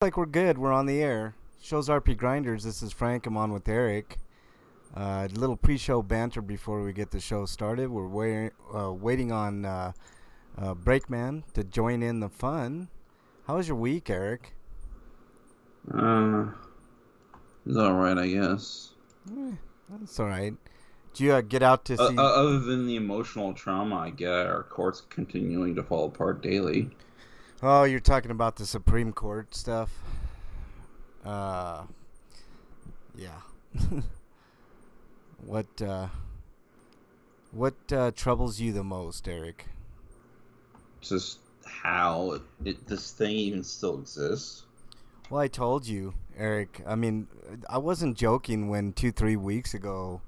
Like we're good. We're on the air. Show's RPGrinders. This is Frank. I'm on with Eric. A little pre-show banter before we get the show started. We're waiting on Breakman to join in the fun. How was your week, Eric? Uh, it's all right, I guess. Eh, that's all right. Did you get out to see? Other than the emotional trauma I get, our courts continuing to fall apart daily. Oh, you're talking about the Supreme Court stuff. Uh, yeah. what troubles you the most, Eric? Just how this thing even still exists. Well, I told you, Eric. I mean, I wasn't joking when 2-3 weeks ago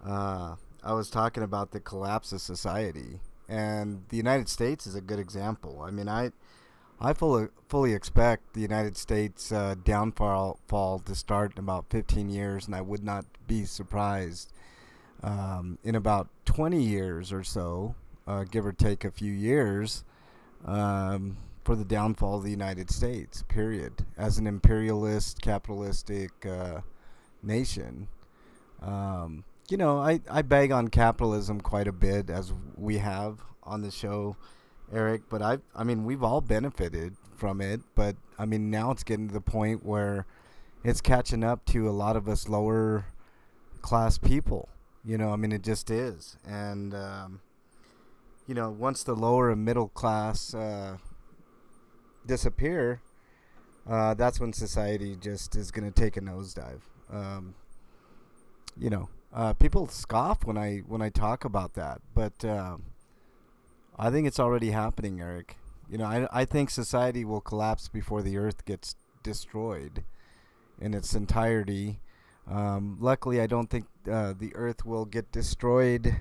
I was talking about the collapse of society. And the United States is a good example. I mean, I fully expect the United States downfall to start in about 15 years, and I would not be surprised in about 20 years or so, give or take a few years, for the downfall of the United States, period, as an imperialist, capitalistic nation. I bag on capitalism quite a bit, as we have on the show, Eric, but I mean, we've all benefited from it, but I mean, now it's getting to the point where it's catching up to a lot of us lower class people. I mean, it just is. And, once the lower and middle class disappear, that's when society just is going to take a nosedive. People scoff when I talk about that, but I think it's already happening, Eric. I think society will collapse before the earth gets destroyed in its entirety. Luckily, I don't think the earth will get destroyed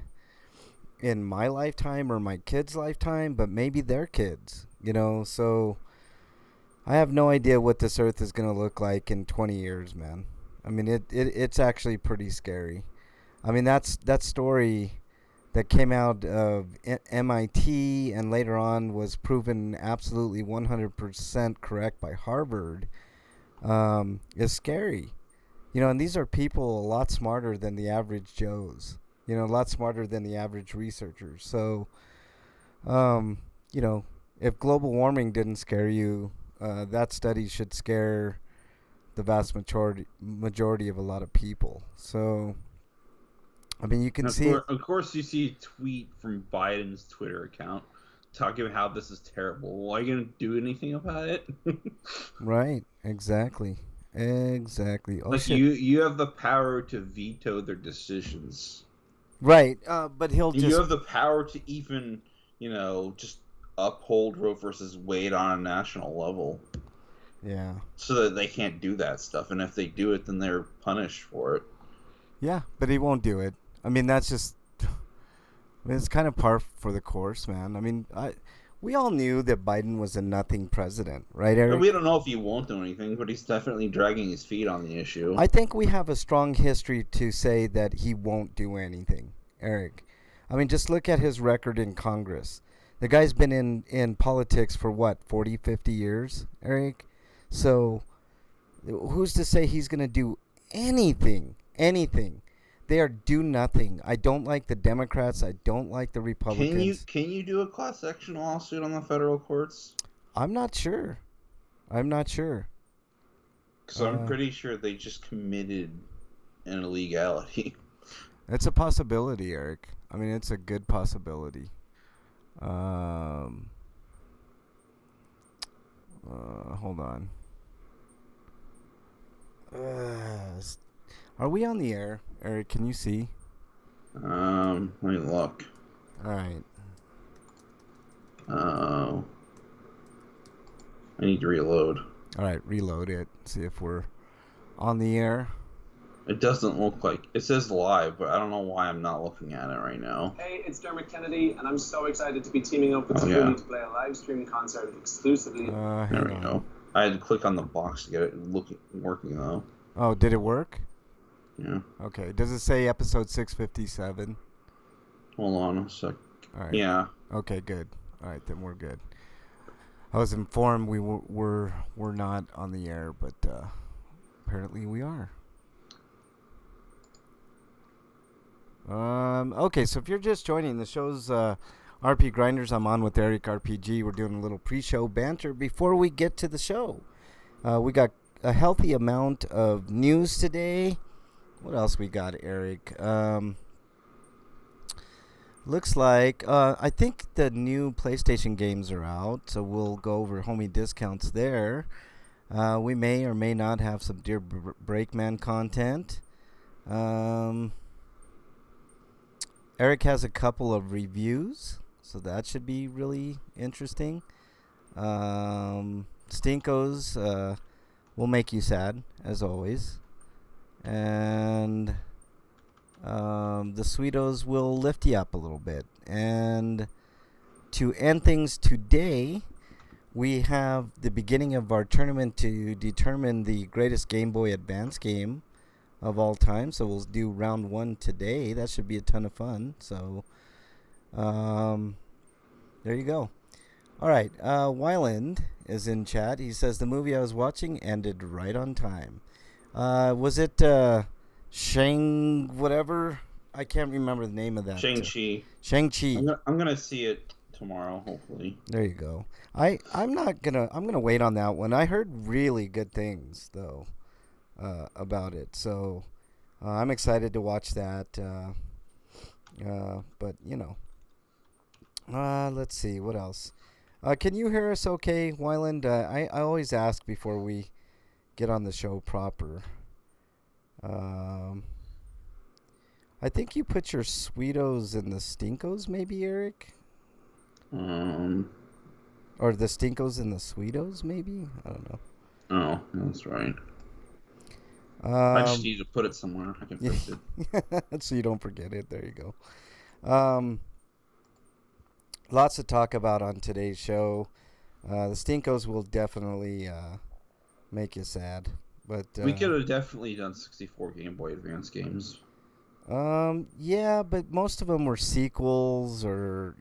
in my lifetime or my kids' lifetime, but maybe their kids, so I have no idea what this earth is going to look like in 20 years, man. I mean, it's actually pretty scary. I mean, that story that came out of MIT and later on was proven absolutely 100% correct by Harvard, is scary. And these are people a lot smarter than the average Joes, a lot smarter than the average researchers. So, if global warming didn't scare you, that study should scare the vast majority of a lot of people. So, I mean, you can see. Of course, you see a tweet from Biden's Twitter account talking about how this is terrible. Why are you going to do anything about it? Right. Exactly. Oh, like shit. you have the power to veto their decisions. Right. But You have the power to even, just uphold Roe versus Wade on a national level. Yeah. So that they can't do that stuff, and if they do it, then they're punished for it. Yeah, but he won't do it. I mean, that's just. I mean, it's kind of par for the course, man. I mean, we all knew that Biden was a nothing president, right, Eric? We don't know if he won't do anything, but he's definitely dragging his feet on the issue. I think we have a strong history to say that he won't do anything, Eric. I mean, just look at his record in Congress. The guy's been in politics for what, 40, 50 years, Eric? So, who's to say he's going to do anything? Anything? They are do nothing. I don't like the Democrats. I don't like the Republicans. Can you do a class action lawsuit on the federal courts? I'm not sure. Because I'm pretty sure they just committed an illegality. It's a possibility, Eric. I mean, it's a good possibility. Hold on. Are we on the air, Eric? Can you see? Let me look. All right. I need to reload. All right, reload it. See if we're on the air. It doesn't look like it says live, but I don't know why I'm not looking at it right now. Hey, it's Dermot Kennedy, and I'm so excited to be teaming up with Spoony to play a live stream concert exclusively. There we go. I had to click on the box to get it working though. Oh, did it work? Yeah. Okay. Does it say episode 657? Hold on a sec. All right. Yeah. Okay, good. All right, then we're good. I was informed we're not on the air, but apparently we are. Okay, so if you're just joining, the show's RPGrinders. I'm on with Eric RPG. We're doing a little pre-show banter before we get to the show. We got a healthy amount of news today. What else we got, Eric? Looks like I think the new PlayStation games are out, so we'll go over homie discounts there. We may or may not have some Dear Breakman content. Eric has a couple of reviews, so that should be really interesting. Stinkos will make you sad, as always. And the Sweetos will lift you up a little bit. And to end things today, we have the beginning of our tournament to determine the greatest Game Boy Advance game of all time. So we'll do round 1 today. That should be a ton of fun. So there you go. All right. Wyland is in chat. He says the movie I was watching ended right on time. Was it Shang whatever? I can't remember the name of that. Shang-Chi. Shang-Chi. I'm gonna see it tomorrow, hopefully. There you go. I'm gonna wait on that one. I heard really good things though about it, so I'm excited to watch that. But you know, let's see what else. Can you hear us okay, Wyland? I always ask before we get on the show proper. I think you put your Sweetos in the Stinkos, maybe, Eric? Or the Stinkos in the Sweetos, maybe? I don't know. Oh, that's right. I just need to put it somewhere. I can fix it. So you don't forget it. There you go. Lots to talk about on today's show. The Stinkos will definitely make you sad. But we could have definitely done 64 Game Boy Advance games. Yeah, but most of them were sequels or,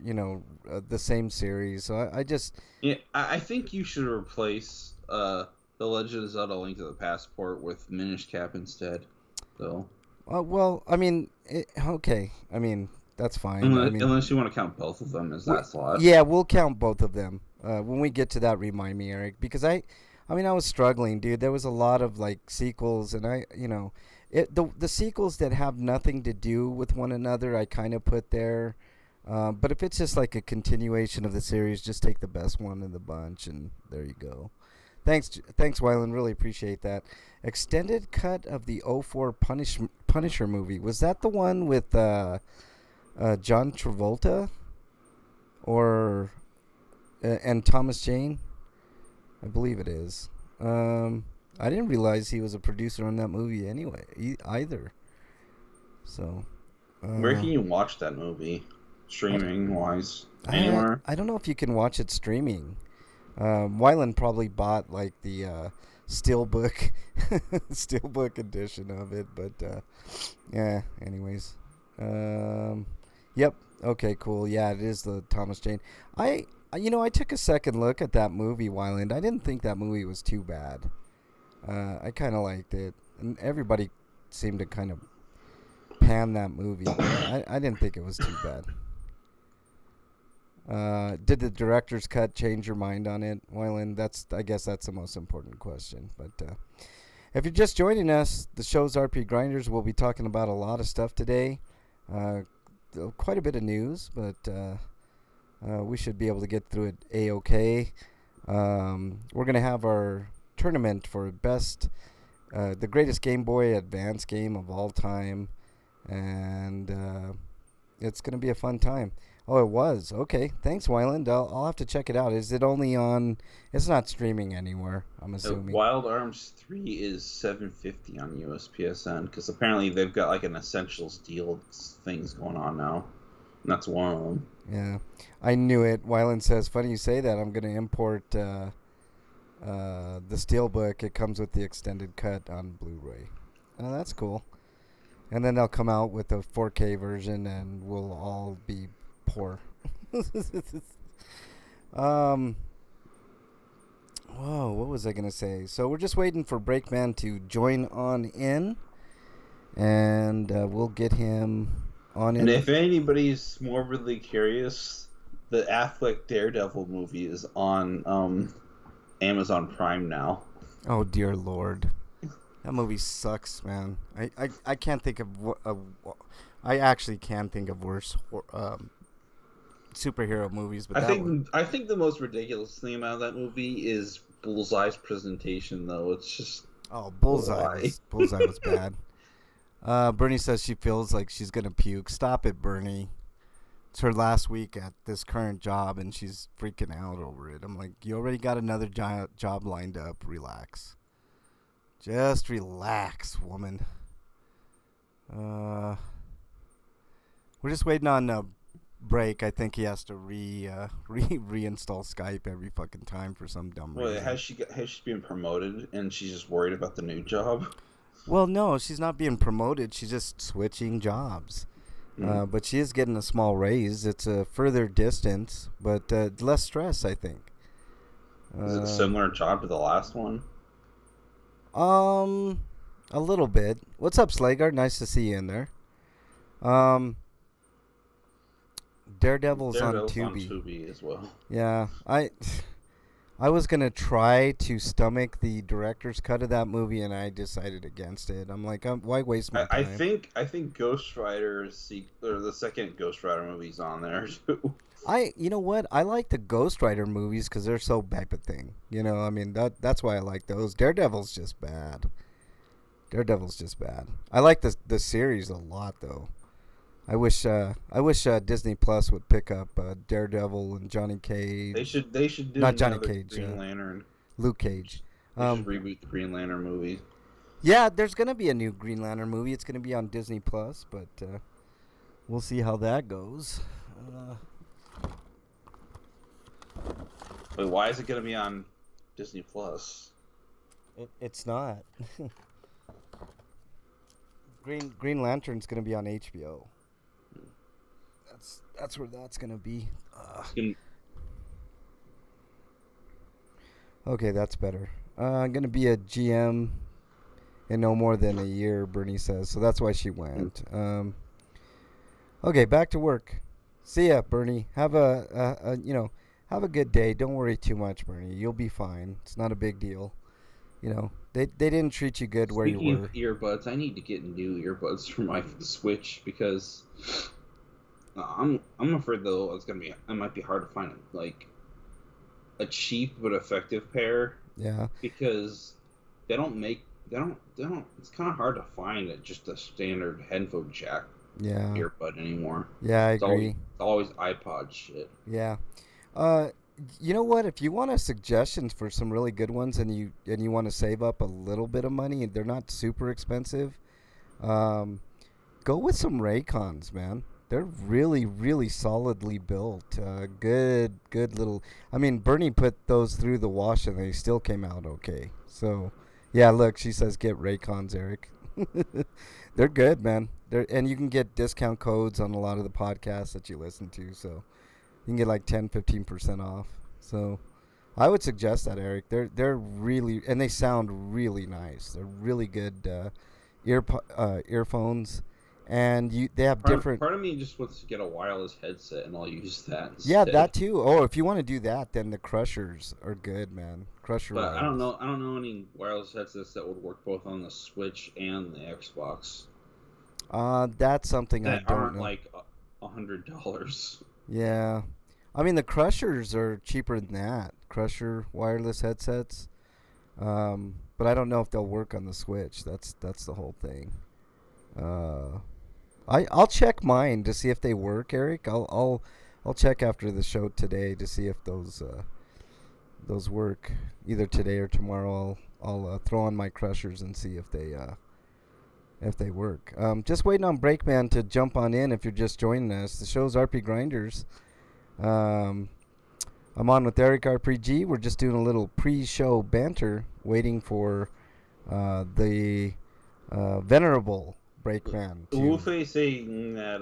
the same series. So I just... Yeah, I think you should replace The Legend of Zelda Link to the Passport with Minish Cap instead, though. Well, I mean, okay. I mean, that's fine. Unless you want to count both of them as that slot. Yeah, we'll count both of them. When we get to that, remind me, Eric, because I was struggling, dude. There was a lot of sequels, and the sequels that have nothing to do with one another, I kind of put there. But if it's just like a continuation of the series, just take the best one in the bunch, and there you go. Thanks, Wyland. Really appreciate that. Extended cut of the 04 Punisher movie. Was that the one with John Travolta, and Thomas Jane? I believe it is. I didn't realize he was a producer on that movie anyway, either. So, where can you watch that movie, streaming wise? Anywhere? I don't know if you can watch it streaming. Wyland probably bought the steelbook edition of it, but yeah. Anyways, yep. Okay, cool. Yeah, it is the Thomas Jane. I took a second look at that movie, Wyland. I didn't think that movie was too bad. I kind of liked it, and everybody seemed to kind of pan that movie. I didn't think it was too bad. Did the director's cut change your mind on it, Wyland? I guess that's the most important question. But if you're just joining us, the show's RPGrinders. We'll be talking about a lot of stuff today. Quite a bit of news, but we should be able to get through it A-okay. We're going to have our tournament for the greatest Game Boy Advance game of all time, and it's going to be a fun time. Oh, it was. Okay, thanks, Wyland. I'll have to check it out. Is it only on... It's not streaming anywhere, I'm assuming. Wild Arms 3 is $7.50 on USPSN, because apparently they've got an Essentials deal things going on now. And that's one of them. Yeah, I knew it. Wyland says, funny you say that. I'm going to import the Steelbook. It comes with the extended cut on Blu-ray. Oh, that's cool. And then they'll come out with a 4K version, and we'll all be poor. Whoa, what was I gonna say? So we're just waiting for Breakman to join on in, and we'll get him on And in. if anybody's morbidly curious, the Affleck Daredevil movie is on Amazon Prime now. Oh dear Lord, that movie sucks, man. I can't think of I actually can think of worse superhero movies, but I think the most ridiculous thing about that movie is Bullseye's presentation, though. It's just Bullseye was bad. Bernie says she feels like she's gonna puke. Stop it, Bernie. It's her last week at this current job, and she's freaking out over it. I'm like, you already got another job lined up. Relax. Just relax, woman. We're just waiting on break. I think he has to reinstall Skype every fucking time for some dumb reason. Has she been promoted and she's just worried about the new job? Well, no, she's not being promoted. She's just switching jobs. But she is getting a small raise. It's a further distance, but less stress, I think. Is it a similar job to the last one? A little bit. What's up, Slagar? Nice to see you in there. Daredevil's on Tubi as well. Yeah, I was gonna try to stomach the director's cut of that movie, and I decided against it. I'm like, why waste my time? I think Ghost Rider the second Ghost Rider movie's on there too. You know what? I like the Ghost Rider movies because they're so type of thing. You know, I mean that's why I like those. Daredevil's just bad. I like the series a lot though. I wish Disney Plus would pick up Daredevil and Johnny Cage. They should do not Johnny Cage, Green Lantern. Luke Cage. They should reboot the Green Lantern movie. Yeah, there's gonna be a new Green Lantern movie. It's gonna be on Disney Plus, but we'll see how that goes. Wait, why is it gonna be on Disney Plus? It's not. Green Lantern's gonna be on HBO. That's where that's gonna be. Okay, that's better. I'm gonna be a GM in no more than a year, Bernie says. So that's why she went. Okay, back to work. See ya, Bernie. Have a good day. Don't worry too much, Bernie. You'll be fine. It's not a big deal. You know, they didn't treat you good where you were. Speaking of earbuds, I need to get new earbuds for my Switch because I'm afraid though it might be hard to find like a cheap but effective pair. Yeah. Because they don't. It's kind of hard to find just a standard headphone jack. Yeah. Earbud anymore. Yeah, I agree. It's always iPod shit. Yeah. You know what? If you want suggestions for some really good ones, and you want to save up a little bit of money, and they're not super expensive, go with some Raycons, man. They're really, really solidly built. Good little. I mean, Bernie put those through the wash, and they still came out okay. So, yeah. Look, she says get Raycons, Eric. They're good, man. And you can get discount codes on a lot of the podcasts that you listen to, so you can get like 10-15% off. So I would suggest that, Eric. They're really, and they sound really nice. They're really good earphones, and they have different. Part of me just wants to get a wireless headset, and I'll use that instead. Yeah, that too. Oh, if you want to do that, then the Crushers are good, man. Crusher. But I don't know any wireless headsets that would work both on the Switch and the Xbox. That's something I don't know. Aren't like $100. Yeah, I mean the Crushers are cheaper than that. Crusher wireless headsets, but I don't know if they'll work on the Switch. That's the whole thing. I'll check mine to see if they work, Eric. I'll check after the show today to see if those work. Either today or tomorrow. I'll throw on my Crushers and see if they work. Just waiting on Breakman to jump on in if you're just joining us. The show's RPGrinders. I'm on with Eric RPG. We're just doing a little pre-show banter, waiting for the venerable Breakman. Wolfie saying that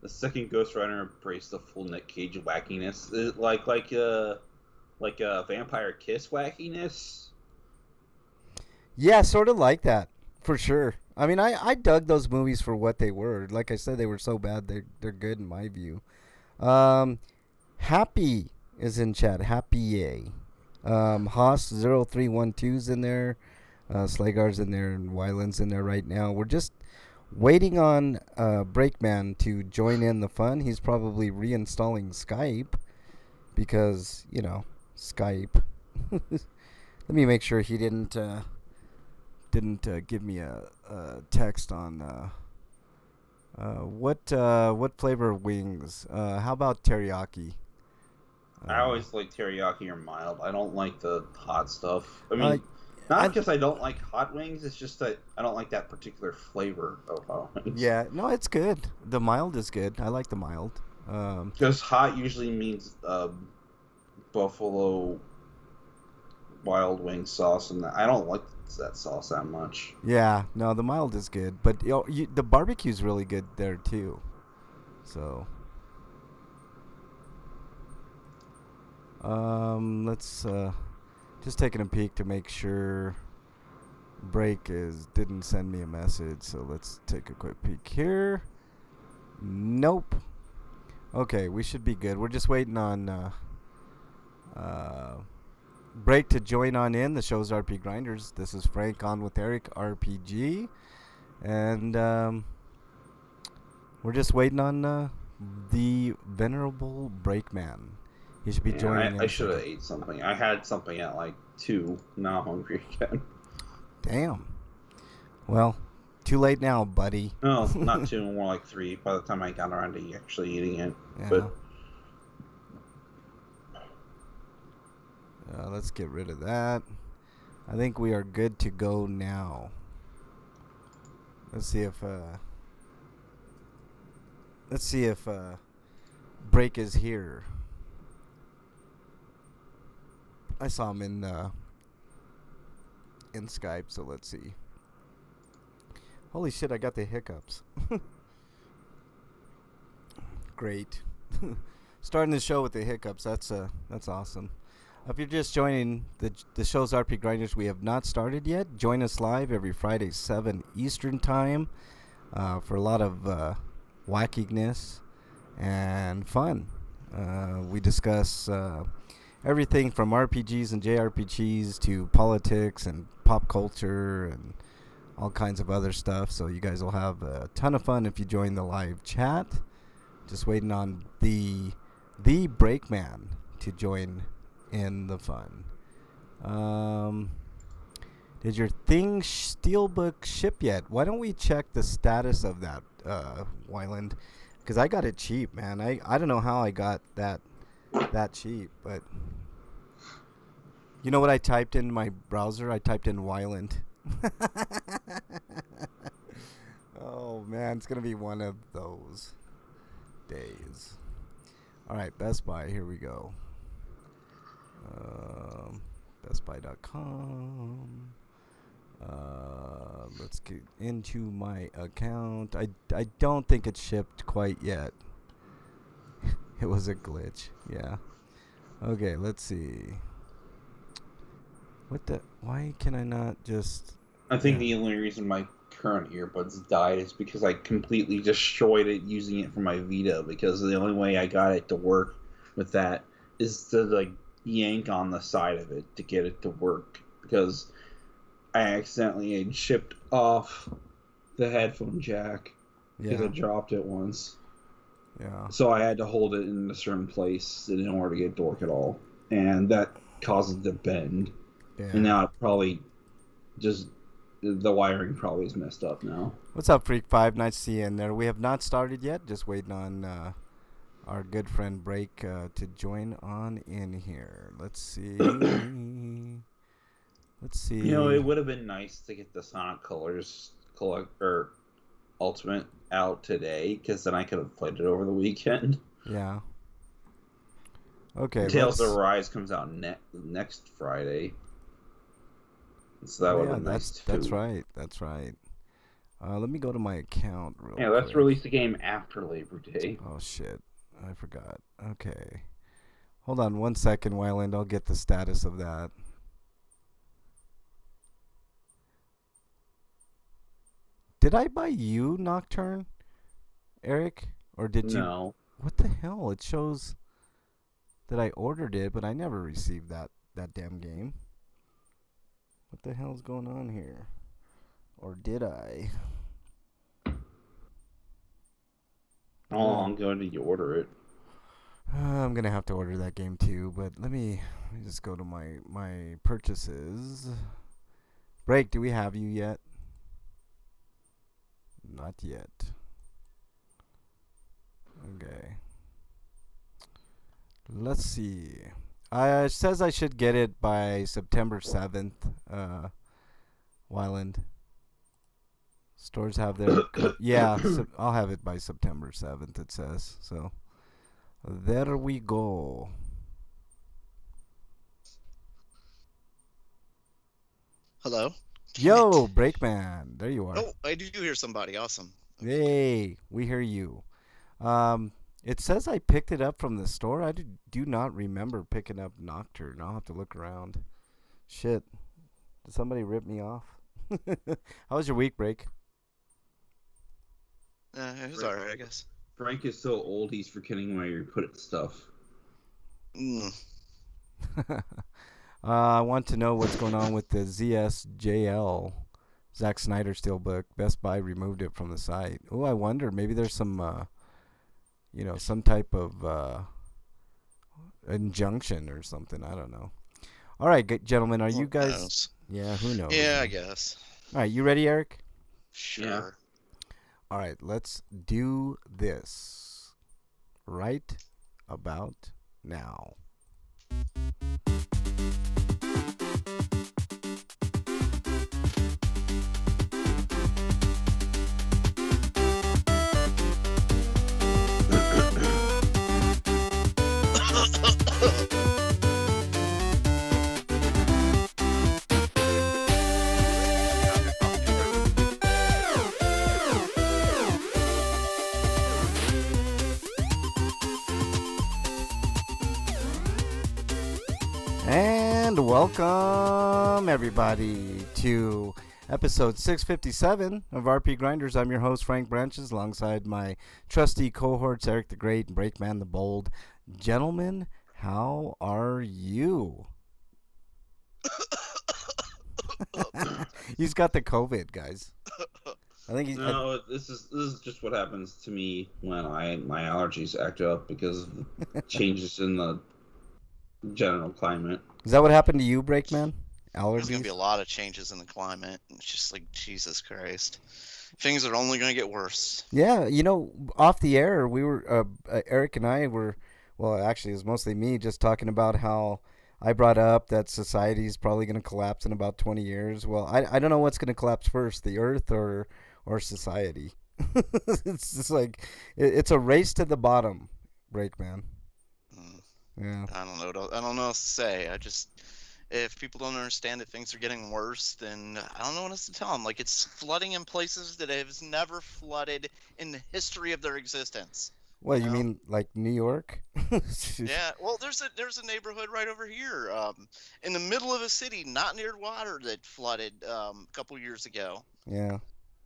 the second Ghost Rider embraced the full Nick Cage wackiness, like a Vampire Kiss wackiness. Yeah, sort of like that, for sure. I mean, I dug those movies for what they were. Like I said, they were so bad they're good in my view. Um, Happy is in chat. Happy yay. Haas0312's in there. Slagar's in there and Wyland's in there right now. We're just waiting on Breakman to join in the fun. He's probably reinstalling Skype because, Skype. Let me make sure he didn't give me a text on what flavor of wings. How about teriyaki? I always like teriyaki or mild. I don't like the hot stuff. I Uh, mean, not I, because I don't like hot wings. It's just that I don't like that particular flavor of hot wings. yeah, no, it's good. The mild is good. I like the mild. Because hot usually means buffalo wild wing sauce, and I don't like that sauce that much. Yeah, no, the mild is good, but the barbecue's really good there too. So, let's just taking a peek to make sure Break didn't send me a message. So let's take a quick peek here. Nope. Okay, we should be good. We're just waiting on Break to join on in. The show's RPGrinders. This is Frank on with Eric RPG, and we're just waiting on the venerable Breakman. He should be joining. I should have ate something. I had something at like 2. Now I'm hungry again. Damn. Well, too late now, buddy. No, not 2, more like 3. By the time I got around to actually eating it, Yeah. but. Let's get rid of that. I think we are good to go now. Let's see if Break is here. I saw him in Skype, so let's see. Holy shit, I got the hiccups. Great. Starting the show with the hiccups. That's awesome. If you're just joining the show's RPGrinders, we have not started yet. Join us live every Friday, 7 Eastern Time, for a lot of wackiness and fun. We discuss everything from RPGs and JRPGs to politics and pop culture and all kinds of other stuff. So you guys will have a ton of fun if you join the live chat. Just waiting on the Breakman to join in the fun. Did your thing Steelbook ship yet? Why don't we check the status of that, Wyland? Because I got it cheap, man. I don't know how I got that cheap, but you know what I typed in my browser? I typed in Wyland. Oh man, it's gonna be one of those days. All right, Best Buy. Here we go. BestBuy.com. Let's get into my account. I don't think it's shipped quite yet. It was a glitch. Yeah. Okay, let's see. Why can I not just... I think the only reason my current earbuds died is because I completely destroyed it using it for my Vita, because the only way I got it to work with that is to like yank on the side of it to get it to work, because I accidentally had shipped off the headphone jack because I dropped it once. Yeah. So I had to hold it in a certain place in order to get it to work at all, and that causes it to bend. Yeah. And now it probably just... the wiring probably is messed up now. What's up, Freak 5? Nice to see you in there. We have not started yet. Just waiting on our good friend Break to join on in here. Let's see. Let's see. You know, it would have been nice to get the Sonic Colors Ultimate out today, because then I could have played it over the weekend. Yeah. Okay. Tales of Arise comes out next Friday. So that would have been nice too. That's right. That's right. Let me go to my account real quick. Yeah, let's release the game after Labor Day. Oh shit, I forgot. Okay, Hold on 1 second, Wyland. I'll get the status of that. Did I buy you Nocturne, Eric? Or did you? No. What the hell? It shows that I ordered it, but I never received that damn game. What the hell's going on here? Or did I? How long ago did you order it? I'm gonna have to order that game too, but let me just go to my purchases. Break, do we have you yet? Not yet. Okay. Let's see. It says I should get it by September 7th. Wyland. Stores have their yeah. I'll have it by September 7th. It says so. There we go. Hello? Yo, Breakman. There you are. Oh, I do hear somebody. Awesome. Hey, we hear you. It says I picked it up from the store. I do not remember picking up Nocturne. I'll have to look around. Shit. Did somebody rip me off? How was your week, Break? It was alright, I guess. Frank is so old he's forgetting where you put stuff. I want to know what's going on with the ZSJL Zack Snyder Steelbook. Best Buy removed it from the site. Oh, I wonder. Maybe there's some, some type of injunction or something. I don't know. All right, gentlemen, are you guys? Knows? Yeah, who knows? Yeah, I guess. All right, you ready, Eric? Sure. Yeah. All right, let's do this right about now. And welcome, everybody, to episode 657 of RPGrinders. I'm your host, Frank Branches, alongside my trusty cohorts, Eric the Great and Breakman the Bold. Gentlemen, how are you? He's got the COVID, guys. I think he's... No, this is just what happens to me when my allergies act up because of the changes in the general climate. Is that what happened to you, Breakman? Allergies? There's going to be a lot of changes in the climate. It's just like, Jesus Christ. Things are only going to get worse. Yeah, off the air, we were, Eric and I were, well, actually, it was mostly me just talking about how I brought up that society is probably going to collapse in about 20 years. Well, I don't know what's going to collapse first, the earth or society. It's just like, it's a race to the bottom, Breakman. Yeah. I don't know what else to say. If people don't understand that things are getting worse, then I don't know what else to tell them. Like, it's flooding in places that have never flooded in the history of their existence. Well, you mean like New York? Yeah. Well, there's a neighborhood right over here, in the middle of a city, not near water, that flooded a couple years ago. Yeah.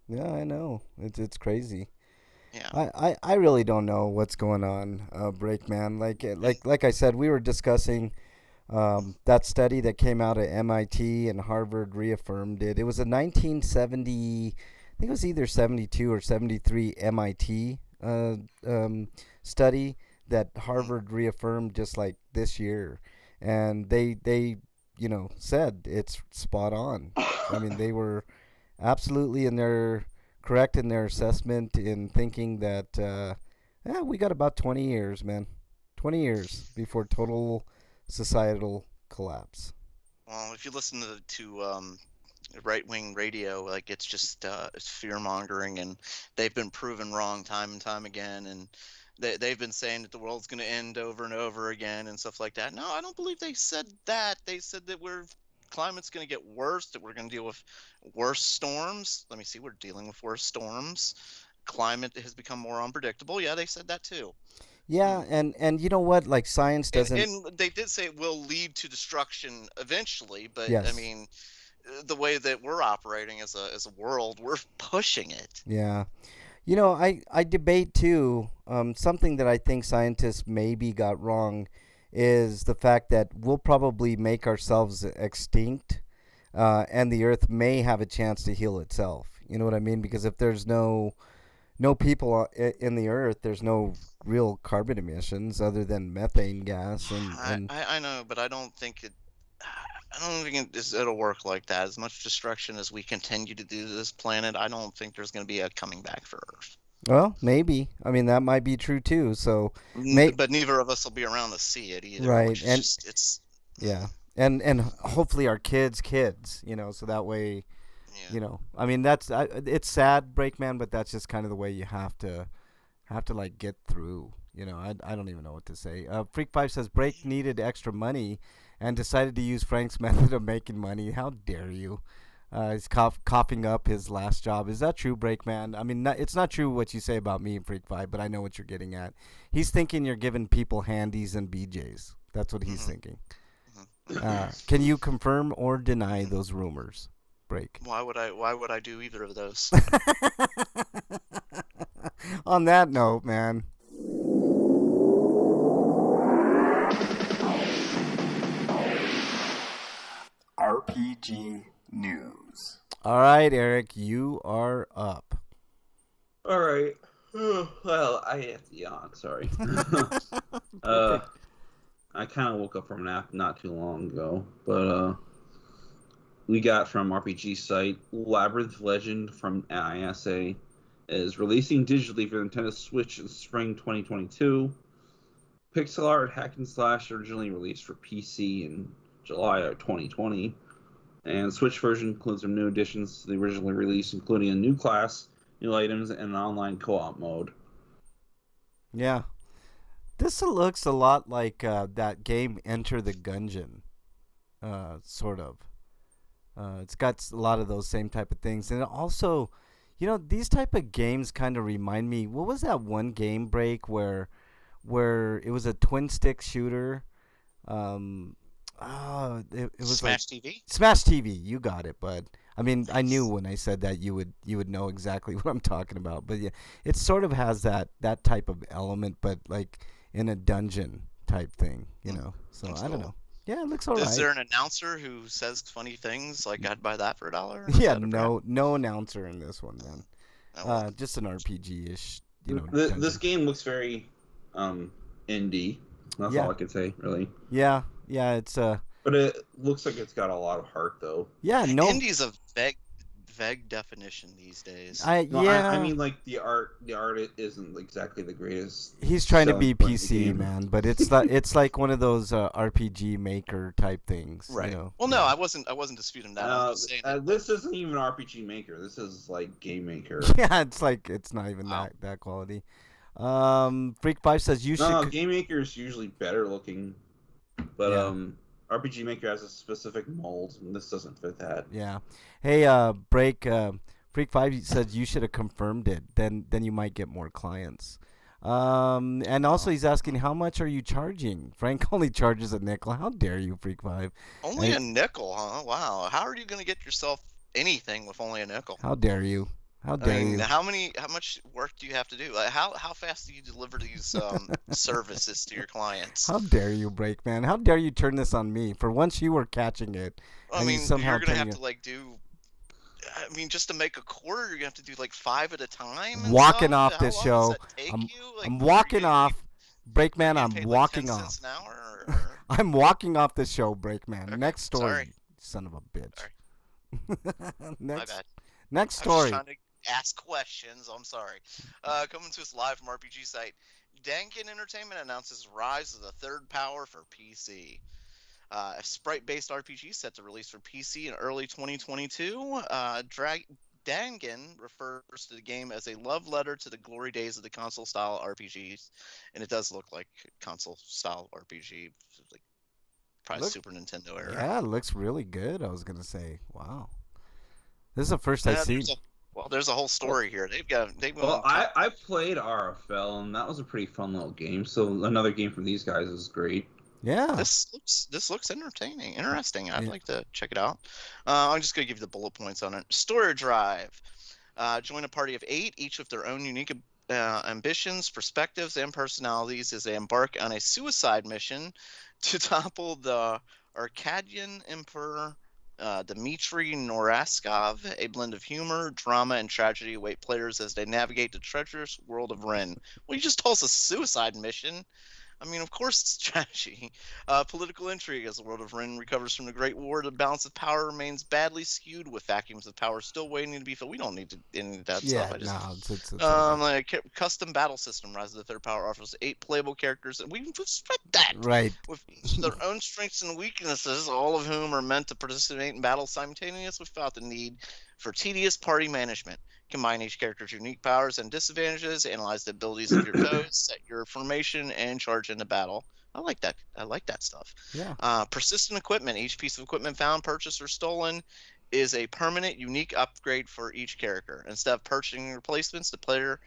Yeah, I know. It's crazy. Yeah. I really don't know what's going on, Breakman. Like I said, we were discussing that study that came out at MIT and Harvard reaffirmed it. It was a 1970, I think it was either 72 or 73 MIT study that Harvard reaffirmed just like this year, and they said it's spot on. I mean, they were absolutely correct in their assessment in thinking that we got about 20 years, man. 20 years before total societal collapse. Well, if you listen to right-wing radio, like, it's just it's fear-mongering, and they've been proven wrong time and time again, and they've been saying that the world's going to end over and over again and stuff like that. No, I don't believe they said that. They said that climate's going to get worse, that we're going to deal with worse storms. Let me see, we're dealing with worse storms. Climate has become more unpredictable. Yeah, they said that too. Yeah, and you know what? Like science doesn't. And they did say it will lead to destruction eventually, but I Yes. mean, the way that we're operating as a world, we're pushing it. Yeah. You know, I debate too. Something that I think scientists maybe got wrong is the fact that we'll probably make ourselves extinct, and the Earth may have a chance to heal itself. You know what I mean? Because if there's no people in the Earth, there's no real carbon emissions other than methane gas and I know, but I don't think it. I don't think it'll work like that. As much destruction as we continue to do to this planet, I don't think there's going to be a coming back for Earth. well, maybe. I mean, that might be true too. So, But neither of us will be around to see it either, right, which is just it's. yeah, and hopefully our kids, so that way, Yeah. I mean, it's sad, Breakman, but that's just kind of the way you have to like get through. I don't even know what to say. Freak Five says Break needed extra money, and decided to use Frank's method of making money. How dare you? He's coughing up his last job. Is that true, Breakman? I mean, it's not true what you say about me, Freak Five, but I know what you're getting at. He's thinking you're giving people handies and BJs. That's what he's thinking. Can you confirm or deny those rumors, Break? Why would I do either of those? On that note, man. RPG news. All right, Eric, you are up. All right. Well, I have to yawn. Sorry. I kind of woke up from a nap not too long ago, but we got from RPG site Labyrinth Legend from NISA is releasing digitally for Nintendo Switch in spring 2022. Pixel art hack and slash originally released for PC in July of 2020, and Switch version includes some new additions to the original release, including a new class, new items, and an online co-op mode. Yeah. This looks a lot like that game Enter the Gungeon, sort of. It's got a lot of those same type of things. And it also, these type of games kind of remind me, what was that one game, Break, where it was a twin stick shooter? It was Smash TV? Smash TV, you got it, bud. I mean, I knew when I said that you would know exactly what I'm talking about. But yeah, it sort of has that type of element, but like in a dungeon type thing, So I don't know. Yeah, it looks alright. Is there an announcer who says funny things? Like I'd buy that for $1. Yeah, no announcer in this one, man. Oh. Just an RPG-ish, This game looks very indie. That's all I can say, really. Yeah, it's But it looks like it's got a lot of heart, though. Yeah, no. Indie's a vague definition these days. I mean, like the art isn't exactly the greatest. He's trying to be PC, man, but it's like one of those RPG Maker type things, right? Well, no, I wasn't disputing that. I was just saying this isn't even RPG Maker. This is like Game Maker. Yeah, it's not even that quality. Freak Five says you should. No, Game Maker is usually better looking, but RPG Maker has a specific mold, and this doesn't fit that. Yeah. Hey, Freak Five says you should have confirmed it. Then you might get more clients. And also he's asking, how much are you charging? Frank only charges a nickel. How dare you, Freak Five? Only a nickel, huh? Wow. How are you going to get yourself anything with only a nickel? How dare you? How dare you? How much work do you have to do? Like, how fast do you deliver these services to your clients? How dare you, Breakman? How dare you turn this on me? For once you were catching it. I mean, you're gonna have to like do. I mean, just to make a quarter, you're gonna have to do like 5 at a time. Walking off this show. I'm walking off. Breakman, I'm walking like 10 off. cents an hour, or... I'm walking off this show, Breakman. Okay, Next story, sorry. Son of a bitch. My bad. Next story. I'm just trying to ask questions. I'm sorry. Coming to us live from RPG site, Dankin Entertainment announces Rise of the Third Power for PC. A sprite-based RPG set to release for PC in early 2022. Dangan refers to the game as a love letter to the glory days of the console-style RPGs, and it does look like console-style RPG, like probably Super Nintendo era. Yeah, it looks really good. I was gonna say, wow, this is the first I've seen. Well, there's a whole story here. Well, I played RFL, and that was a pretty fun little game. So another game from these guys is great. Yeah. This looks interesting. I'd Yeah. like to check it out. I'm just gonna give you the bullet points on it. Storage Drive. Join a party of 8, each with their own unique ambitions, perspectives, and personalities as they embark on a suicide mission to topple the Arcadian Emperor Dmitry Noraskov. A blend of humor, drama, and tragedy await players as they navigate the treacherous world of Ren. Well, you just told us a suicide mission. I mean, of course it's strategy. Political intrigue as the world of Ren recovers from the Great War. The balance of power remains badly skewed, with vacuums of power still waiting to be filled. We don't need any of that stuff. It's like a custom battle system. Rise of the Third Power offers 8 playable characters, and we've spread that. Right. With each their own strengths and weaknesses, all of whom are meant to participate in battle simultaneously without the need for tedious party management. Combine each character's unique powers and disadvantages, analyze the abilities of your foes, set your formation, and charge into battle. I like that. I like that stuff. Yeah. Persistent equipment. Each piece of equipment found, purchased, or stolen is a permanent, unique upgrade for each character. Instead of purchasing replacements, the player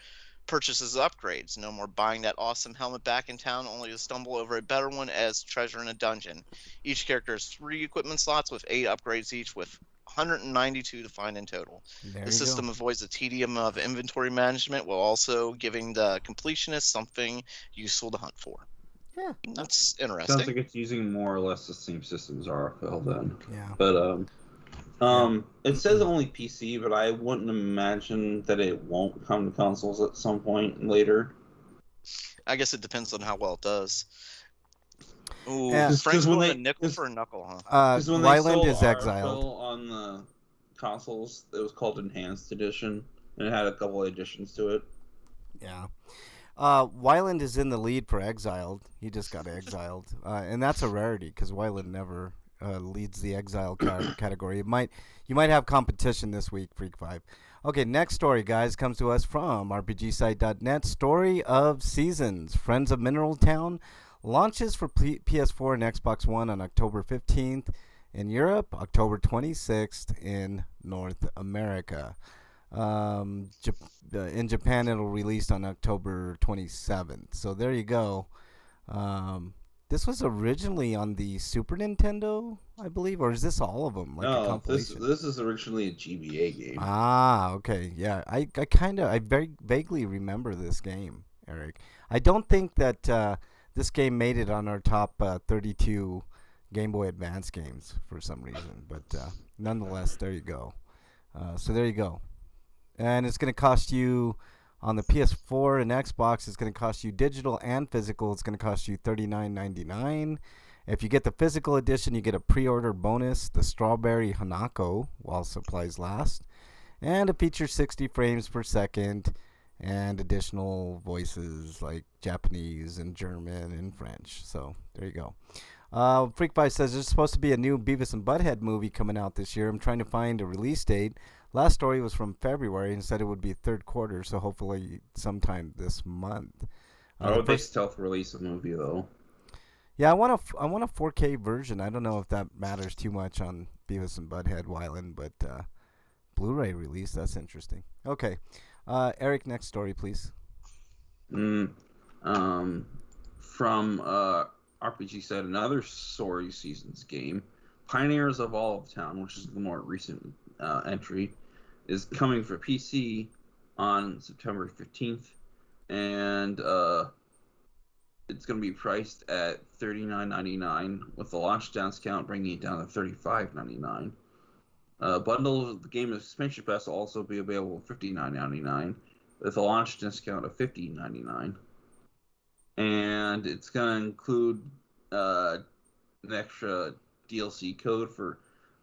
purchases upgrades. No more buying that awesome helmet back in town only to stumble over a better one as treasure in a dungeon. Each character has 3 equipment slots with 8 upgrades each, with 192 to find in total. The system avoids the tedium of inventory management while also giving the completionist something useful to hunt for. Yeah, that's interesting. Sounds like it's using more or less the same system as RFL then. Yeah. But it says only PC, but I wouldn't imagine that it won't come to consoles at some point later. I guess it depends on how well it does. Ooh, Yeah. Frank's when going they- a nickel for a knuckle, huh? When Wyland they is sold exiled. RFL on the consoles, it was called Enhanced Edition, and it had a couple of additions to it. Yeah. Wyland is in the lead for Exiled. He just got exiled. And that's a rarity because Wyland never leads the Exile category. You might have competition this week, Freak 5. Okay, next story, guys, comes to us from RPGsite.net. Story of Seasons. Friends of Mineral Town launches for PS4 and Xbox One on October 15th. In Europe, October 26th in North America. In Japan, it'll release on October 27th. So there you go. This was originally on the Super Nintendo, I believe, or is this all of them? Like a No, compilation? this is originally a GBA game. Ah, okay, yeah. I very vaguely remember this game, Eric. I don't think that this game made it on our top 32 Game Boy Advance games for some reason, but nonetheless, there you go. So there you go. And it's going to cost you, on the PS4 and Xbox, it's going to cost you digital and physical. It's going to cost you $39.99. If you get the physical edition, you get a pre-order bonus, the Strawberry Hanako, while supplies last. And it features 60 frames per second and additional voices like Japanese and German and French. So there you go. Freak5 says there's supposed to be a new Beavis and Butthead movie coming out this year. I'm trying to find a release date. Last story was from February and said it would be third quarter, so hopefully sometime this month. They stealth release a movie though? Yeah, I want a 4K version. I don't know if that matters too much on Beavis and Butthead Wyland, but Blu-ray release, that's interesting. Okay, Eric, next story, please. From RPG said another Story Seasons game, Pioneers of Olive Town, which is the more recent entry, is coming for PC on September 15th, and it's going to be priced at $39.99 with the launch discount bringing it down to $35.99. Bundle of the game expansion pass will also be available for $59.99 with a launch discount of $15.99. And it's going to include an extra DLC code for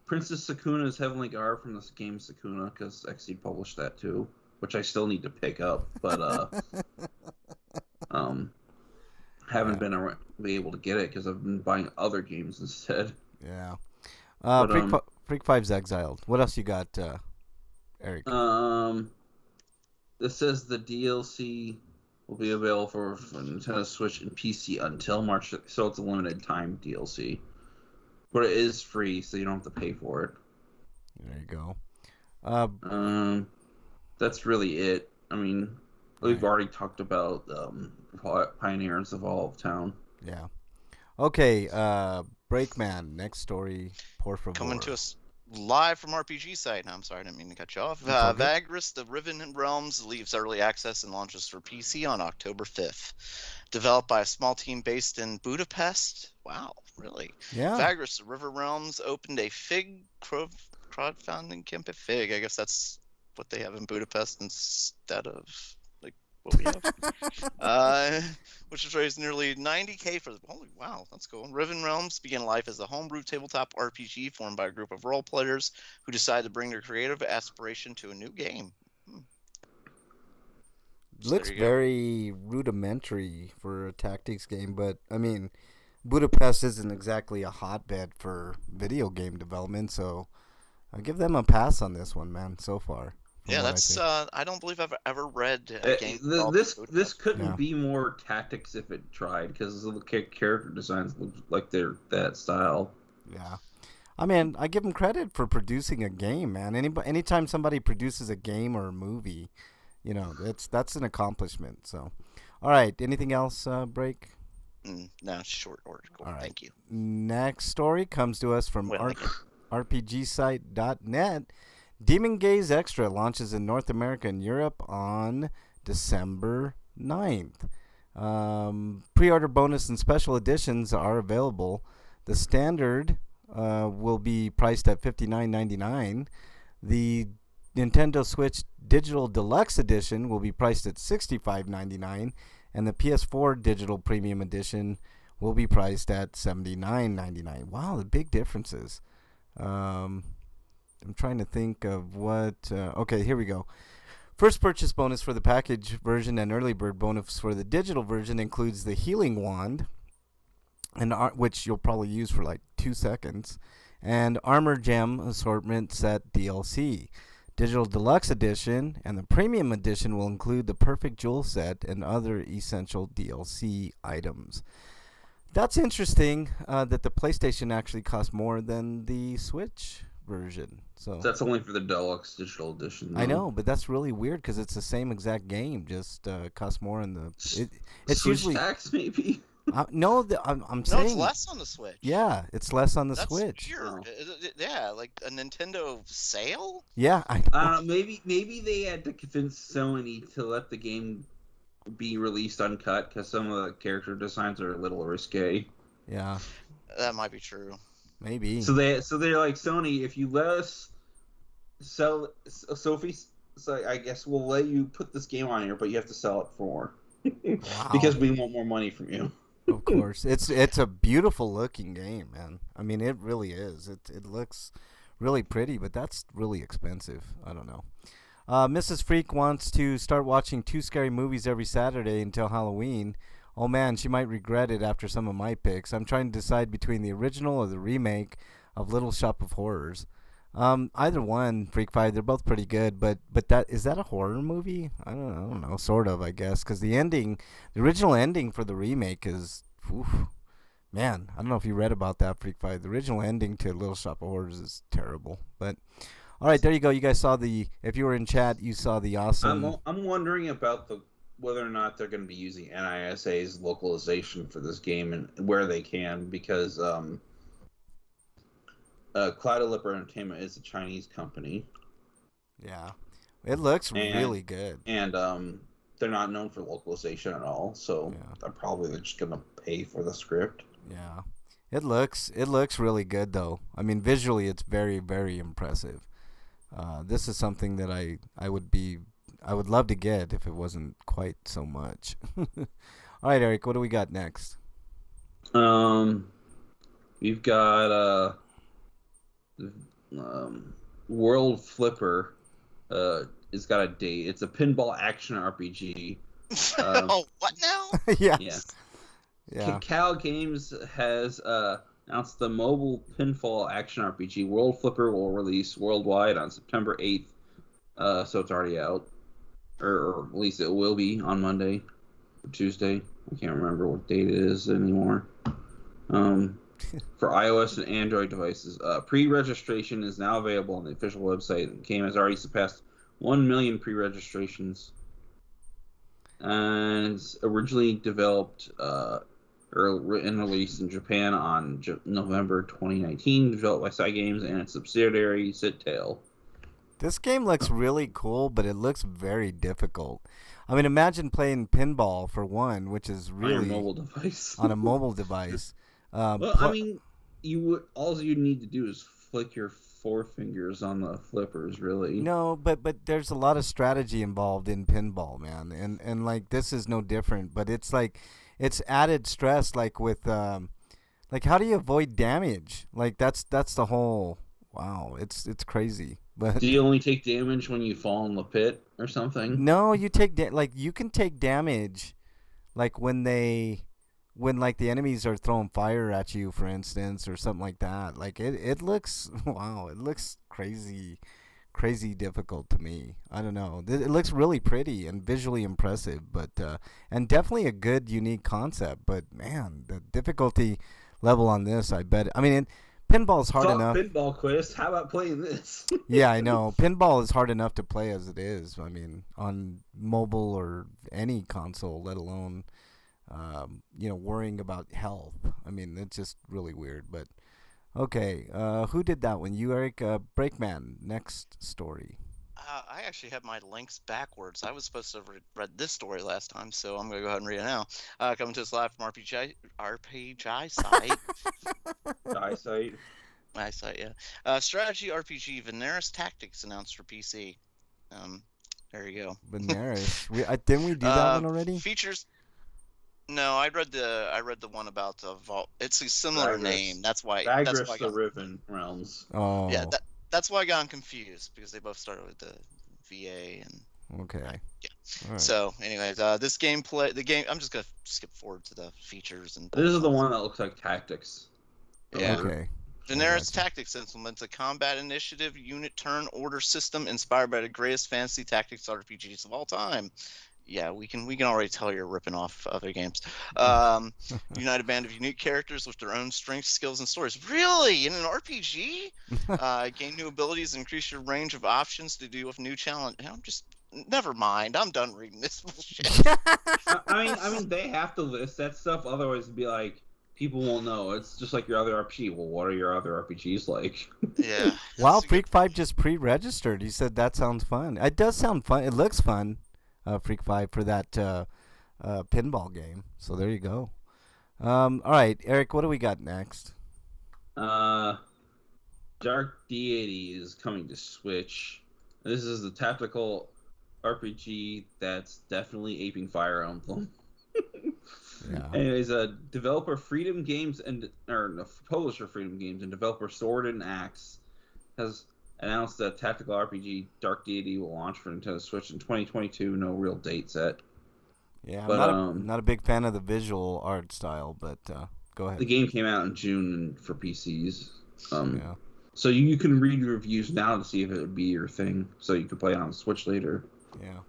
Princess Sakuna's Heavenly Garb from this game Sakuna, because XD published that too, which I still need to pick up, but haven't been able to get it because I've been buying other games instead. Yeah. Freak 5's exiled. What else you got, Eric? This says the DLC will be available for Nintendo Switch and PC until March, so it's a limited time DLC. But it is free, so you don't have to pay for it. There you go. that's really it. I mean, we've Right. already talked about Pioneers of All of Town. Yeah. Okay. Breakman. Next story. Por Coming to favor. us live from RPG site. No, I'm sorry, I didn't mean to cut you off. It's all good. Vagris, the Riven Realms, leaves early access and launches for PC on October 5th. Developed by a small team based in Budapest. Wow, really? Yeah. Vagris, the River Realms, opened a Fig crowdfunding campaign. Fig, I guess that's what they have in Budapest instead of like what we have. Which has raised nearly 90K for the. Holy wow, that's cool. Riven Realms began life as a homebrew tabletop RPG formed by a group of role players who decided to bring their creative aspiration to a new game. So Looks there you go. very rudimentary for a tactics game, but I mean, Budapest isn't exactly a hotbed for video game development, so I'll give them a pass on this one, man. So far, from Yeah, what I that's. see. I don't believe I've ever read a game. developed This in this Budapest. couldn't Yeah. be more tactics if it tried, because the character designs look like they're that style. Yeah. I mean, I give them credit for producing a game, man. Anytime somebody produces a game or a movie, you know, that's an accomplishment. So, all right. Anything else, Break? No, short article. All right. Thank you. Next story comes to us from Well, thank you. RPGsite.net. Demon Gaze Extra launches in North America and Europe on December 9th. Pre-order bonus and special editions are available. The standard will be priced at $59.99. The Nintendo Switch Digital Deluxe Edition will be priced at $65.99, and the PS4 Digital Premium Edition will be priced at $79.99. Wow, the big differences. I'm trying to think of what. Okay, here we go. First purchase bonus for the package version and early bird bonus for the digital version includes the healing wand, and which you'll probably use for like 2 seconds, and armor gem assortment set DLC. Digital Deluxe Edition and the Premium Edition will include the perfect jewel set and other essential DLC items. That's interesting that the PlayStation actually costs more than the Switch version. So That's only for the Deluxe Digital Edition. I though. know, but that's really weird because it's the same exact game, just costs more in the. It's Switch usually tax, maybe. no. I'm No, saying it's less on the Switch. yeah, it's less on the That's Switch. weird. Oh. Yeah, like a Nintendo sale. Yeah, I know. I don't know. Maybe they had to convince Sony to let the game be released uncut because some of the character designs are a little risque. Yeah, That might be true. maybe. So they're like, Sony, if you let us sell Sophie, so I guess we'll let you put this game on here, but you have to sell it for more Wow. because we want more money from you. Of course, it's a beautiful looking game, man. I mean, it really is. It looks really pretty, but that's really expensive. I don't know. Mrs. Freak wants to start watching 2 scary movies every Saturday until Halloween. Oh man, she might regret it after some of my picks. I'm trying to decide between the original or the remake of Little Shop of Horrors. Either one, Freak 5, they're both pretty good, but is that a horror movie? I don't know, sort of, I guess, because the original ending for the remake is, man, I don't know if you read about that, Freak 5. The original ending to Little Shop of Horrors is terrible, but all right, there you go. You guys saw if you were in chat, you saw the awesome. I'm wondering about whether or not they're going to be using NISA's localization for this game and where they can, because Cloud Lipper Entertainment is a Chinese company. Yeah, it looks really good. And they're not known for localization at all, so Yeah. they're probably just going to pay for the script. Yeah, it looks really good though. I mean, visually, it's very, very impressive. This is something that I would love to get if it wasn't quite so much. All right, Eric, what do we got next? We've got World Flipper. It's got a date. It's a pinball action RPG. Oh, what now? Yeah. Cacao Games has announced the mobile pinfall action RPG World Flipper will release worldwide on September 8th. So it's already out. Or at least it will be on Monday or Tuesday. I can't remember what date it is anymore. For iOS and Android devices. Pre-registration is now available on the official website. The game has already surpassed 1 million pre-registrations. And it's originally developed and released in Japan on November 2019, developed by Cygames and its subsidiary Sittail. This game looks really cool, but it looks very difficult. I mean, imagine playing pinball for one, which is really on a mobile device. on a mobile device. Well, I mean, all you need to do is flick your forefingers on the flippers, really. No, but there's a lot of strategy involved in pinball, man, and like this is no different. But it's like it's added stress, like with like how do you avoid damage? Like that's the whole. Wow, it's crazy. But do you only take damage when you fall in the pit or something? no, you take like you can take damage, like when like the enemies are throwing fire at you, for instance, or something like that. Like it looks wow, it looks crazy difficult to me. I don't know. It looks really pretty and visually impressive, but and definitely a good unique concept. But man, the difficulty level on this, I bet. I mean, pinball's hard enough. Pinball quiz. How about playing this? Yeah, I know. Pinball is hard enough to play as it is. I mean, on mobile or any console, let alone, worrying about health. I mean, it's just really weird. But okay, who did that one? You, Eric? Breakman. Next story. I actually have my links backwards. I was supposed to have read this story last time, so I'm going to go ahead and read it now. Coming to us live from RPGi site. Eyesight. Eyesight, yeah. Strategy RPG Veneris Tactics announced for PC. There you go. Veneris. Didn't we do that one already? Features. No, I read the one about the vault. It's a similar name. That's why. Bagris the Riven Realms. Oh. Yeah, that's why I got confused, because they both started with the VA and. Okay. Yeah. Right. So, anyways, this I'm just gonna skip forward to the features and. This is the one that looks like Tactics. Yeah. Okay. Veneris Tactics implements a combat initiative unit turn order system inspired by the greatest fantasy tactics RPGs of all time. Yeah, we can already tell you're ripping off other games. United band of unique characters with their own strengths, skills, and stories. Really? In an RPG? Gain new abilities, increase your range of options to deal with new challenge. Never mind. I'm done reading this bullshit. I mean, they have to list that stuff, otherwise it'd be like, people won't know. It's just like your other RPG. Well, what are your other RPGs like? Yeah. Wow, Freak 5 just pre-registered. He said that sounds fun. It does sound fun. It looks fun. Freak 5 for that pinball game. So there you go. All right, Eric, what do we got next? Dark Deity is coming to Switch. This is the tactical RPG that's definitely aping Fire Emblem. Yeah. Anyways, publisher Freedom Games and developer Sword and Axe has announced that tactical RPG Dark Deity will launch for Nintendo Switch in 2022. No real date set. Yeah, but, I'm not a big fan of the visual art style, but go ahead. The game came out in June for PCs. Yeah. So you can read reviews now to see if it would be your thing, so you can play it on Switch later. Yeah.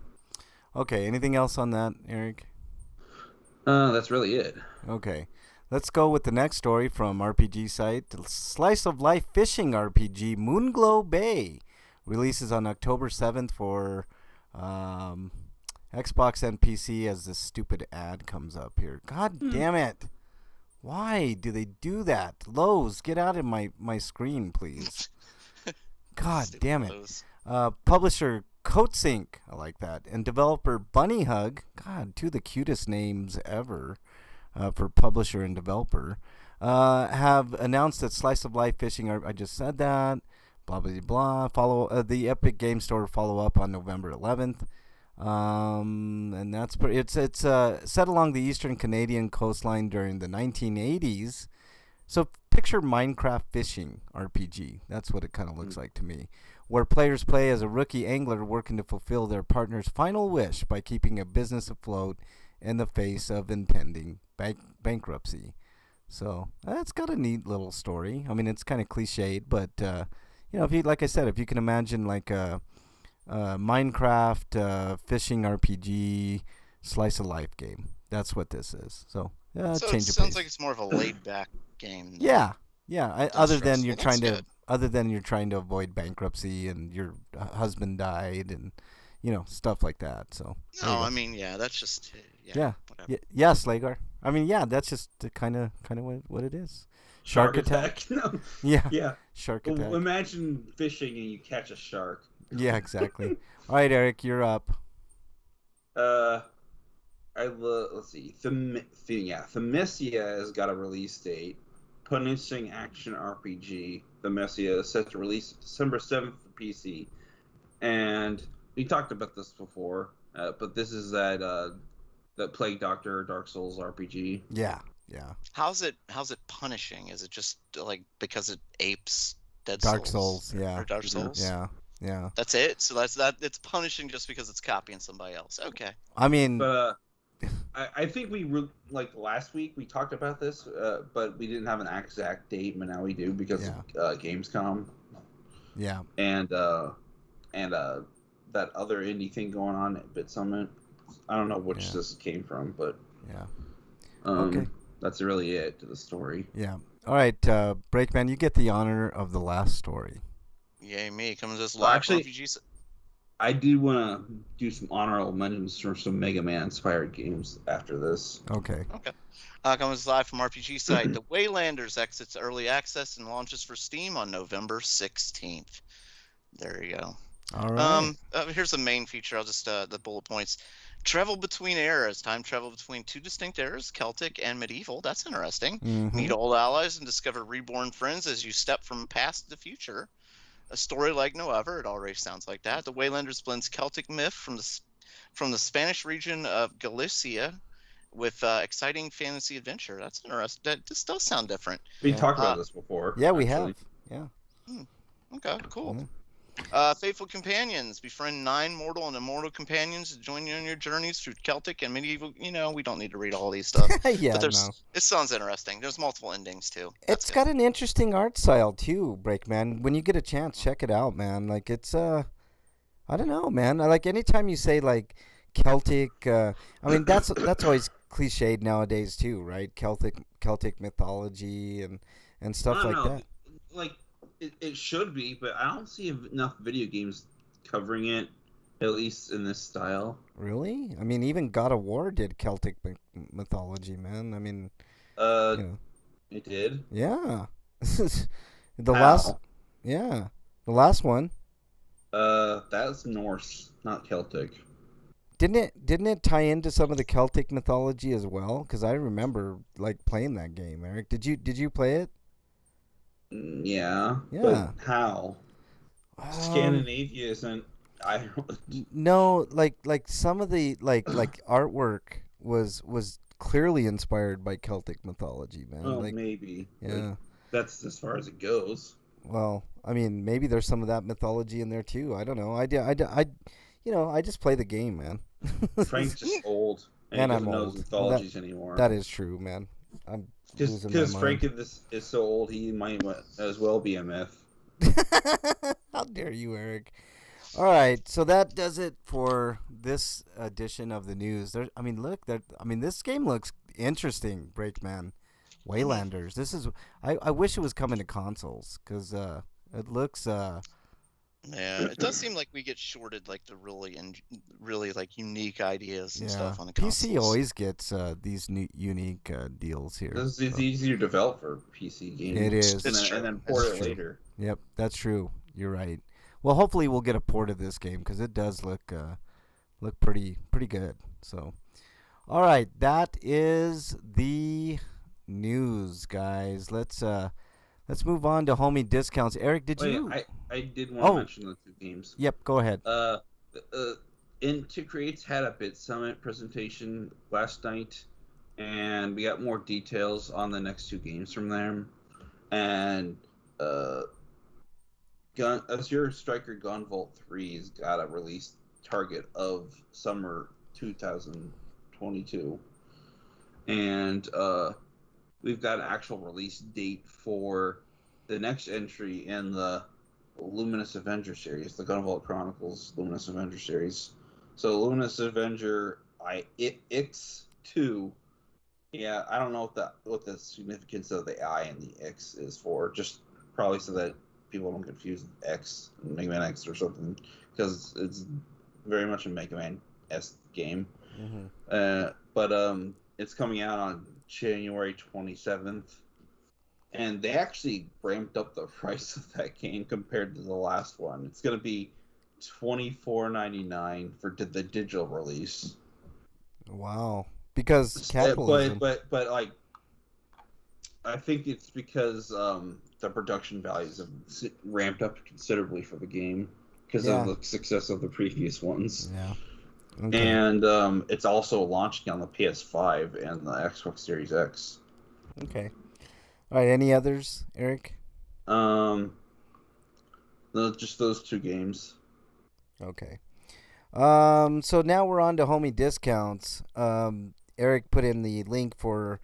Okay, anything else on that, Eric? That's really it. Okay. Let's go with the next story from RPG site. Slice of Life Fishing RPG Moonglow Bay releases on October 7th for Xbox and PC as this stupid ad comes up here. God damn it. Why do they do that? Lowe's, get out of my screen, please. God damn it. Publisher Coatsink, I like that. And developer Bunny Hug, God, two of the cutest names ever. For publisher and developer, have announced that Slice of Life Fishing. I just said that. Blah blah blah. Follow the Epic Game Store follow up on November 11th, and that's it's set along the eastern Canadian coastline during the 1980s. So picture Minecraft fishing RPG. That's what it kind of looks like to me. Where players play as a rookie angler working to fulfill their partner's final wish by keeping a business afloat in the face of impending bankruptcy. So that's got a neat little story. I mean, it's kind of cliched, but if you, like I said, if you can imagine like a Minecraft fishing RPG slice of life game, that's what this is. So so change it of sounds pace. like it's more of a laid back game. Yeah. Other than you're That's trying to good. other than you're trying to avoid bankruptcy and your husband died and stuff like that. So there you No, go. I mean, yeah, that's just Yeah. whatever. Yeah, Slagar. I mean, yeah, that's just kind of what it is. Shark attack. No. Yeah. Yeah. Shark Well, attack. imagine fishing and you catch a shark. Yeah, exactly. All right, Eric, you're up. Let's see. Thymesia has got a release date. Punishing action RPG. Thymesia is set to release December 7th for PC. And we talked about this before, but this is that Plague Doctor Dark Souls RPG. Yeah. How's it punishing? Is it just like because it apes Dark Souls, yeah. Or Dark Souls? Yeah. That's it? So that's that it's punishing just because it's copying somebody else. Okay. I mean, But I think like last week we talked about this, but we didn't have an exact date, but now we do because of Gamescom. Yeah. And that other indie thing going on at Bit Summit. I don't know which this came from, but yeah. Okay. That's really it to the story. Yeah. All right, Breakman, you get the honor of the last story. Yay me! Comes this Well, live actually, RPGs. I do want to do some honorable mentions for some Mega Man inspired games after this. Okay. Comes live from RPG site. The Waylanders exits early access and launches for Steam on November 16th. There you go. All right. Here's the main feature. I'll just the bullet points. Travel between eras. Time travel between two distinct eras, Celtic and medieval. That's interesting. Mm-hmm. Meet old allies and discover reborn friends as you step from past to future. A story like no other. It already sounds like that. The Waylanders blends Celtic myth from the Spanish region of Galicia with exciting fantasy adventure. That's interesting. This does sound different. We talked about this before. Yeah, we actually. have. Yeah. Okay, cool. Yeah. Faithful companions. Befriend 9 mortal and immortal companions to join you on your journeys through Celtic and medieval. We don't need to read all these stuff. Yeah, but no. It sounds interesting. There's multiple endings too. It's got an interesting art style too, Breakman. When you get a chance, check it out, man. Like it's I don't know, man. Like anytime you say like Celtic, I mean that's always cliched nowadays too, right? Celtic mythology and stuff like that. Like it should be, but I don't see enough video games covering it, at least in this style. Really? I mean, even God of War did Celtic mythology, man. I mean, it did. Yeah. The last one. That's Norse, not Celtic. Didn't it tie into some of the Celtic mythology as well? Because I remember like playing that game, Eric. Did you play it? Yeah. Yeah. But how? Scandinavia isn't. No, like some of the like artwork was clearly inspired by Celtic mythology, man. Oh, like, maybe. Yeah. Like, that's as far as it goes. Well, I mean, maybe there's some of that mythology in there too. I don't know. I just play the game, man. Frank's just old, and he I'm doesn't know old. mythologies anymore. That is true, man. I'm because Frank is so old, he might as well be a myth. How dare you, Eric? All right, so that does it for this edition of the news. This game looks interesting, Breakman. Waylanders. This is. I wish it was coming to consoles because it looks. Yeah, it does seem like we get shorted like the really like unique ideas and stuff on the PC consoles. always gets these unique deals here. It's easier to develop for PC games. It is. And then port it later. Yep, that's true. You're right. Well, hopefully we'll get a port of this game because it does look pretty good. So, all right, that is the news, guys. Let's move on to homie discounts. Eric, did you? I did want to mention the two games. Yep, go ahead. Into Creates had a Bit Summit presentation last night, and we got more details on the next two games from them. And Azure Striker Gunvolt 3's got a release target of summer 2022, and we've got an actual release date for the next entry in the Luminous Avenger series, the Gunvolt Chronicles Luminous Avenger series. So Luminous Avenger X2. Yeah, I don't know what the significance of the I and the X is for. Just probably so that people don't confuse X, Mega Man X or something, because it's very much a Mega Man-esque game. Mm-hmm. But it's coming out on January 27th, and they actually ramped up the price of that game compared to the last one. It's going to be $24.99 for the digital release. Wow. Because capitalism. But like, I think it's because the production values have ramped up considerably for the game because of the success of the previous ones. Yeah. Okay. And it's also launching on the PS5 and the Xbox Series X. Okay. All right. Any others, Eric? Just those two games. Okay. So now we're on to homie discounts. Eric put in the link for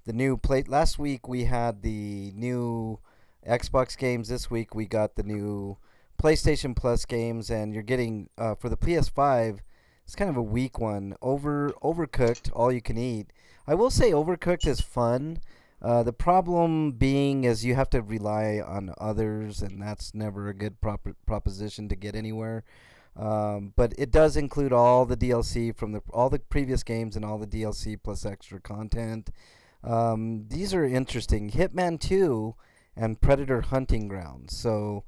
the new plate. Last week we had the new Xbox games. This week we got the new PlayStation Plus games, and you're getting for the PS5. It's kind of a weak one. Overcooked, all you can eat. I will say Overcooked is fun. The problem being is you have to rely on others, and that's never a good proposition to get anywhere. But it does include all the DLC from all the previous games and all the DLC plus extra content. These are interesting. Hitman 2 and Predator Hunting Grounds. So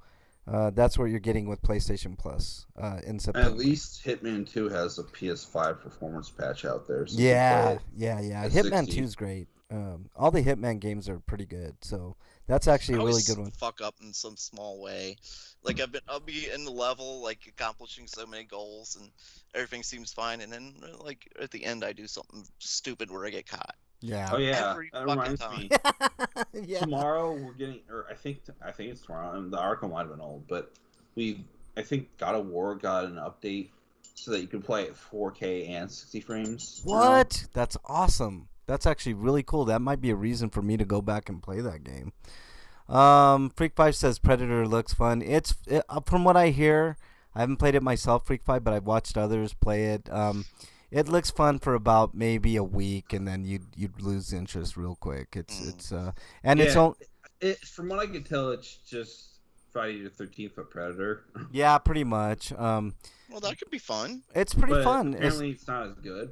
that's what you're getting with PlayStation Plus in September. At least Hitman 2 has a PS5 performance patch out there. So yeah. Hitman 2 2 is great. All the Hitman games are pretty good. So that's actually a really good one. Fuck up in some small way. Like I'll be in the level, like accomplishing so many goals, and everything seems fine, and then like at the end I do something stupid where I get caught. Yeah. Oh yeah, Every that fucking reminds time. me. Yeah. Tomorrow we're getting, or I think it's tomorrow, and the article might have been old, but I think God of War got an update so that you can play at 4K and 60 frames. What? That's awesome. That's actually really cool. That might be a reason for me to go back and play that game. Freak5 says Predator looks fun. From what I hear, I haven't played it myself, Freak5, but I've watched others play it. It looks fun for about maybe a week, and then you'd lose interest real quick. From what I can tell, it's just Friday the 13th but Predator. Yeah, pretty much. Well, that could be fun. It's pretty fun. Apparently, it's not as good.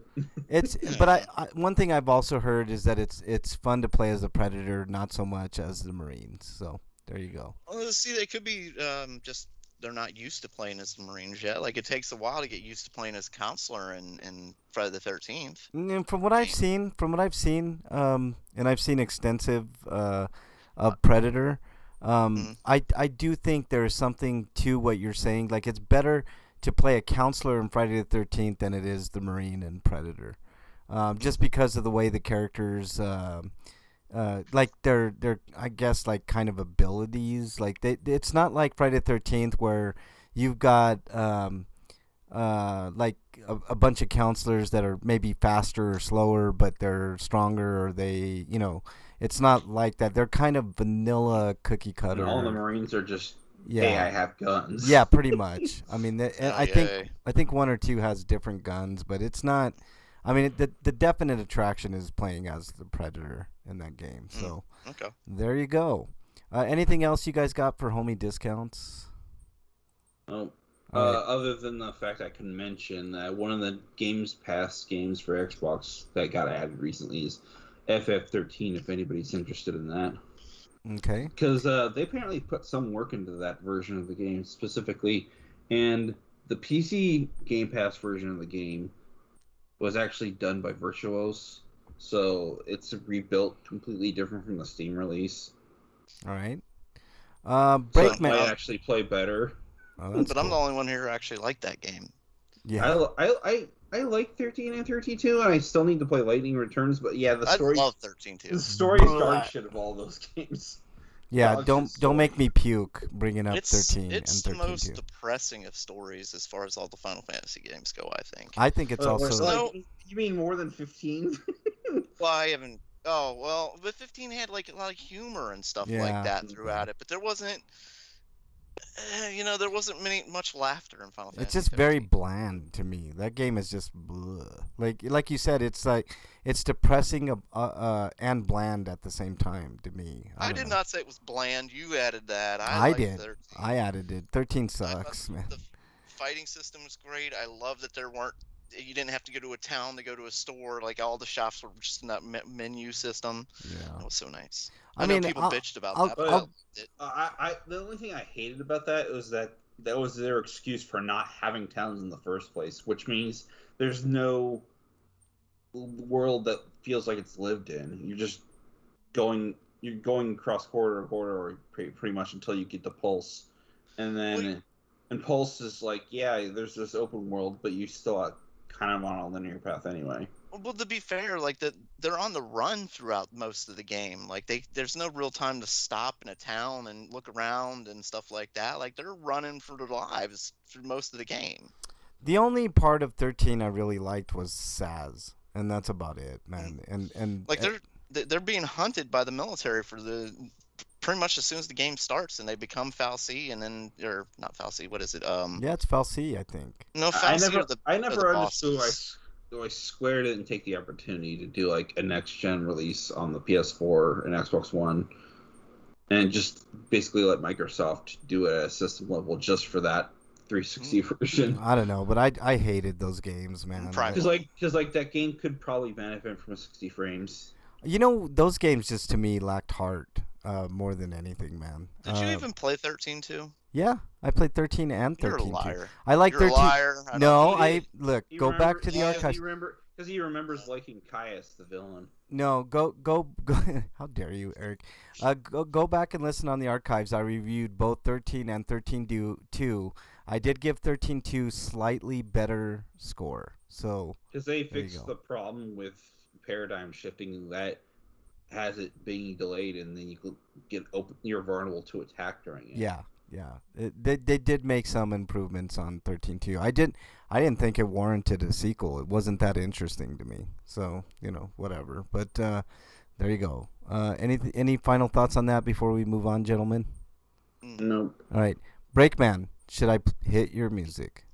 But I one thing I've also heard is that it's fun to play as a Predator, not so much as the Marines. So there you go. Well, see, they could be just they're not used to playing as the Marines yet. Like it takes a while to get used to playing as Counselor in Friday the 13th. And from what I've seen, and I've seen extensive of Predator. I do think there's something to what you're saying. Like it's better to play a Counselor in Friday the 13th than it is the Marine in Predator, just because of the way the characters, like their I guess like kind of abilities. Like it's not like Friday the 13th where you've got like a bunch of counselors that are maybe faster or slower, but they're stronger, or they, it's not like that. They're kind of vanilla cookie cutter. And all the Marines are just, hey, I have guns. Yeah, pretty much. I mean, I think one or two has different guns, but it's not. I mean, the definite attraction is playing as the Predator in that game. So Okay. There you go. Anything else you guys got for homie discounts? Oh. Other than the fact I can mention that one of the Games Pass games for Xbox that got added recently is FF13, if anybody's interested in that. Okay. Because they apparently put some work into that version of the game specifically, and the PC Game Pass version of the game was actually done by Virtuos, so it's rebuilt completely different from the Steam release. All right. So it might actually play better. Oh, but I'm the only one here who actually liked that game. Yeah. I like 13 and 32, and I still need to play Lightning Returns, but yeah, the story. I love 13 too. The story is dog shit of all those games. Yeah, don't make me puke bringing up 13 and 32. It's the most depressing of stories as far as all the Final Fantasy games go, I think. I think it's also... you mean more than 15? Well, I haven't... Oh, well, but 15 had like a lot of humor and stuff like that throughout it, but there wasn't... There wasn't much laughter in Final It's Fantasy just very 15. bland to me. That game is just bleh. Like you said, it's depressing and bland at the same time to me. I I don't did know. not say it was bland. You added that. I I liked did. 13. I added it. 13 I thought sucks, man. the fighting system was great. I love that you didn't have to go to a town to go to a store. Like all the shops were just in that menu system. Yeah. That was so nice. I I know mean, people bitched about I'll, that, but I But I'll, loved it. the only thing I hated about that was that was their excuse for not having towns in the first place, which means there's no world that feels like it's lived in. You're going across corridor to corridor pretty much until you get to Pulse, and then and Pulse is like, yeah, there's this open world, but you still are kind of on a linear path anyway. Well, to be fair, like they're on the run throughout most of the game. Like there's no real time to stop in a town and look around and stuff like that. Like they're running for their lives through most of the game. the only part of 13 I really liked was Saz, and that's about it, man. And Like they're being hunted by the military for pretty much as soon as the game starts, and they become Fal'Cie, and then or not Fal'Cie. What is it? yeah, it's Fal'Cie, I think. No, I Fal'Cie never I are the never understood bosses. why Square didn't take the opportunity to do like a next gen release on the PS4 and Xbox One, and just basically let Microsoft do it at a system level just for that 360 version. I don't know, but I hated those games, man. Private. Because that game could probably benefit from 60 frames. Those games just to me lacked heart more than anything, man. Did you even play 13 too? Yeah, I played 13 and 13. You're a too. liar. I like You're 13. a liar. No, He did. look. Go back to the archives. Because he remembers liking Caius, the villain. No, go. How dare you, Eric? Go back and listen on the archives. I reviewed both 13 and 13-2. I did give 13-2 slightly better score. So Because they There you fixed go. the problem with paradigm shifting that has it being delayed, and then you could get open. You're vulnerable to attack during it. yeah. They did make some improvements on 13-2. I didn't think it warranted a sequel. It wasn't that interesting to me. So whatever. But there you go. Any final thoughts on that before we move on, gentlemen? Nope. All right, Breakman. Should I hit your music?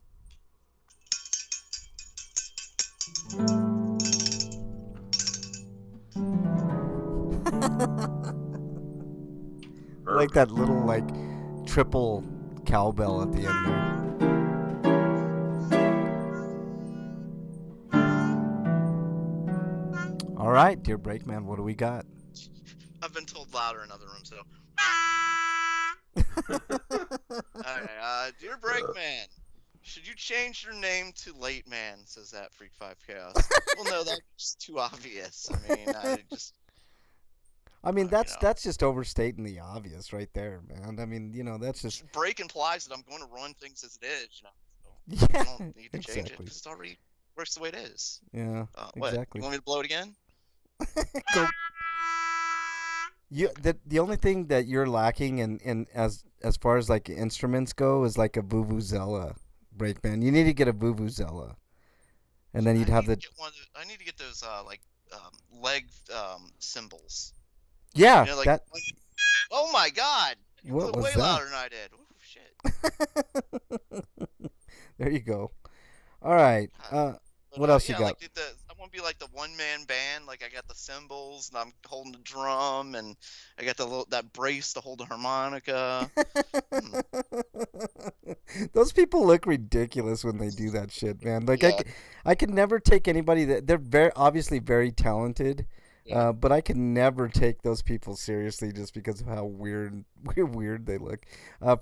Like that little triple cowbell at the end there. All right, dear Breakman, what do we got? I've been told louder in other rooms, so. Alright, dear Breakman, should you change your name to Late Man? Says that Freak 5 Chaos. Well, no, that's too obvious. I mean, that's just overstating the obvious right there, man. I mean, that's just Break implies that I'm going to run things as it is, So yeah, I don't need to change it exactly. because it already works the way it is. Yeah, What? exactly. You want me to blow it again? Go. The only thing that you're lacking in as far as instruments go is like a vuvuzela, Breakman. You need to get a vuvuzela, and then you'd have the. I need to get those leg cymbals. Yeah, that. Oh my God! You What blew was way that? louder than I did. Ooh, shit. There you go. All right. What else you got? I want to be like the one-man band. Like I got the cymbals, and I'm holding the drum, and I got that brace to hold the harmonica. Those people look ridiculous when they do that shit, man. Like Yeah. I could never take anybody that they're obviously very talented. Yeah. But I can never take those people seriously just because of how weird they look.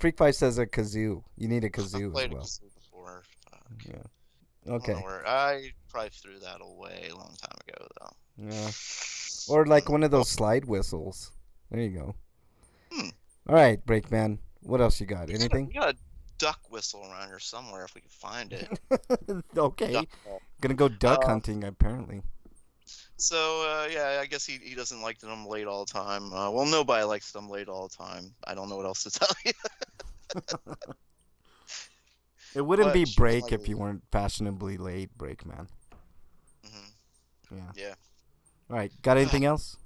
Freak Five says a kazoo. You need a kazoo I've played as well. a kazoo before. Yeah. I Okay. don't know where. I probably threw that away a long time ago, though. Yeah. Or like one of those slide whistles. There you go. Hmm. All right, Breakman. What else you got? Anything? We got a duck whistle around here somewhere if we can find it. Okay. Duck call. Gonna go duck hunting apparently. So, yeah, I guess he doesn't like that I'm late all the time. Well, nobody likes that I'm late all the time. I don't know what else to tell you. It wouldn't But be she's break like- if you weren't fashionably late, Breakman. Mhm. Yeah. Yeah. All right. Got anything else?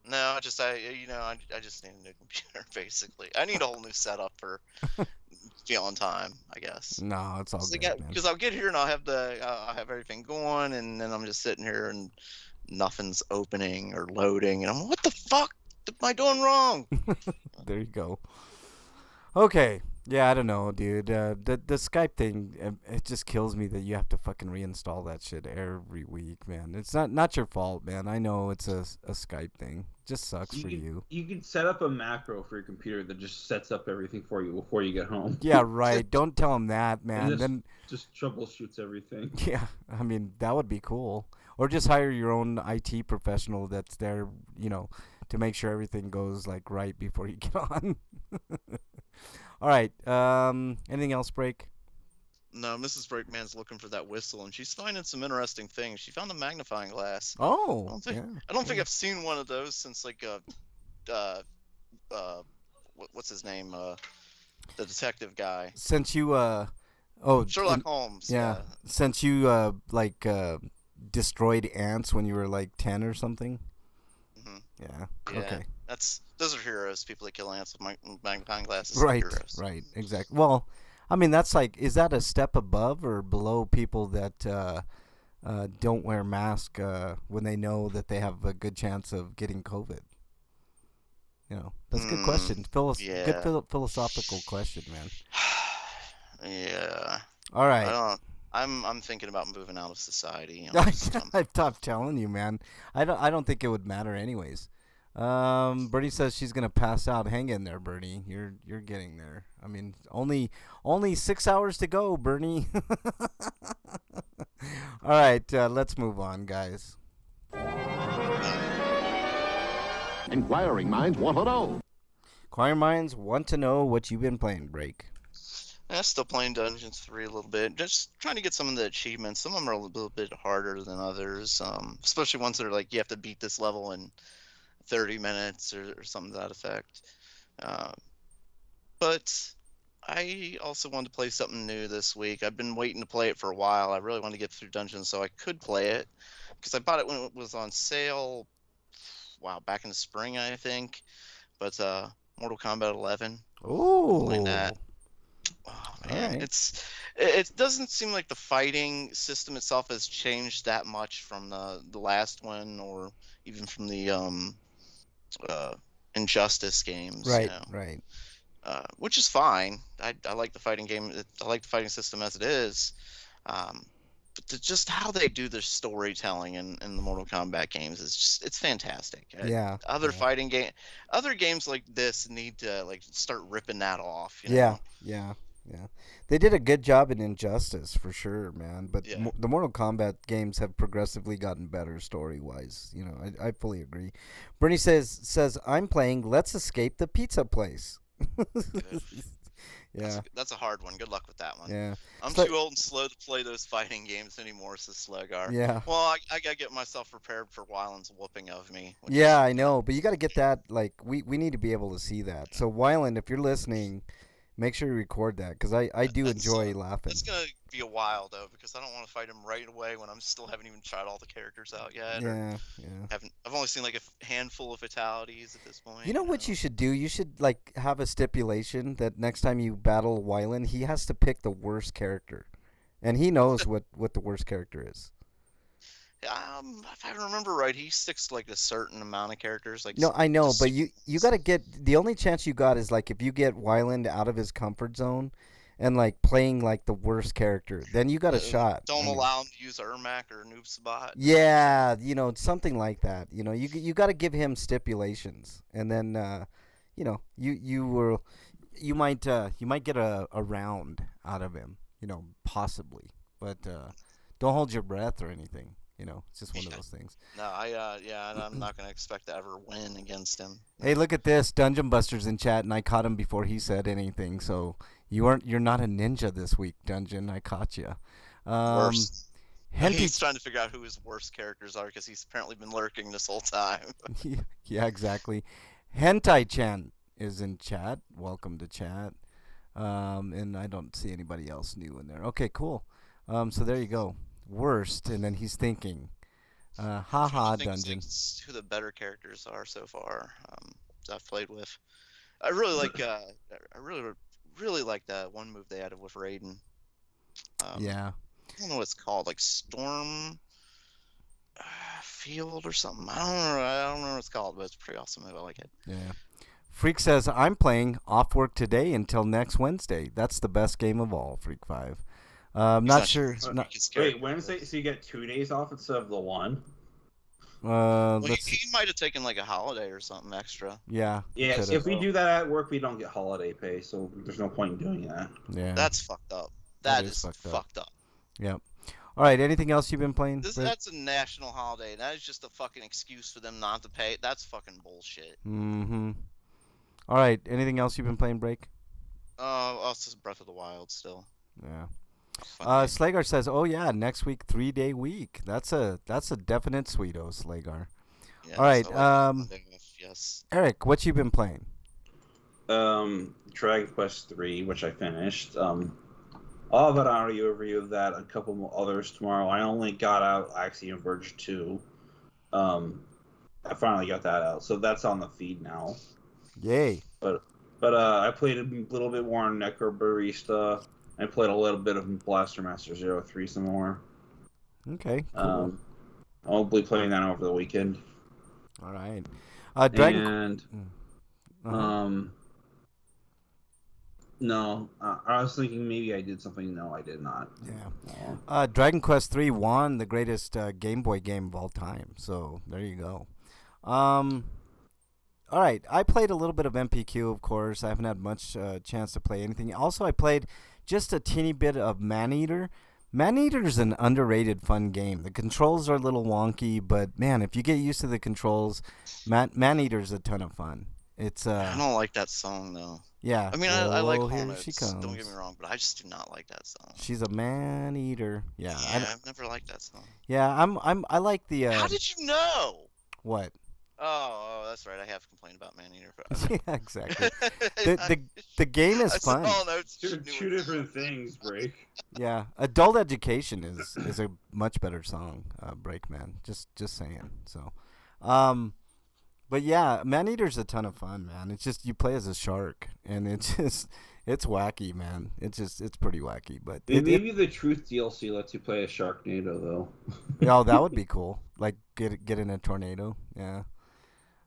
No, I just need a new computer. Basically, I need a whole new setup for on time, I guess. No, it's all good, man. Because I'll get here and I'll have everything going, and then I'm just sitting here and nothing's opening or loading, and I'm what the fuck am I doing wrong? There you go. Okay. Yeah, I don't know, dude. The Skype thing, it just kills me that you have to fucking reinstall that shit every week, man. It's not your fault, man. I know it's a Skype thing. Just sucks for you. You can set up a macro for your computer that just sets up everything for you before you get home. Yeah, right. Don't tell him that, man. Then just troubleshoots everything. yeah, I mean that would be cool. Or just hire your own IT professional that's there, to make sure everything goes like right before you get on. All right. Anything else, Break? No, Mrs. Breakman's looking for that whistle, and she's finding some interesting things. She found a magnifying glass. Oh, I don't think I've seen one of those since like what's his name? The detective guy. Since you Sherlock Holmes. Yeah. Since you destroyed ants when you were like 10 or something. Mm-hmm. Yeah. Yeah. Okay. Those are heroes. People that kill ants with magnifying glasses. Right. Are heroes. Right. Exactly. Well, I mean that's like, is that a step above or below people that don't wear masks when they know that they have a good chance of getting COVID? That's a good question. Good philosophical question, man. Yeah. All right. I'm thinking about moving out of society. I've stopped telling you, man. I don't think it would matter anyways. Bernie says she's gonna pass out. Hang in there, Bernie. You're getting there. I mean, only 6 hours to go, Bernie. All right, let's move on, guys. Inquiring minds want to know. Inquiring minds want to know what you've been playing, Break. Yeah, still playing Dungeons 3 a little bit. Just trying to get some of the achievements. Some of them are a little bit harder than others, especially ones that are like you have to beat this level in 30 minutes or something to that effect. But I also wanted to play something new this week. I've been waiting to play it for a while. I really wanted to get through Dungeons so I could play it because I bought it when it was on sale. Wow, back in the spring, I think. But Mortal Kombat 11. Ooh. Playing that. Oh man, right. It doesn't seem like the fighting system itself has changed that much from the last one or even from the Injustice games. Right, right. Which is fine. I like the fighting game. I like the fighting system as it is. But just how they do their storytelling in the Mortal Kombat games is just it's fantastic. Yeah. Other games like this need to like start ripping that off. Yeah. They did a good job in Injustice for sure, man. But the Mortal Kombat games have progressively gotten better story wise. I fully agree. Bernie says I'm playing Let's Escape the Pizza Place. Yeah, that's a hard one. Good luck with that one. Yeah, I'm too old and slow to play those fighting games anymore, says Slugar. Yeah. Well, I gotta get myself prepared for Wyland's whooping of me. Yeah, I know, but you got to get that. Like, we need to be able to see that. So Wyland, if you're listening, make sure you record that because I do enjoy laughing. It's gonna be a while though because I don't want to fight him right away when I'm still haven't even tried all the characters out yet. Yeah. I've only seen like a handful of fatalities at this point. You know what you should do? You should like have a stipulation that next time you battle Wyland, he has to pick the worst character, and he knows what the worst character is. If I remember right, he sticks to like a certain amount of characters. Like no, I know, but you got to get the only chance you got is like if you get Wyland out of his comfort zone, and like playing like the worst character, then you got a shot. Don't allow him to use Ermac or Noob Sabat. Yeah, something like that. You got to give him stipulations, and then you might get a round out of him, possibly, but don't hold your breath or anything. It's just one of those things. No, I'm not gonna expect to ever win against him. Hey, look at this, Dungeon Buster's in chat, and I caught him before he said anything. So you're not a ninja this week, Dungeon. I caught you. Worst. He's trying to figure out who his worst characters are because he's apparently been lurking this whole time. Yeah, exactly. Hentai-chan is in chat. Welcome to chat. And I don't see anybody else new in there. Okay, cool. So there you go. Worst, and then he's thinking. Haha Think dungeon. who the better characters are so far that I've played with. I really like. I really like that one move they added with Raiden. Yeah. I don't know what it's called, like Storm Field or something. I don't know what it's called, but it's pretty awesome. I like it. Yeah. Freak says, I'm playing off work today until next Wednesday. That's the best game of all, Freak 5. I'm not sure. Wait, Wednesday? So you get 2 days off instead of the one? Well, Let's he might have taken like a holiday or something extra. Yeah. Yeah, could've. if we do that at work, we don't get holiday pay, so there's no point in doing that. Yeah. That's fucked up. That that is is fucked up. up. Yep. All right. Anything else you've been playing? That's a national holiday. That is just a fucking excuse for them not to pay. That's fucking bullshit. Mm-hmm. All right. Anything else you've been playing, Break? Also Breath of the Wild still. Yeah. Fun game. Slagar says, "Oh yeah, next week 3-day week. That's a definite sweeto, Slagar." Yeah, all right, so, yes. Eric, what you been playing? Dragon Quest 3, which I finished. I'll have an audio review of that, a couple more others tomorrow. I only got out Axiom Verge 2. I finally got that out, so that's on the feed now. Yay. But I played a little bit more on Necro Barista. I played a little bit of Blaster Master 03 some more. Okay. Cool. I'll be playing that over the weekend. All right. No, I was thinking maybe I did something. No, I did not. Yeah. Dragon Quest 3 won the greatest Game Boy game of all time. So there you go. All right. I played a little bit of MPQ, of course. I haven't had much chance to play anything. Also, I played just a teeny bit of Maneater. Maneater is an underrated fun game. The controls are a little wonky, but man, if you get used to the controls, Maneater is a ton of fun. It's I don't like that song though. Yeah. I mean, I like here Hornets. she comes. Don't get me wrong, but I just do not like that song. She's a man-eater. Yeah. I've never liked that song. Yeah, I like the. How did you know? What? Oh, that's right. I have complained about Maneater. Yeah, exactly. The game is fun. Two different things, Break. Yeah, Adult Education is a much better song, Breakman. Just saying. So, but yeah, Maneater's a ton of fun, man. It's just you play as a shark, and it's wacky, man. It's pretty wacky. But maybe the Truth DLC lets you play a Sharknado though. Oh, that would be cool. Like get in a tornado. Yeah.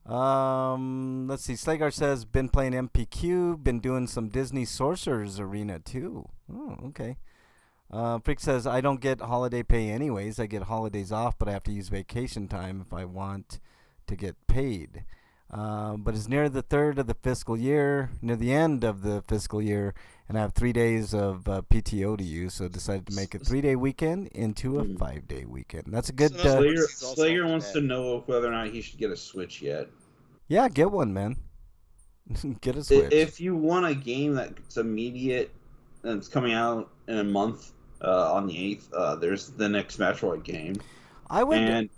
Let's see. Slagar says, been playing MPQ, been doing some Disney Sorcerers Arena too. Oh, okay. Freak says, I don't get holiday pay anyways. I get holidays off, but I have to use vacation time if I want to get paid. But it's near the third of the fiscal year, near the end of the fiscal year, and I have 3 days of PTO to use, so I decided to make a 3-day weekend into a 5-day weekend. That's a good... Slayer wants to know whether or not he should get a Switch yet. Yeah, get one, man. Get a Switch. If you want a game that's immediate and it's coming out in a month on the 8th, there's the next Metroid game. I would... And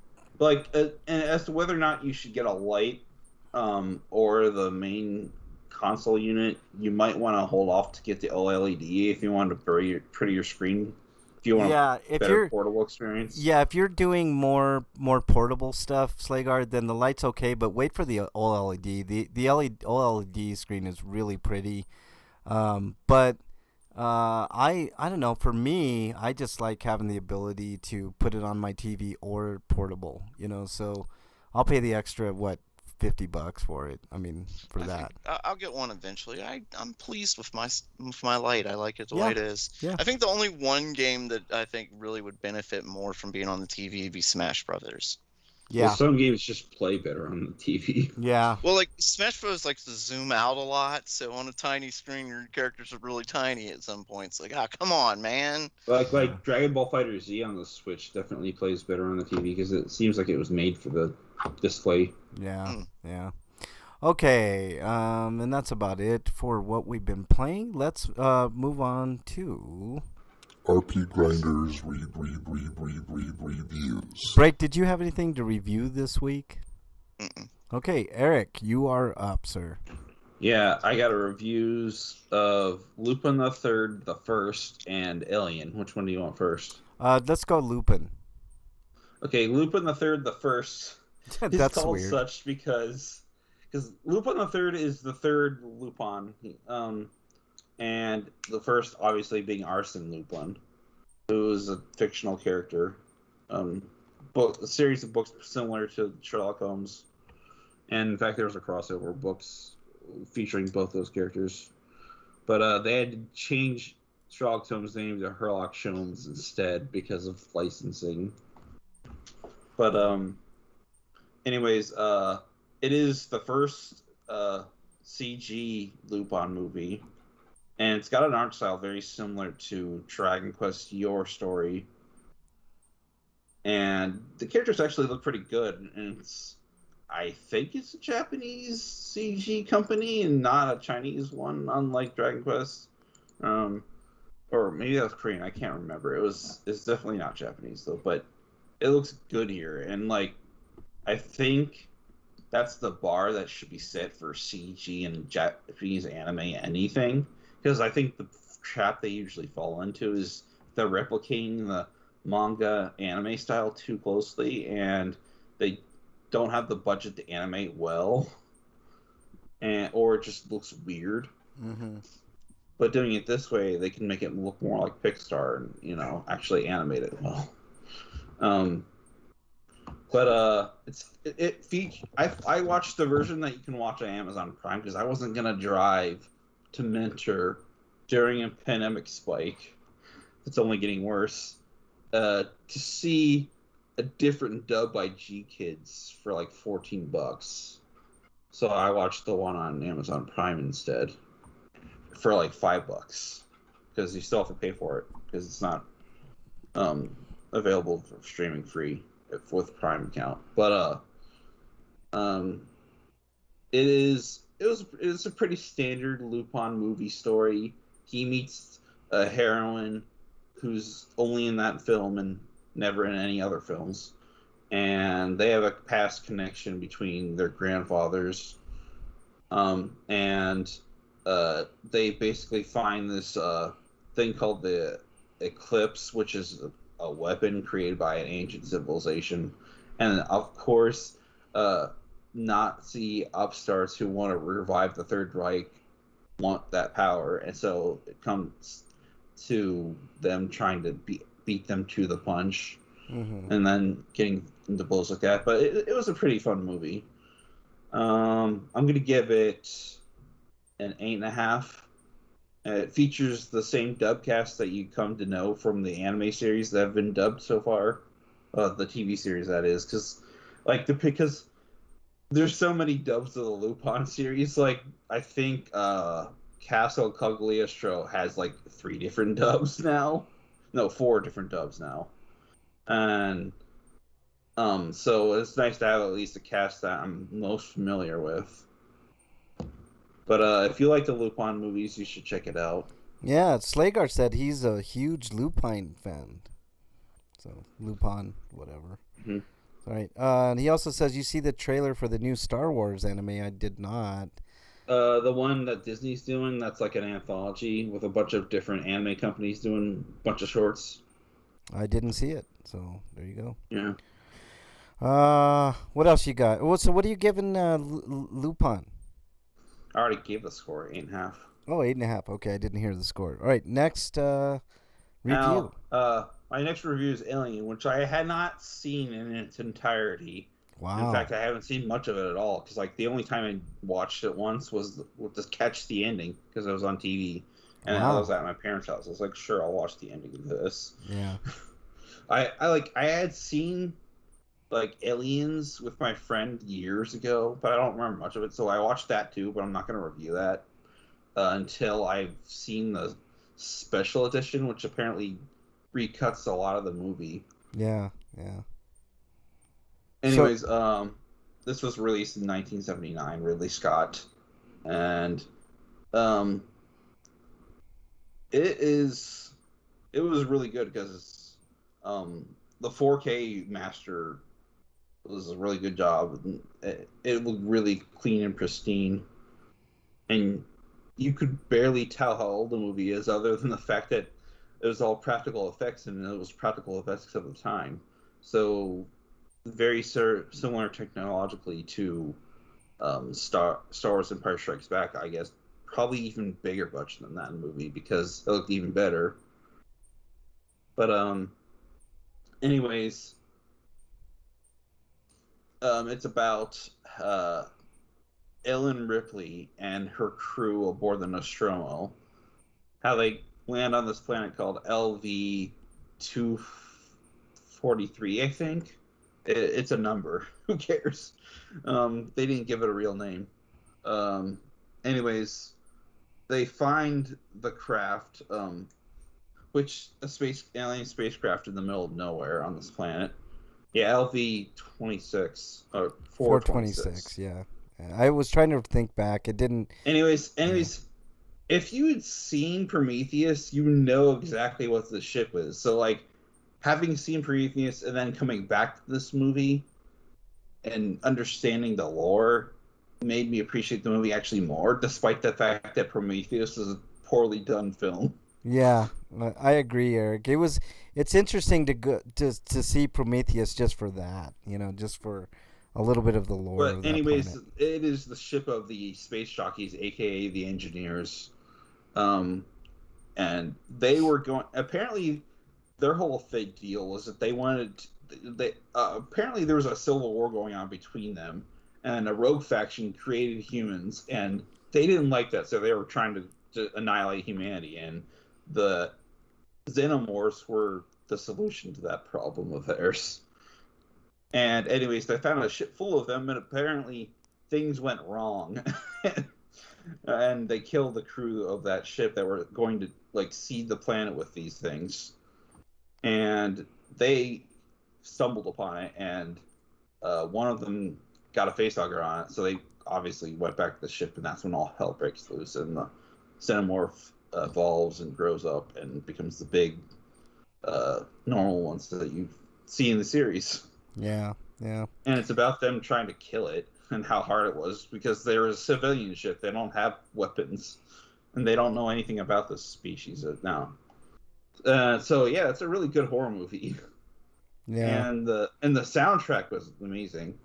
as to whether or not you should get a Lite or the main console unit, you might want to hold off to get the OLED if you want to pretty your screen. If you want a better portable experience. Yeah, if you're doing more portable stuff, Slagar, then the Lite's okay, but wait for the OLED. The OLED screen is really pretty. But I don't know. For me, I just like having the ability to put it on my TV or portable. So I'll pay the extra $50 for it. I mean, for that. I'll get one eventually. I'm pleased with my Lite. I like it the way it is. Yeah. I think the only one game that I think really would benefit more from being on the TV would be Smash Brothers. Yeah. Well, some games just play better on the TV. Yeah. Well, like Smash Bros. Likes to zoom out a lot, so on a tiny screen, your characters are really tiny at some points. Like, come on, man. Like Dragon Ball Fighter Z on the Switch definitely plays better on the TV because it seems like it was made for the display. Yeah. Yeah. Okay. And that's about it for what we've been playing. Let's move on to RPGrinders reviews. Break, did you have anything to review this week? Mm-mm. Okay, Eric, you are up, sir. Yeah, I got reviews of Lupin the Third, the First, and Alien. Which one do you want first? Let's go Lupin. Okay, Lupin the Third, the first, is That's called weird. such because Lupin the Third is the third Lupin, and the first obviously being Arsene Lupin, who is a fictional character. A series of books similar to Sherlock Holmes, and in fact, there was a crossover books featuring both those characters. But they had to change Sherlock Holmes' name to Sherlock Holmes instead because of licensing. But anyways, it is the first CG Lupin movie, and it's got an art style very similar to Dragon Quest Your Story. And the characters actually look pretty good, and I think it's a Japanese CG company and not a Chinese one, unlike Dragon Quest. Or maybe that was Korean. I can't remember. It's definitely not Japanese though, but it looks good here, and I think that's the bar that should be set for CG and Japanese anime anything, because I think the trap they usually fall into is they're replicating the manga anime style too closely, and they don't have the budget to animate well, or it just looks weird. Mm-hmm. But doing it this way, they can make it look more like Pixar and actually animate it well. I watched the version that you can watch on Amazon Prime because I wasn't gonna drive to Mentor during a pandemic spike. It's only getting worse. To see a different dub by G Kids for like $14. So I watched the one on Amazon Prime instead for like $5 because you still have to pay for it because it's not available for streaming free with Prime account. But it's a pretty standard Lupin movie story. He meets a heroine who's only in that film and never in any other films, and they have a past connection between their grandfathers, and they basically find this thing called the Eclipse, which is a weapon created by an ancient civilization, and of course, Nazi upstarts who want to revive the Third Reich want that power, and so it comes to them trying to beat them to the punch, and then getting into blows like that. But it was a pretty fun movie. I'm gonna give it an 8.5. It features the same dub cast that you come to know from the anime series that have been dubbed so far, the TV series that is, because there's so many dubs of the Lupin series. Like I think Castle Cagliostro has like 3 different dubs now, no 4 different dubs now, and so it's nice to have at least a cast that I'm most familiar with. But if you like the Lupin movies, you should check it out. Yeah, Slagar said he's a huge Lupin fan. So, Lupin, whatever. Mm-hmm. All right. And he also says, you see the trailer for the new Star Wars anime? I did not. The one that Disney's doing, that's like an anthology with a bunch of different anime companies doing a bunch of shorts. I didn't see it. So, there you go. Yeah. What else you got? So, what are you giving Lupin? I already gave the score 8.5. Oh, 8.5. Okay, I didn't hear the score. All right, next review. Now, my next review is Alien, which I had not seen in its entirety. Wow. In fact, I haven't seen much of it at all because, the only time I watched it once was to catch the ending because it was on TV, and I was at my parents' house. I was like, sure, I'll watch the ending of this. Yeah. I had seen Aliens with my friend years ago, but I don't remember much of it. So I watched that too, but I'm not going to review that until I've seen the special edition, which apparently recuts a lot of the movie. Yeah, yeah. Anyways, this was released in 1979, Ridley Scott, and it was really good because the 4K master was a really good job. It looked really clean and pristine, and you could barely tell how old the movie is, other than the fact that it was all practical effects, and it was practical effects at the time. So very similar technologically to Star Wars Empire Strikes Back, I guess. Probably even bigger budget than that movie because it looked even better. But anyways, it's about Ellen Ripley and her crew aboard the Nostromo. How they land on this planet called LV 243, I think. It's a number. Who cares? They didn't give it a real name. Anyways, they find the craft, which a alien spacecraft in the middle of nowhere on this planet. Yeah, LV 26 or 426. Yeah. I was trying to think back. It didn't. Anyways, if you had seen Prometheus, you know exactly what the ship is. So, like, having seen Prometheus and then coming back to this movie and understanding the lore made me appreciate the movie actually more, despite the fact that Prometheus is a poorly done film. Yeah, I agree, Eric. It's interesting to see Prometheus just for that, just for a little bit of the lore. But of that anyways, planet. it is the ship of the space jockeys, aka the engineers, and they were going. Apparently, their whole deal was that they wanted. Apparently there was a civil war going on between them, and a rogue faction created humans, and they didn't like that, so they were trying to annihilate humanity, and the xenomorphs were the solution to that problem of theirs. And anyways, they found a ship full of them, and apparently things went wrong. And they killed the crew of that ship that were going to seed the planet with these things. And they stumbled upon it, and one of them got a facehugger on it, so they obviously went back to the ship, and that's when all hell breaks loose, and the xenomorph evolves and grows up and becomes the big normal ones that you see in the series. Yeah. And it's about them trying to kill it and how hard it was, because they're a civilian ship. They don't have weapons, and they don't know anything about this species now. So yeah, it's a really good horror movie. Yeah. And the soundtrack was amazing.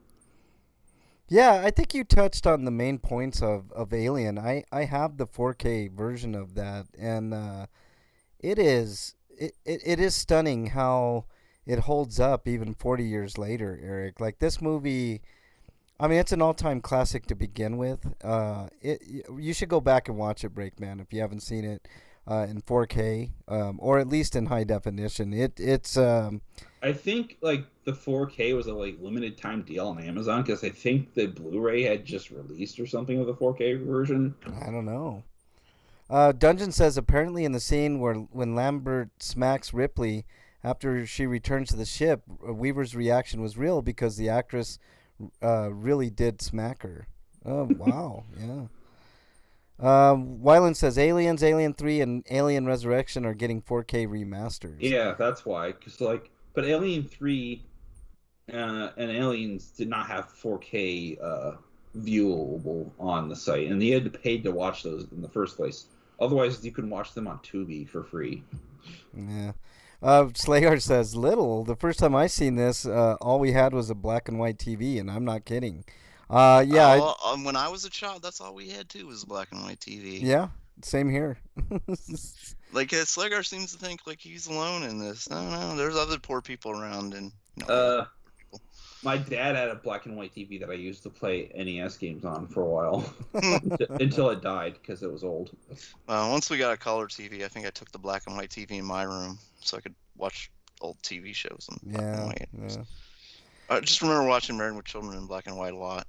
Yeah, I think you touched on the main points of Alien. I have the 4K version of that, and it is stunning how it holds up even 40 years later, Eric. Like, this movie, I mean, it's an all-time classic to begin with. You should go back and watch it, Breakman, if you haven't seen it in 4K, or at least in high definition. It's I think the 4K was a limited time deal on Amazon, because I think the Blu-ray had just released or something of the 4K version. I don't know. Dungeon says apparently in the scene when Lambert smacks Ripley after she returns to the ship, Weaver's reaction was real because the actress really did smack her. Oh, wow. Yeah. Wyland says Aliens, Alien 3, and Alien Resurrection are getting 4K remasters. Yeah, that's why. But Alien 3 and Aliens did not have 4K viewable on the site, and you had to pay to watch those in the first place. Otherwise, you can watch them on Tubi for free. Yeah. Slayar says, little. The first time I seen this, all we had was a black and white TV, and I'm not kidding. Yeah. When I was a child, that's all we had too, was a black and white TV. Yeah, same here. Slagar seems to think he's alone in this. No, there's other poor people around, and my dad had a black and white TV that I used to play NES games on for a while until it died because it was old. Once we got a color TV, I think I took the black and white TV in my room so I could watch old TV shows in black and white. Yeah. I just remember watching Married with Children in black and white a lot.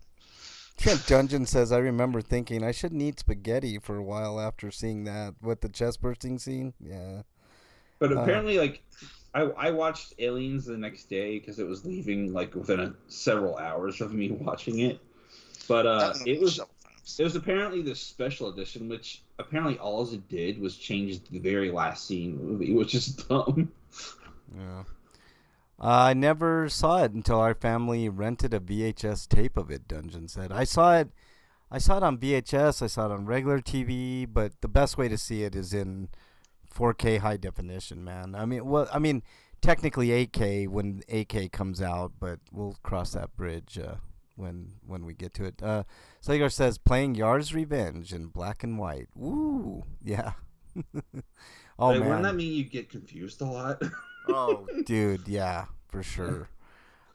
Dungeon says, I remember thinking I shouldn't eat spaghetti for a while after seeing that with the chest bursting scene. Yeah. But apparently, I watched Aliens the next day because it was leaving within several hours of me watching it. But it was apparently the special edition, which apparently all it did was change the very last scene of the movie, which is dumb. Yeah. I never saw it until our family rented a VHS tape of it, Dungeon said. I saw it on VHS, I saw it on regular TV, but the best way to see it is in 4K high definition, man. I mean, technically 8K when 8K comes out, but we'll cross that bridge when we get to it. Slagar says playing Yar's Revenge in black and white. Woo, yeah. Oh Wait, man, wouldn't that mean you get confused a lot? oh dude, yeah, for sure.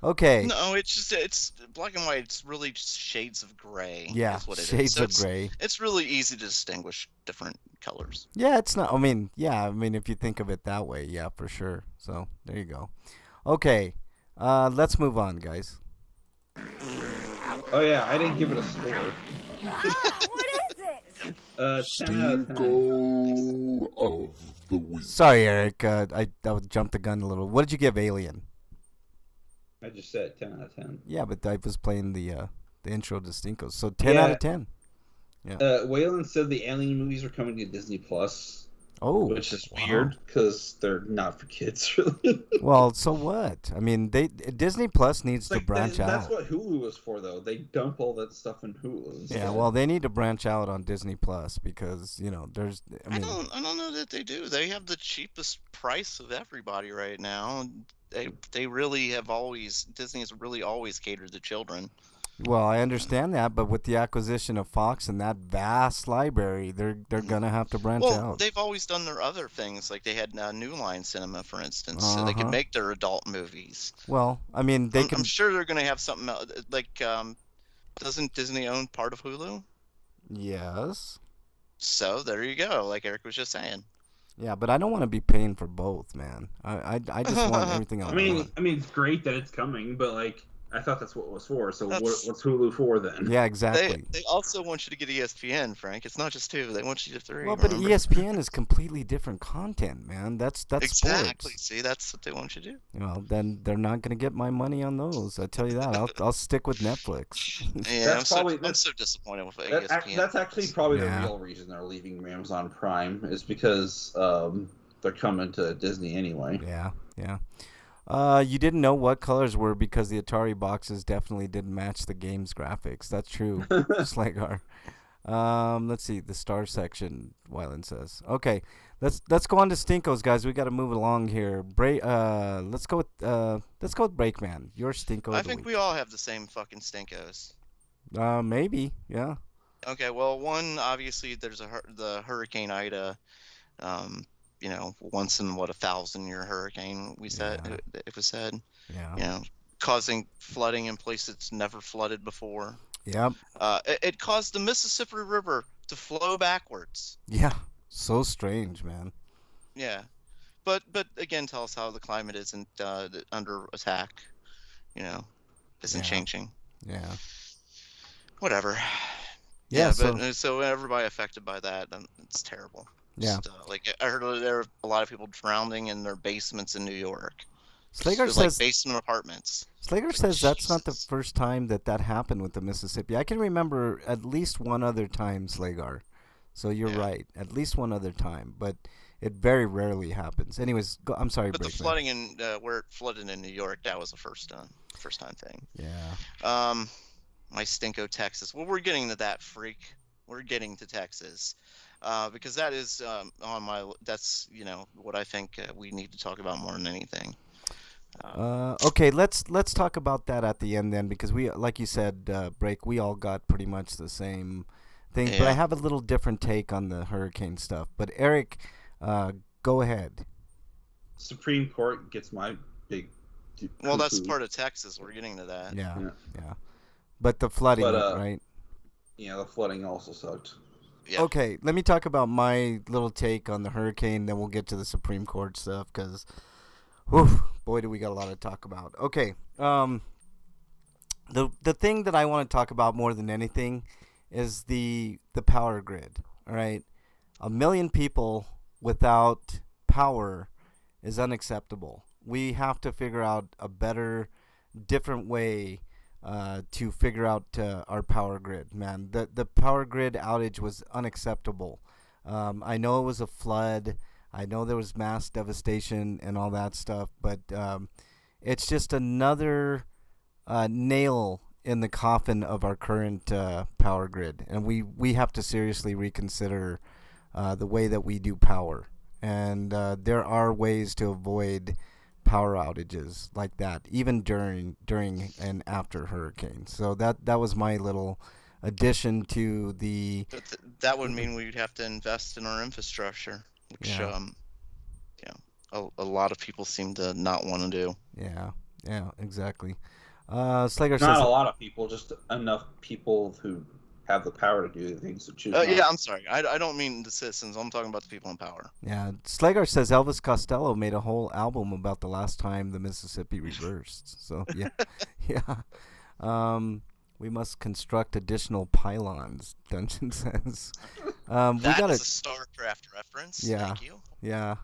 Okay, No, it's black and white. It's really just shades of gray. yeah, is what it is. shades So of gray. It's really easy to distinguish different colors. Yeah, it's not. I mean, if you think of it that way, yeah, for sure. So there you go. Okay, let's move on, guys. Oh yeah, I didn't give it a score. What is it? 10 out of 10. Stinko of the week. Sorry, Eric. I jumped the gun a little. What did you give Alien? I just said 10 out of 10. Yeah, but I was playing the intro to Stinkos, so 10 out of 10. Yeah. Waylon said the Alien movies are coming to Disney Plus, Oh, which is wow. weird because they're not for kids, really. Well, so what? I mean, Disney Plus needs to branch That's out. what Hulu is for, though. They dump all that stuff in Hulu. Yeah, well, they need to branch out on Disney Plus because there's. I don't know that they do. They have the cheapest price of everybody right now. They really have always Disney has really always catered to children. Well, I understand that, but with the acquisition of Fox and that vast library, they're gonna have to branch out. They've always done their other things. Like they had New Line Cinema, for instance, so they could make their adult movies. Well, I mean, I'm sure they're gonna have something else. Like, doesn't Disney own part of Hulu? Yes. So there you go. Like Eric was just saying. Yeah, but I don't want to be paying for both, man. I just want everything on one. I mean, it's great that it's coming, but like, I thought that's what it was for. So what's Hulu for then? Yeah, exactly. They also want you to get ESPN, Frank. It's not just 2. They want you to 3. Well, but remember? ESPN is completely different content, man. That's exactly. sports. See, that's what they want you to do. Well, then they're not gonna get my money on those. I tell you that. I'll stick with Netflix. Yeah, That's I'm so disappointed with ESPN. That's actually probably Yeah. the real reason they're leaving Amazon Prime is because they're coming to Disney anyway. Yeah. You didn't know what colors were because the Atari boxes definitely didn't match the game's graphics. That's true, Slagar. Let's see the star section. Wyland says. Okay, let's go on to Stinkos, guys. We got to move along here. Let's go with Breakman. Your Stinko. I think we all have the same fucking stinkos. Maybe. Yeah. Okay, well, one obviously there's the Hurricane Ida. Once in 1,000-year hurricane. It was said. Yeah. Causing flooding in places it's never flooded before. Yep. It caused the Mississippi River to flow backwards. Yeah. So strange, man. Yeah, but again, tell us how the climate isn't under attack. Isn't changing. Yeah. Whatever. Yeah. So everybody affected by that, it's terrible. Yeah. Like I heard there are a lot of people drowning in their basements in New York. Slager says like basement apartments. Slager says that's not the first time that happened with the Mississippi. I can remember at least one other time, Slagar. So you're right, at least one other time, but it very rarely happens. Anyways, I'm sorry, but the Breakman. flooding in where it flooded in New York, that was the first time thing. Yeah. My Stinko, Texas. Well, we're getting to that, freak. We're getting to Texas. Because that is on my. That's what I think we need to talk about more than anything. Okay, let's talk about that at the end then, because we, like you said, Break. We all got pretty much the same thing, but I have a little different take on the hurricane stuff. But Eric, go ahead. Supreme Court gets my big. Well, that's part of Texas. We're getting to that. Yeah. But the flooding, right? Yeah, the flooding also sucked. Yeah. Okay, let me talk about my little take on the hurricane, then we'll get to the Supreme Court stuff, because, boy, do we got a lot to talk about. Okay, the thing that I want to talk about more than anything is the power grid, all right? 1 million people without power is unacceptable. We have to figure out a better, different way to figure out our power grid, man. The power grid outage was unacceptable. I know it was a flood. I know there was mass devastation and all that stuff, but it's just another nail in the coffin of our current power grid, and we have to seriously reconsider the way that we do power. And there are ways to avoid power outages like that, even during and after hurricanes. So that was my little addition to the. But that would mean we'd have to invest in our infrastructure, which Yeah. A lot of people seem to not want to do. Yeah, exactly. Slager Not says, a lot of people, just enough people who have the power to do the things that choose. Yeah, I'm sorry. I don't mean the citizens. I'm talking about the people in power. yeah, Slager says Elvis Costello made a whole album about the last time the Mississippi reversed. So yeah, yeah. We must construct additional pylons. Dungeon says. We That gotta. is a StarCraft reference. Yeah. Thank you. Yeah.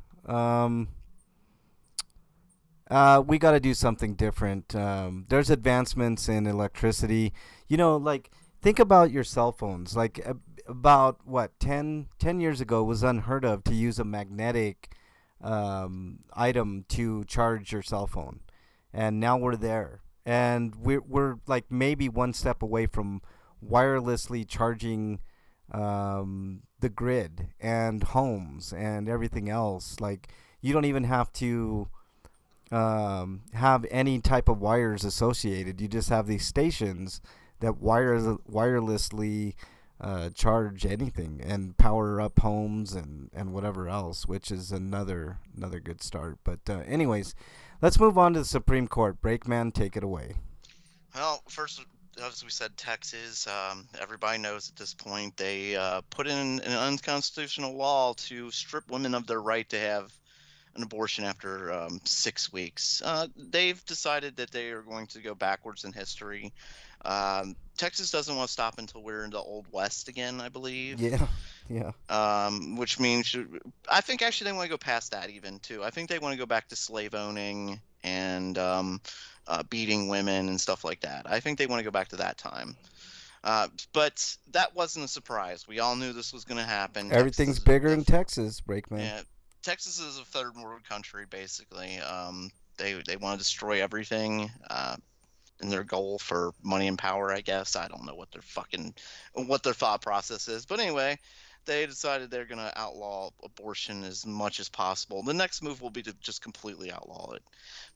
We got to do something different. There's advancements in electricity. Like, think about your cell phones. Like, about, 10 years ago, it was unheard of to use a magnetic item to charge your cell phone. And now we're there. And we're like maybe one step away from wirelessly charging the grid and homes and everything else. Like, you don't even have to have any type of wires associated. You just have these stations that wirelessly charge anything and power up homes and whatever else, which is another good start. But anyways, let's move on to the Supreme Court. Breakman, take it away. Well, first, as we said, Texas, everybody knows at this point, they put in an unconstitutional law to strip women of their right to have an abortion after 6 weeks. They've decided that they are going to go backwards in history. Texas doesn't want to stop until we're in the Old West again, I believe. Yeah. Which means, I think actually they want to go past that even, too. I think they want to go back to slave owning and beating women and stuff like that. I think they want to go back to that time. But that wasn't a surprise. We all knew this was going to happen. Everything's bigger in Texas, Breakman. Yeah. Texas is a third world country, basically. They want to destroy everything in their goal for money and power, I guess. I don't know what their thought process is. But anyway, they decided they're going to outlaw abortion as much as possible. The next move will be to just completely outlaw it.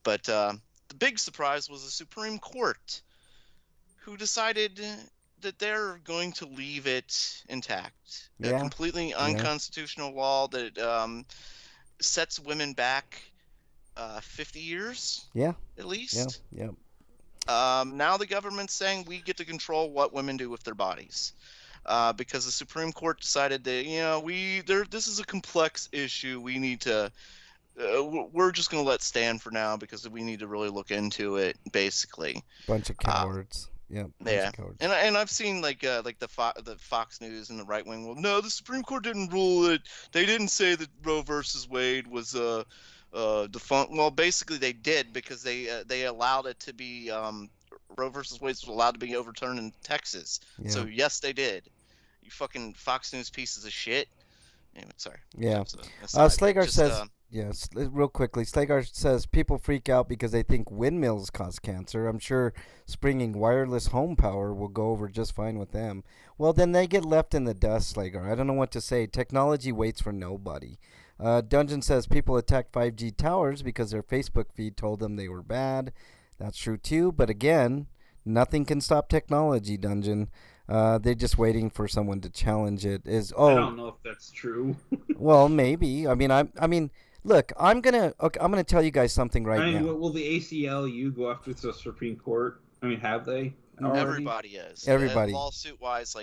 But the big surprise was the Supreme Court, who decided that they're going to leave it intact. Yeah. A completely unconstitutional law that sets women back 50 years. Yeah. At least. Yeah. Now the government's saying we get to control what women do with their bodies. Because the Supreme Court decided that, this is a complex issue. We need to we're just going to let stand for now because we need to really look into it, basically. Bunch of cowards. Yeah. And I've seen the Fox News and the right wing. Well, no, the Supreme Court didn't rule it. They didn't say that Roe versus Wade was defunct. Well, basically they did because they allowed it to be Roe versus Wade was allowed to be overturned in Texas. Yeah. So yes, they did. You fucking Fox News pieces of shit. Anyway, sorry. Yeah. Slager says. Yes, real quickly. Slagar says people freak out because they think windmills cause cancer. I'm sure springing wireless home power will go over just fine with them. Well, then they get left in the dust, Slagar. I don't know what to say. Technology waits for nobody. Dungeon says people attacked 5G towers because their Facebook feed told them they were bad. That's true too. But again, nothing can stop technology, Dungeon. They're just waiting for someone to challenge it. I don't know if that's true. Well, maybe. I mean. Look, I'm gonna tell you guys something right now. Will the ACLU go after the Supreme Court? Have they? Already? Everybody is. Everybody. Lawsuit-wise,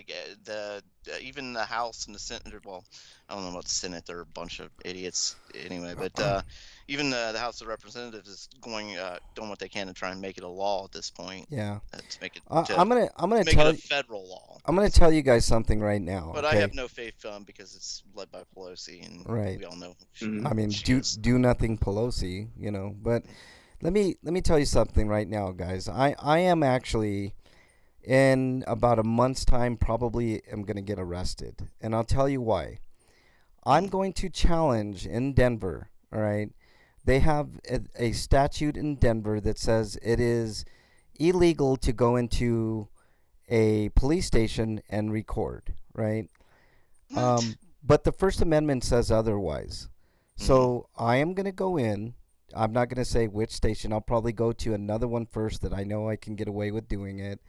even the House and the Senate. Well, I don't know about the Senate; they're a bunch of idiots anyway. But even the House of Representatives is doing what they can to try and make it a law at this point. Yeah. To make it. I'm gonna make tell it a federal law. I'm gonna tell you guys something right now. But okay? I have no faith because it's led by Pelosi, and we all know. Do nothing, Pelosi. But let me tell you something right now, guys. I am actually. In about a month's time, probably am going to get arrested. And I'll tell you why. I'm going to challenge in Denver, all right? They have a statute in Denver that says it is illegal to go into a police station and record, right? But the First Amendment says otherwise. So I am going to go in. I'm not gonna say which station. I'll probably go to another one first that I know I can get away with doing it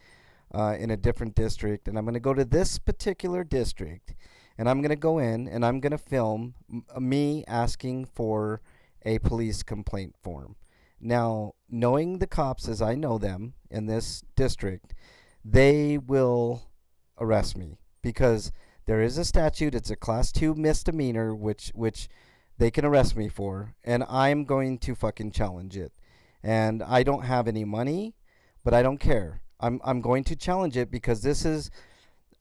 in a different district, and I'm gonna go to this particular district, and I'm gonna go in and I'm gonna film me asking for a police complaint form. Now, knowing the cops as I know them in this district, they will arrest me because there is a statute. It's a class 2 misdemeanor, which they can arrest me for, and I'm going to fucking challenge it. And I don't have any money, but I don't care. I'm going to challenge it because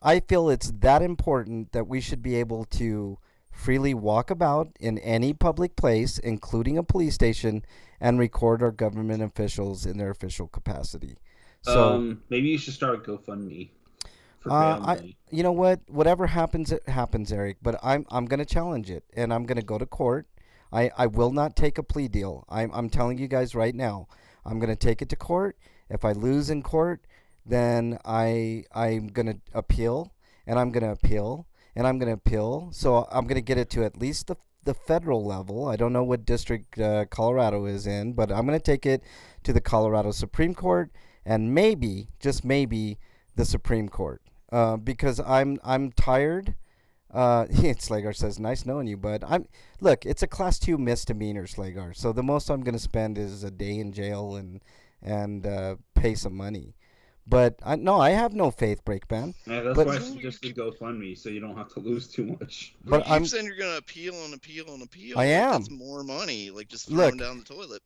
I feel it's that important that we should be able to freely walk about in any public place, including a police station, and record our government officials in their official capacity. So maybe you should start a GoFundMe for bail money. you know what? Whatever happens, it happens, Eric. But I'm going to challenge it, and I'm going to go to court. I will not take a plea deal. I'm telling you guys right now. I'm going to take it to court. If I lose in court, then I'm going to appeal, and I'm going to appeal, and I'm going to appeal. So I'm going to get it to at least the federal level. I don't know what district Colorado is in, but I'm going to take it to the Colorado Supreme Court and maybe, just maybe, the Supreme Court. Because I'm tired. Slagar says, "Nice knowing you, bud." Look, it's a class 2 misdemeanor, Slagar. So the most I'm going to spend is a day in jail and pay some money. But I have no faith, Breakman. Yeah, that's why I suggested GoFundMe, so you don't have to lose too much. But I'm saying you're gonna appeal and appeal and appeal. I am. That's more money, like just throwing down the toilet.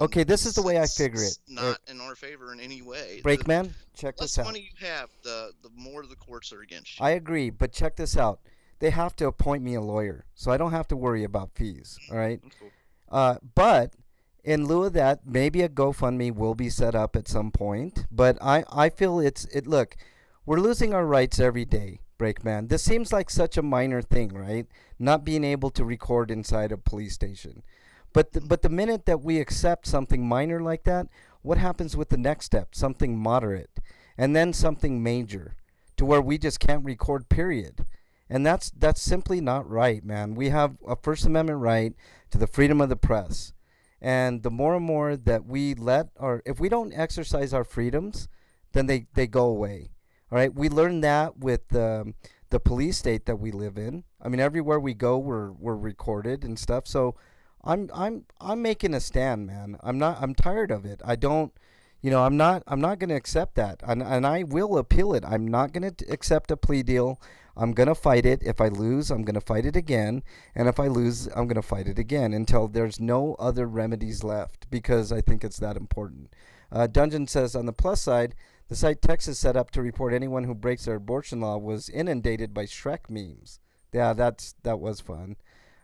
Okay, this is the way I figure it. It's not in our favor in any way. Breakman, check this out. The less money you have, the more the courts are against you. I agree, but check this out. They have to appoint me a lawyer, so I don't have to worry about fees. All right. That's cool. But in lieu of that, maybe a GoFundMe will be set up at some point. But I feel look, we're losing our rights every day, Breakman. This seems like such a minor thing, right? Not being able to record inside a police station. But the minute that we accept something minor like that, what happens with the next step? Something moderate. And then something major to where we just can't record, period. And that's simply not right, man. We have a First Amendment right to the freedom of the press. And the more and more that we if we don't exercise our freedoms, then they go away. All right. We learned that with the police state that we live in. I mean, everywhere we go, we're recorded and stuff. So I'm making a stand, man. I'm tired of it. I don't, I'm not going to accept that. And I will appeal it. I'm not going to accept a plea deal. I'm going to fight it. If I lose, I'm going to fight it again. And if I lose, I'm going to fight it again until there's no other remedies left, because I think it's that important. Dungeon says, on the plus side, the site Texas set up to report anyone who breaks their abortion law was inundated by Shrek memes. Yeah, that was fun.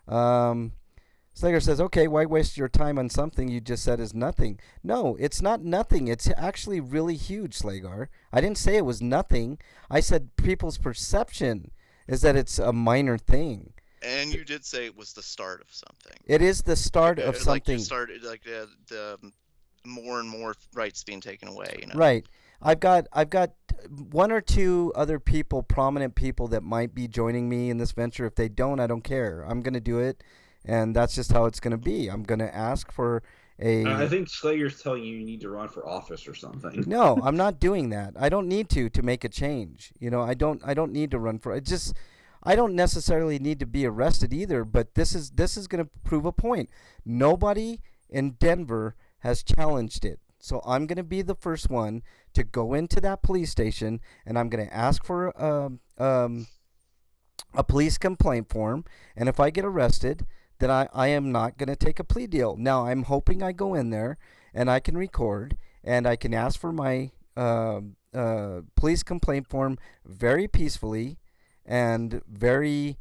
Slager says, okay, why waste your time on something you just said is nothing? No, it's not nothing. It's actually really huge, Slagar. I didn't say it was nothing. I said people's perception is that it's a minor thing. And you did say it was the start of something. It is the start of something. You started the more and more rights being taken away. Right. I've got one or two other people, prominent people, that might be joining me in this venture. If they don't, I don't care. I'm going to do it. And that's just how it's going to be. I'm going to ask for I think Slager's telling you need to run for office or something. No, I'm not doing that. I don't need to make a change. I don't need to run for it. I don't necessarily need to be arrested either, but this is going to prove a point. Nobody in Denver has challenged it. So I'm going to be the first one to go into that police station, and I'm going to ask for a police complaint form. And if I get arrested, then I am not going to take a plea deal. Now, I'm hoping I go in there and I can record and I can ask for my police complaint form very peacefully and very,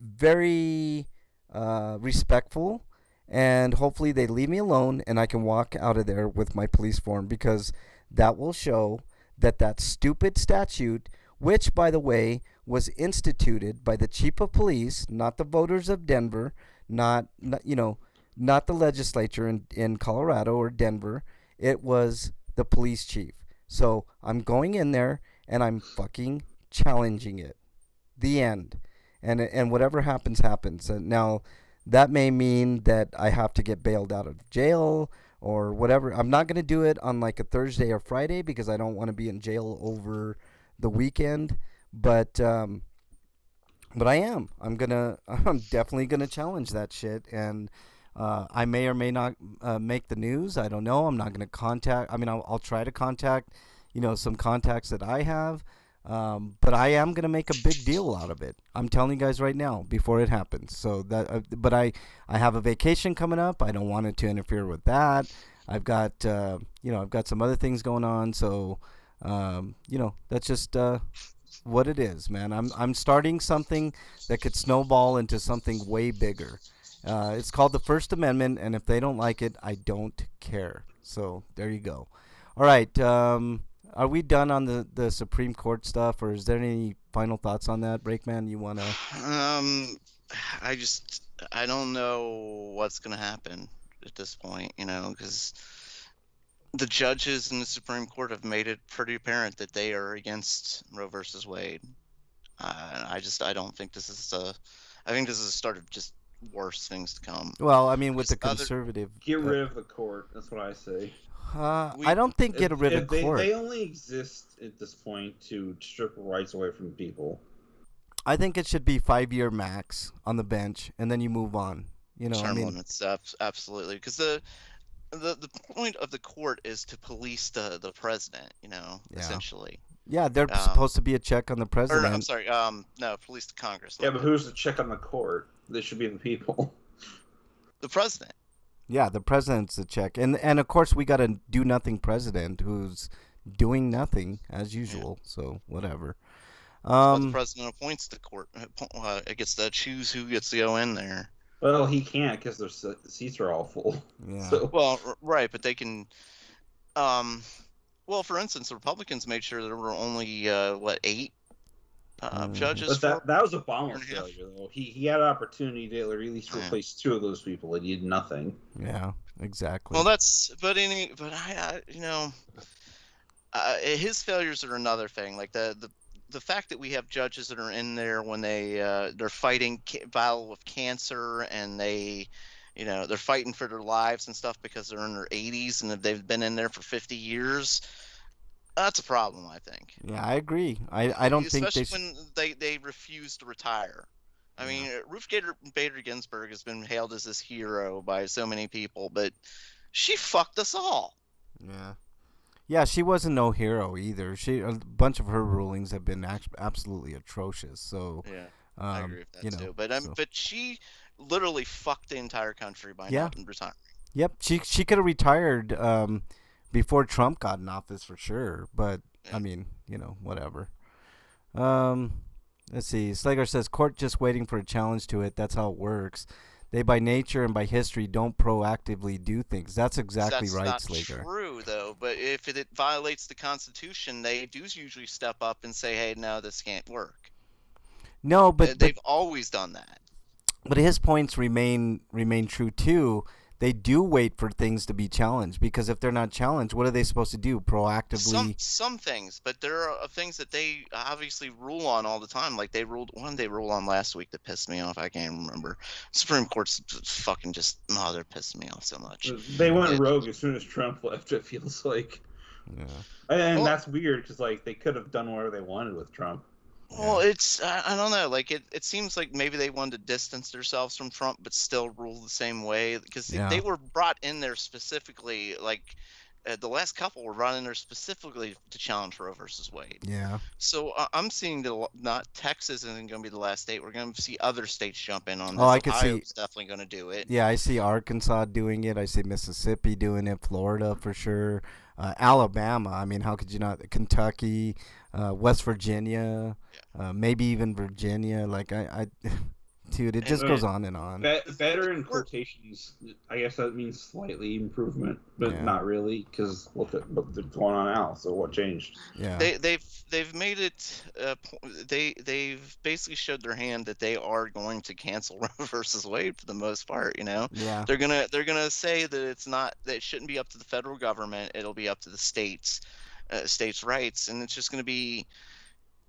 very respectful. And hopefully they leave me alone and I can walk out of there with my police form, because that will show that stupid statute, which, by the way, was instituted by the chief of police, not the voters of Denver, not the legislature in Colorado or Denver. It was the police chief. So I'm going in there and I'm fucking challenging it. The end. and whatever happens, happens. Now, that may mean that I have to get bailed out of jail or whatever. I'm not gonna do it on like a Thursday or Friday because I don't want to be in jail over the weekend. But I am. I'm gonna. I'm definitely gonna challenge that shit, and I may or may not make the news. I don't know. I'm not gonna contact. I mean, I'll try to contact, some contacts that I have. But I am gonna make a big deal out of it. I'm telling you guys right now before it happens. So but I have a vacation coming up. I don't want it to interfere with that. I've got I've got some other things going on. So that's just what it is, man. I'm starting something that could snowball into something way bigger. It's called the First Amendment, and if they don't like it, I don't care. So there you go. All right. Are we done on the Supreme Court stuff, or is there any final thoughts on that, Breakman? You wanna? I don't know what's gonna happen at this point, because the judges in the Supreme Court have made it pretty apparent that they are against Roe versus Wade. I don't think this is I think this is the start of just worse things to come. Well, I mean, with the conservative, get rid of the court. That's what I say. I don't think get rid of court. They only exist at this point to strip rights away from people. I think it should be 5-year max on the bench, and then you move on. Term limits, absolutely, because the point of the court is to police the president. Essentially. Yeah, they're supposed to be a check on the president. I'm sorry. No, police the Congress. Yeah, but who's the check on the court? They should be the people. The president. Yeah, the president's the check, and of course we got a do-nothing president who's doing nothing as usual. Yeah. So whatever. The president appoints the court. It gets to choose who gets to go in there. Well, he can't because the seats are all full. Yeah. So. Well, right, but they can. Well, for instance, the Republicans made sure there were only 8 judges. But that was Obama's failure, though. He had an opportunity to at least replace 2 of those people, and he did nothing. Yeah, exactly. Well, his failures are another thing. Like the fact that we have judges that are in there when they're fighting battle with cancer, and they're fighting for their lives and stuff because they're in their 80s and they've been in there for 50 years. That's a problem, I think. Yeah, I agree. I don't Especially think when they refuse to retire. I mean, Ruth Bader Ginsburg has been hailed as this hero by so many people, but she fucked us all. Yeah. Yeah, she wasn't no hero either. A bunch of her rulings have been absolutely atrocious. So yeah, I agree with that too. But she literally fucked the entire country by not retiring. Yep, she could have retired before Trump got in office for sure. But I mean, whatever. Let's see. Slager says court just waiting for a challenge to it. That's how it works. They, by nature and by history, don't proactively do things. That's exactly right, Slager. That's true, though. But if it violates the Constitution, they do usually step up and say, hey, no, this can't work. No, but they've always done that. But his points remain true, too. They do wait for things to be challenged, because if they're not challenged, what are they supposed to do? Proactively? Some things, but there are things that they obviously rule on all the time. Like they ruled on last week that pissed me off. I can't remember. Supreme Court's fucking they're pissing me off so much. They went rogue as soon as Trump left, it feels like. Yeah. And that's weird because they could have done whatever they wanted with Trump. Well, it's I don't know. Like it seems like maybe they wanted to distance themselves from Trump, but still rule the same way, because they were brought in there specifically. Like the last couple were brought in there specifically to challenge Roe versus Wade. Yeah. So I'm seeing not Texas isn't going to be the last state. We're going to see other states jump in on this. Oh, I could see. Ohio's definitely going to do it. Yeah, I see Arkansas doing it. I see Mississippi doing it. Florida for sure. Alabama. I mean, how could you not? Kentucky, West Virginia, maybe even Virginia. Like dude, it just goes on and on. Better in quotations. I guess that means slightly improvement, but not really, because what's going on now? So what changed? Yeah, they've made it. They've basically showed their hand that they are going to cancel Roe versus Wade for the most part. Yeah, they're gonna say that it shouldn't be up to the federal government. It'll be up to the states' rights, and it's just gonna be.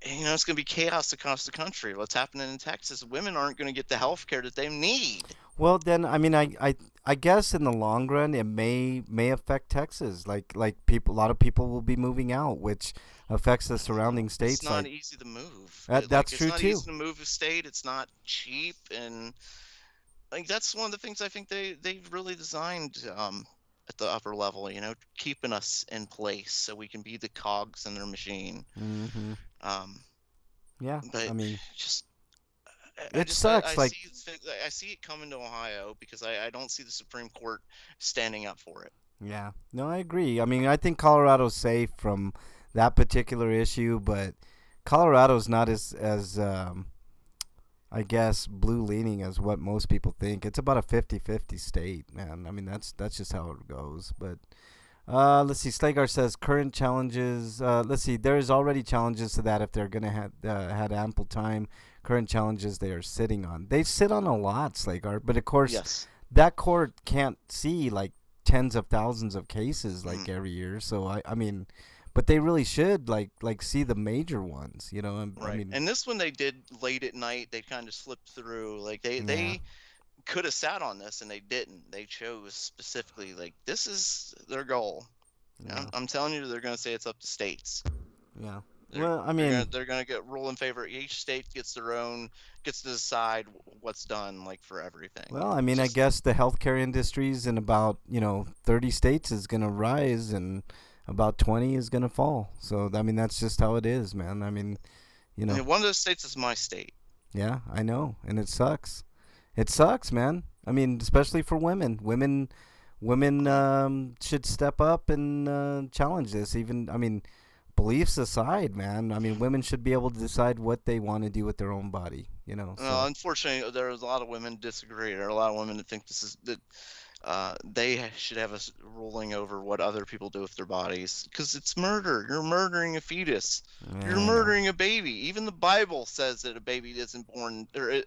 it's going to be chaos across the country. What's happening in Texas? Women aren't going to get the health care that they need. Well, then, I mean, I guess in the long run, it may affect Texas. Like people, a lot of people will be moving out, which affects the surrounding states. It's not like easy to move. that's true It's not too. easy to move a state. It's not cheap, and like that's one of the things I think they really designed at the upper level. Keeping us in place so we can be the cogs in their machine. Mm-hmm. Yeah, But I mean, just it sucks. Like, I see it coming to Ohio because I don't see the Supreme Court standing up for it. yeah, no, I agree. I mean, I think Colorado's safe from that particular issue, but Colorado's not as I guess blue leaning as what most people think. It's about a 50-50 state, man. I mean, that's just how it goes. But let's see. Slagar says current challenges. Let's see. There's already challenges to that if they're gonna have had ample time. Current challenges they are sitting on. They sit on a lot, Slagar. But of course, Yes. that court can't see like tens of thousands of cases like every year. So I mean, but they really should like see the major ones. Right. I mean, And this one they did late at night. They kind of slipped through. Like they could have sat on this and they didn't. They chose specifically like this is their goal. yeah, I'm telling you, they're going to say it's up to states. yeah. They're- Well, I mean, they're going to get rule in favor. Each state gets to decide what's done like for everything. well, I mean, I guess the healthcare industries in about 30 states is gonna rise and about 20 is gonna fall. So I mean, that's just how it is, man. I mean, I mean, one of those states is my state. yeah, I know, and it sucks. It sucks, man. I mean, especially for women. Women should step up and challenge this. Even, I mean, beliefs aside, man. I mean, women should be able to decide what they want to do with their own body. So. Unfortunately, there's a lot of women disagree. There are a lot of women that think they should have a ruling over what other people do with their bodies because it's murder. You're murdering a fetus. Yeah, You're murdering a baby. Even the Bible says that a baby isn't born, or it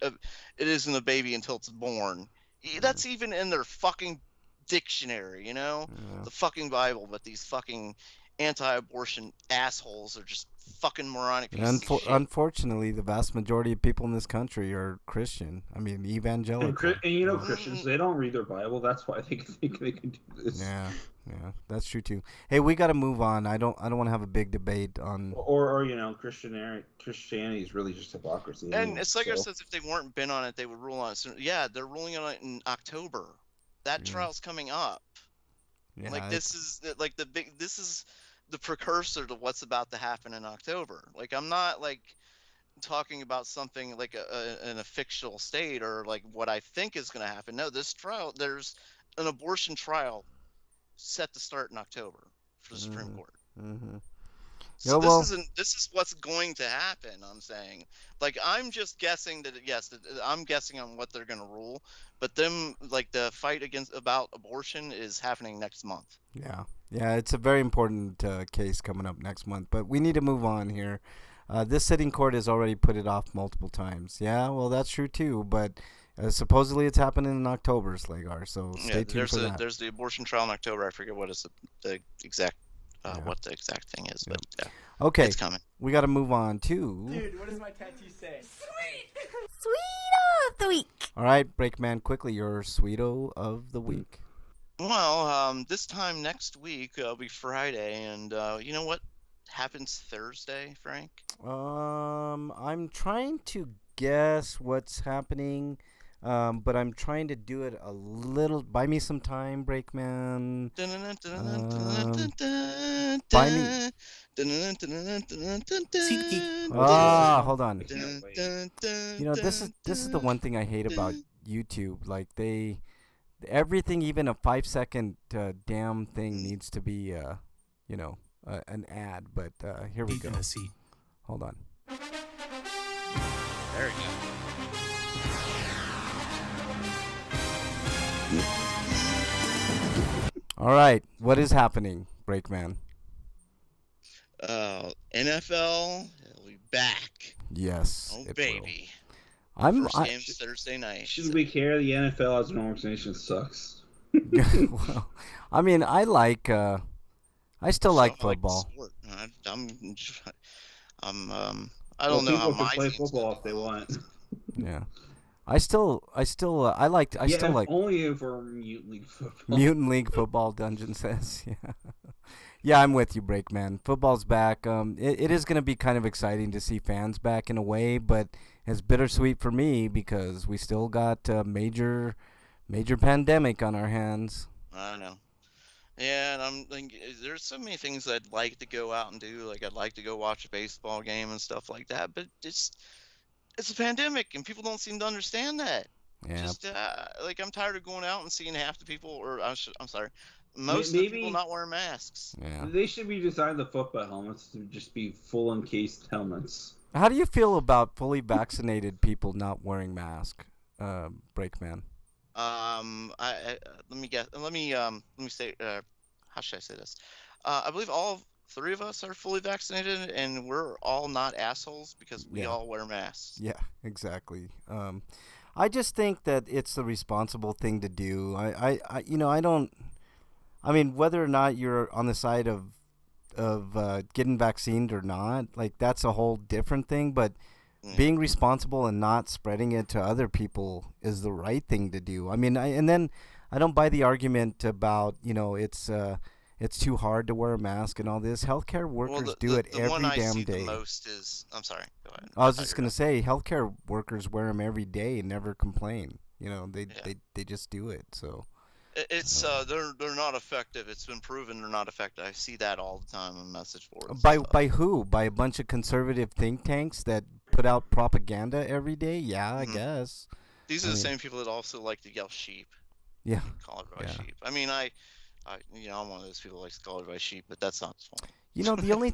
isn't a baby until it's born. That's even in their fucking dictionary, Yeah. the fucking Bible. But these fucking anti-abortion assholes are just fucking moronic pieces of shit. Unfortunately, the vast majority of people in this country are Christian. I mean, evangelical. And Christians, they don't read their Bible. That's why they think they can do this. Yeah, that's true too. Hey, we got to move on. I don't want to have a big debate on. Or Christianity is really just hypocrisy. And it's like I said, if they weren't been on it, they would rule on it. So, yeah, they're ruling on it in October. That trial's coming up. Yeah, Like this is the precursor to what's about to happen in October. Like I'm not like talking about something like in a fictional state or like what I think is going to happen. No, this trial, there's an abortion trial set to start in October for the Supreme Court. Mm-hmm. So Yeah, this is what's going to happen. I'm saying, like, I'm just guessing that I'm guessing on what they're going to rule, but them like the fight about abortion is happening next month. Yeah, it's a very important case coming up next month. But we need to move on here. This sitting court has already put it off multiple times. Yeah, well, that's true too. But supposedly it's happening in October, Slagar. So stay tuned for that. There's the abortion trial in October. I forget what is the exact what the exact thing is, but okay, it's coming. We got to move on to. Dude, what does my tattoo say? Sweet! Sweet of the week. All right, Breakman, quickly, your sweeto of the week. Well, this time next week will be Friday, and you know what happens Thursday, Frank? I'm trying to guess what's happening, but I'm trying to do it a little. Buy me some time, Breakman. Buy me. Hold on. This is the one thing I hate about YouTube. Like everything, even a 5-second damn thing needs to be an ad. But here we go. Hold on. There we go. All right, what is happening, Breakman? NFL will be back. Yes. Oh baby. First game's Thursday night. Should we care? The NFL as an organization sucks. Well, I mean, I still like football. I'm I Well, don't know how people can my play team's football gonna if they do well. want. Yeah. I still Yeah, still if like only if we're Mutant League football. Mutant League football. Dungeon says, yeah, yeah. I'm with you, Breakman. Football's back. It is going to be kind of exciting to see fans back in a way, but it's bittersweet for me because we still got a major pandemic on our hands. I know. Yeah, and I'm like, there's so many things I'd like to go out and do. Like, I'd like to go watch a baseball game and stuff like that. But it's a pandemic, and people don't seem to understand that. Yeah. Just like I'm tired of going out and seeing half the people, or I'm sorry, most of the people Maybe not wearing masks. Yeah. they should be designed the football helmets to just be full encased helmets. How do you feel about fully vaccinated people not wearing masks, Breakman? Let me guess. Let me say. How should I say this? I believe all three of us are fully vaccinated, and we're all not assholes because we Yeah. all wear masks. Yeah, exactly. I just think that it's the responsible thing to do. I don't. I mean, whether or not you're on the side of getting vaccinated or not, like that's a whole different thing. But being responsible and not spreading it to other people is the right thing to do. I mean, and then I don't buy the argument about it's too hard to wear a mask and all this. Healthcare workers do it the every one I damn see day. The most is. I'm sorry. Go ahead. I was just gonna say, healthcare workers wear them every day and never complain. They just do it. So It's they're not effective. It's been proven they're not effective. I see that all the time on message boards. by who? By a bunch of conservative think tanks that put out propaganda every day? Yeah, I guess. These are the same people that also like to yell sheep. Yeah. Call everybody sheep. I mean, I'm one of those people that likes to call everybody sheep, but that's not the point. The only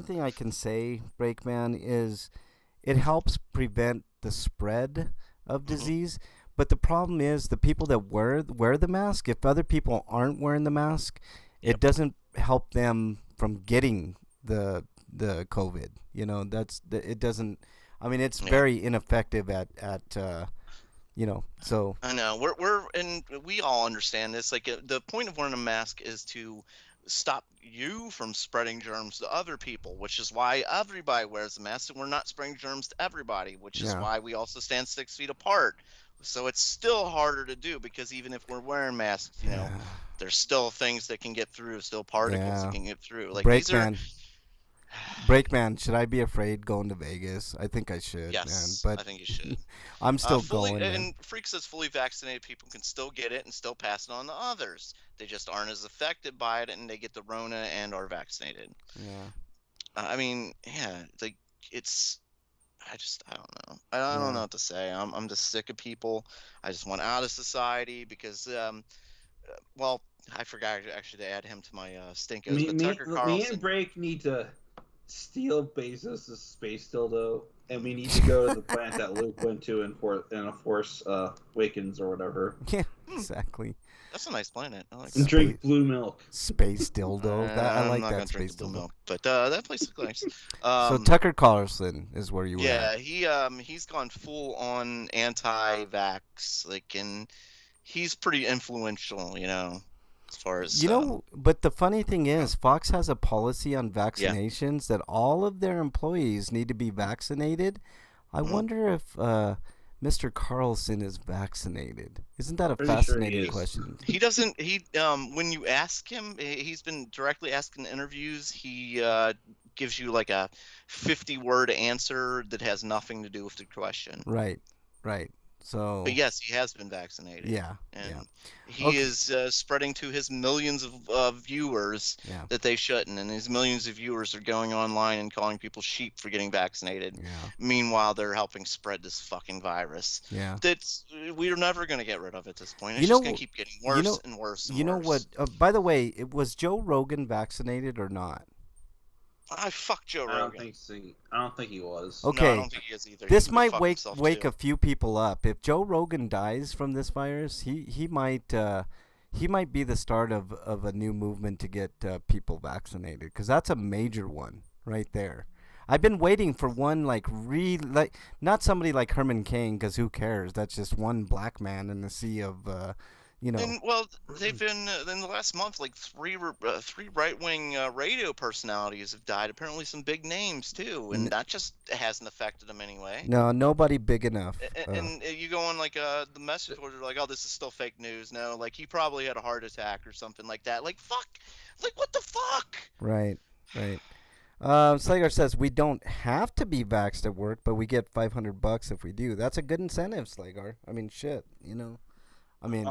thing I can say, Breakman, is it helps prevent the spread of disease. But the problem is the people that wear the mask. If other people aren't wearing the mask, it doesn't help them from getting the COVID. It doesn't. I mean, it's very ineffective at. So I know and we all understand this. Like the point of wearing a mask is to stop you from spreading germs to other people, which is why everybody wears a mask, and we're not spreading germs to everybody, which is why we also stand 6 feet apart. So it's still harder to do because even if we're wearing masks, there's still things that can get through, still particles that can get through. Like Breakman, should I be afraid going to Vegas? I think I should. Yes, man, but I think you should. I'm still going. And Freak says fully vaccinated people can still get it and still pass it on to others. They just aren't as affected by it, and they get the Rona and are vaccinated. Yeah. I mean, like it's. I don't know. I don't know what to say. I'm just sick of people. I just want out of society because, well, I forgot actually to add him to my stinkos. But Tucker Carlson. Me and Break need to steal Bezos' space dildo, and we need to go to the planet that Luke went to in a Force Awakens or whatever. Yeah, exactly. That's a nice planet. I like and that. drink blue milk. Space dildo. I like that space dildo. Milk, but that place is nice. So Tucker Carlson is where you were. Yeah, he's gone full on anti-vax, and he's pretty influential, as far as But the funny thing is, Fox has a policy on vaccinations that all of their employees need to be vaccinated. I wonder if Mr. Carlson is vaccinated. Isn't that a fascinating question? He doesn't. When you ask him, he's been directly asked in interviews. He gives you like a 50-word answer that has nothing to do with the question. Right. So. But yes, he has been vaccinated. Yeah. And he is spreading to his millions of viewers that they shouldn't, and his millions of viewers are going online and calling people sheep for getting vaccinated. Yeah. Meanwhile, they're helping spread this fucking virus. Yeah. We're never going to get rid of at this point. It's just going to keep getting worse and worse and worse. You know what? By the way, was Joe Rogan vaccinated or not? Fuck Joe Rogan. I don't think he was. Okay. No, I don't think he is either. This might wake a few people up. If Joe Rogan dies from this virus, he might be the start of a new movement to get people vaccinated, because that's a major one right there. I've been waiting for one not somebody like Herman Cain, because who cares? That's just one black man in the sea of you know. And well, they've been in the last month, like three right-wing radio personalities have died. Apparently, some big names too, and that just hasn't affected them anyway. No, nobody big enough. And you go on like the message boards are like, oh, this is still fake news. No, like he probably had a heart attack or something like that. Like fuck, like what the fuck? Right. Slager says we don't have to be vaxxed at work, but we get $500 if we do. That's a good incentive, Slager. I mean, shit, you know. I mean,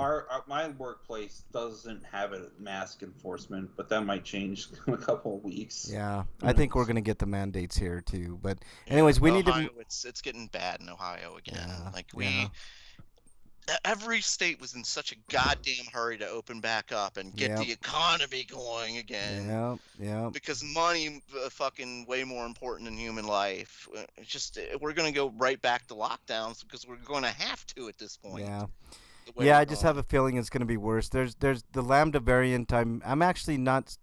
my workplace doesn't have a mask enforcement, but that might change in a couple of weeks. yeah, I think we're gonna get the mandates here too. But anyways, we Ohio, need to. it's getting bad in Ohio again. Yeah, Like every state was in such a goddamn hurry to open back up and get the economy going again. Yeah. Because money fucking way more important than human life. It's just we're gonna go right back to lockdowns because we're going to have to at this point. Yeah, I just have a feeling it's going to be worse. There's the Lambda variant. I'm actually not.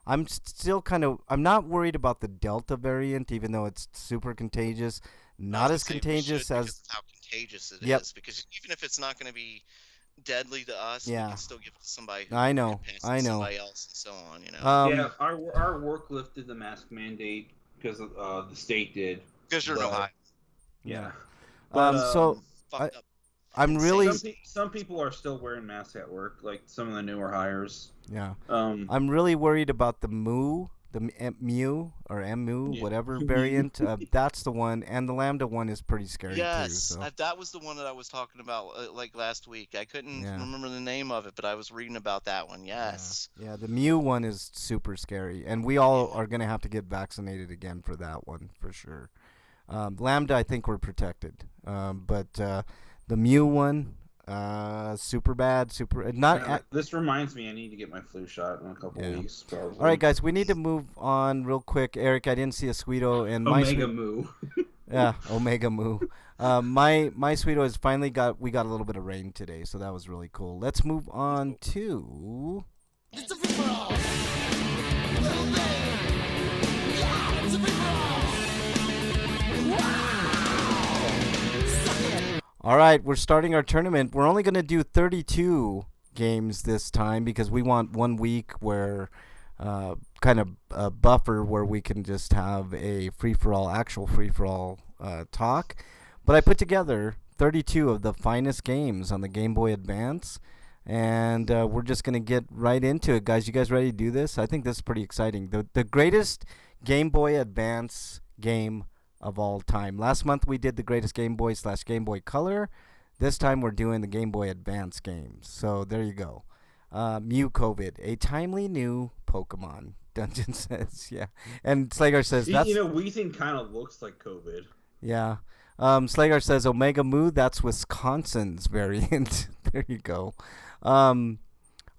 I'm still kind of. I'm not worried about the Delta variant, even though it's super contagious. Not as contagious as how contagious it is. Because even if it's not going to be deadly to us, we can still give it to somebody. I know. Somebody else and so on. You know. Yeah, our work lifted the mask mandate because the state did. Because you're in Ohio. Yeah. I'm really. Some people are still wearing masks at work, like some of the newer hires. Yeah. I'm really worried about the Mu, whatever variant. That's the one, and the Lambda one is pretty scary too. So. That was the one that I was talking about like last week. I couldn't remember the name of it, but I was reading about that one. Yes. Yeah, the Mu one is super scary, and we all are gonna have to get vaccinated again for that one for sure. Lambda, I think we're protected, but. The Mew one, super bad, this reminds me, I need to get my flu shot in a couple weeks, probably. All right, guys, we need to move on real quick. Eric, I didn't see a Sweeto and Omega Moo. Yeah, Omega Moo. My Sweeto has finally we got a little bit of rain today, so that was really cool. Let's move on to. It's a free for all. Little thing. Yeah, it's a free for all. Wow. All right, we're starting our tournament. We're only going to do 32 games this time because we want 1 week where kind of a buffer where we can just have a actual free-for-all talk. But I put together 32 of the finest games on the Game Boy Advance, and we're just going to get right into it. Guys, you guys ready to do this? I think this is pretty exciting. The greatest Game Boy Advance game of all time. Last month we did the greatest Game Boy / Game Boy Color. This time we're doing the Game Boy Advance games. So there you go. Mew COVID, a timely new Pokemon. Dungeon says, yeah. And Slager says that's. Weezing kind of looks like COVID. Yeah. Slager says Omega Moo. That's Wisconsin's variant. There you go. All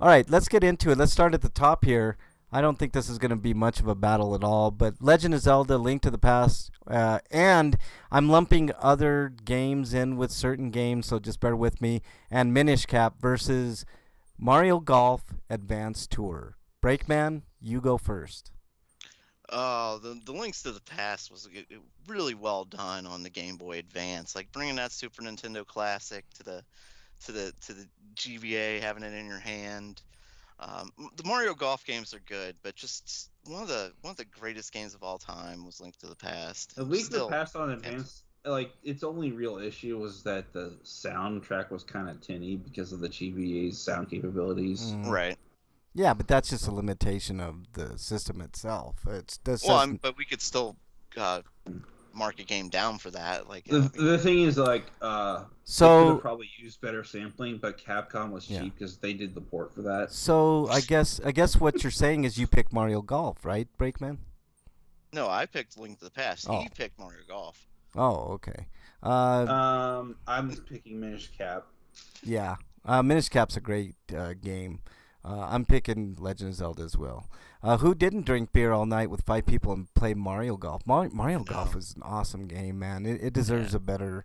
right, let's get into it. Let's start at the top here. I don't think this is going to be much of a battle at all, but Legend of Zelda, Link to the Past, and I'm lumping other games in with certain games, so just bear with me, and Minish Cap versus Mario Golf Advance Tour. Breakman, you go first. Oh, the Links to the Past was really well done on the Game Boy Advance, like bringing that Super Nintendo Classic to the GBA, having it in your hand. The Mario Golf games are good, but just one of the greatest games of all time was Link to the Past. The Link to the Past on Advance, like its only real issue was that the soundtrack was kind of tinny because of the GBA's sound capabilities. Right. Yeah, but that's just a limitation of the system itself. But we could still mark a game down for that. Like the thing is, like, so they could have probably used better sampling, but Capcom was cheap because they did the port for that. So I guess what you're saying is you picked Mario Golf, right, Breakman? No, I picked Link to the Past. He picked Mario Golf. Oh, okay. I'm picking Minish Cap. Yeah, Minish Cap's a great game. I'm picking Legend of Zelda as well. Who didn't drink beer all night with 5 people and play Mario Golf? Mario Golf is an awesome game, man. It deserves a better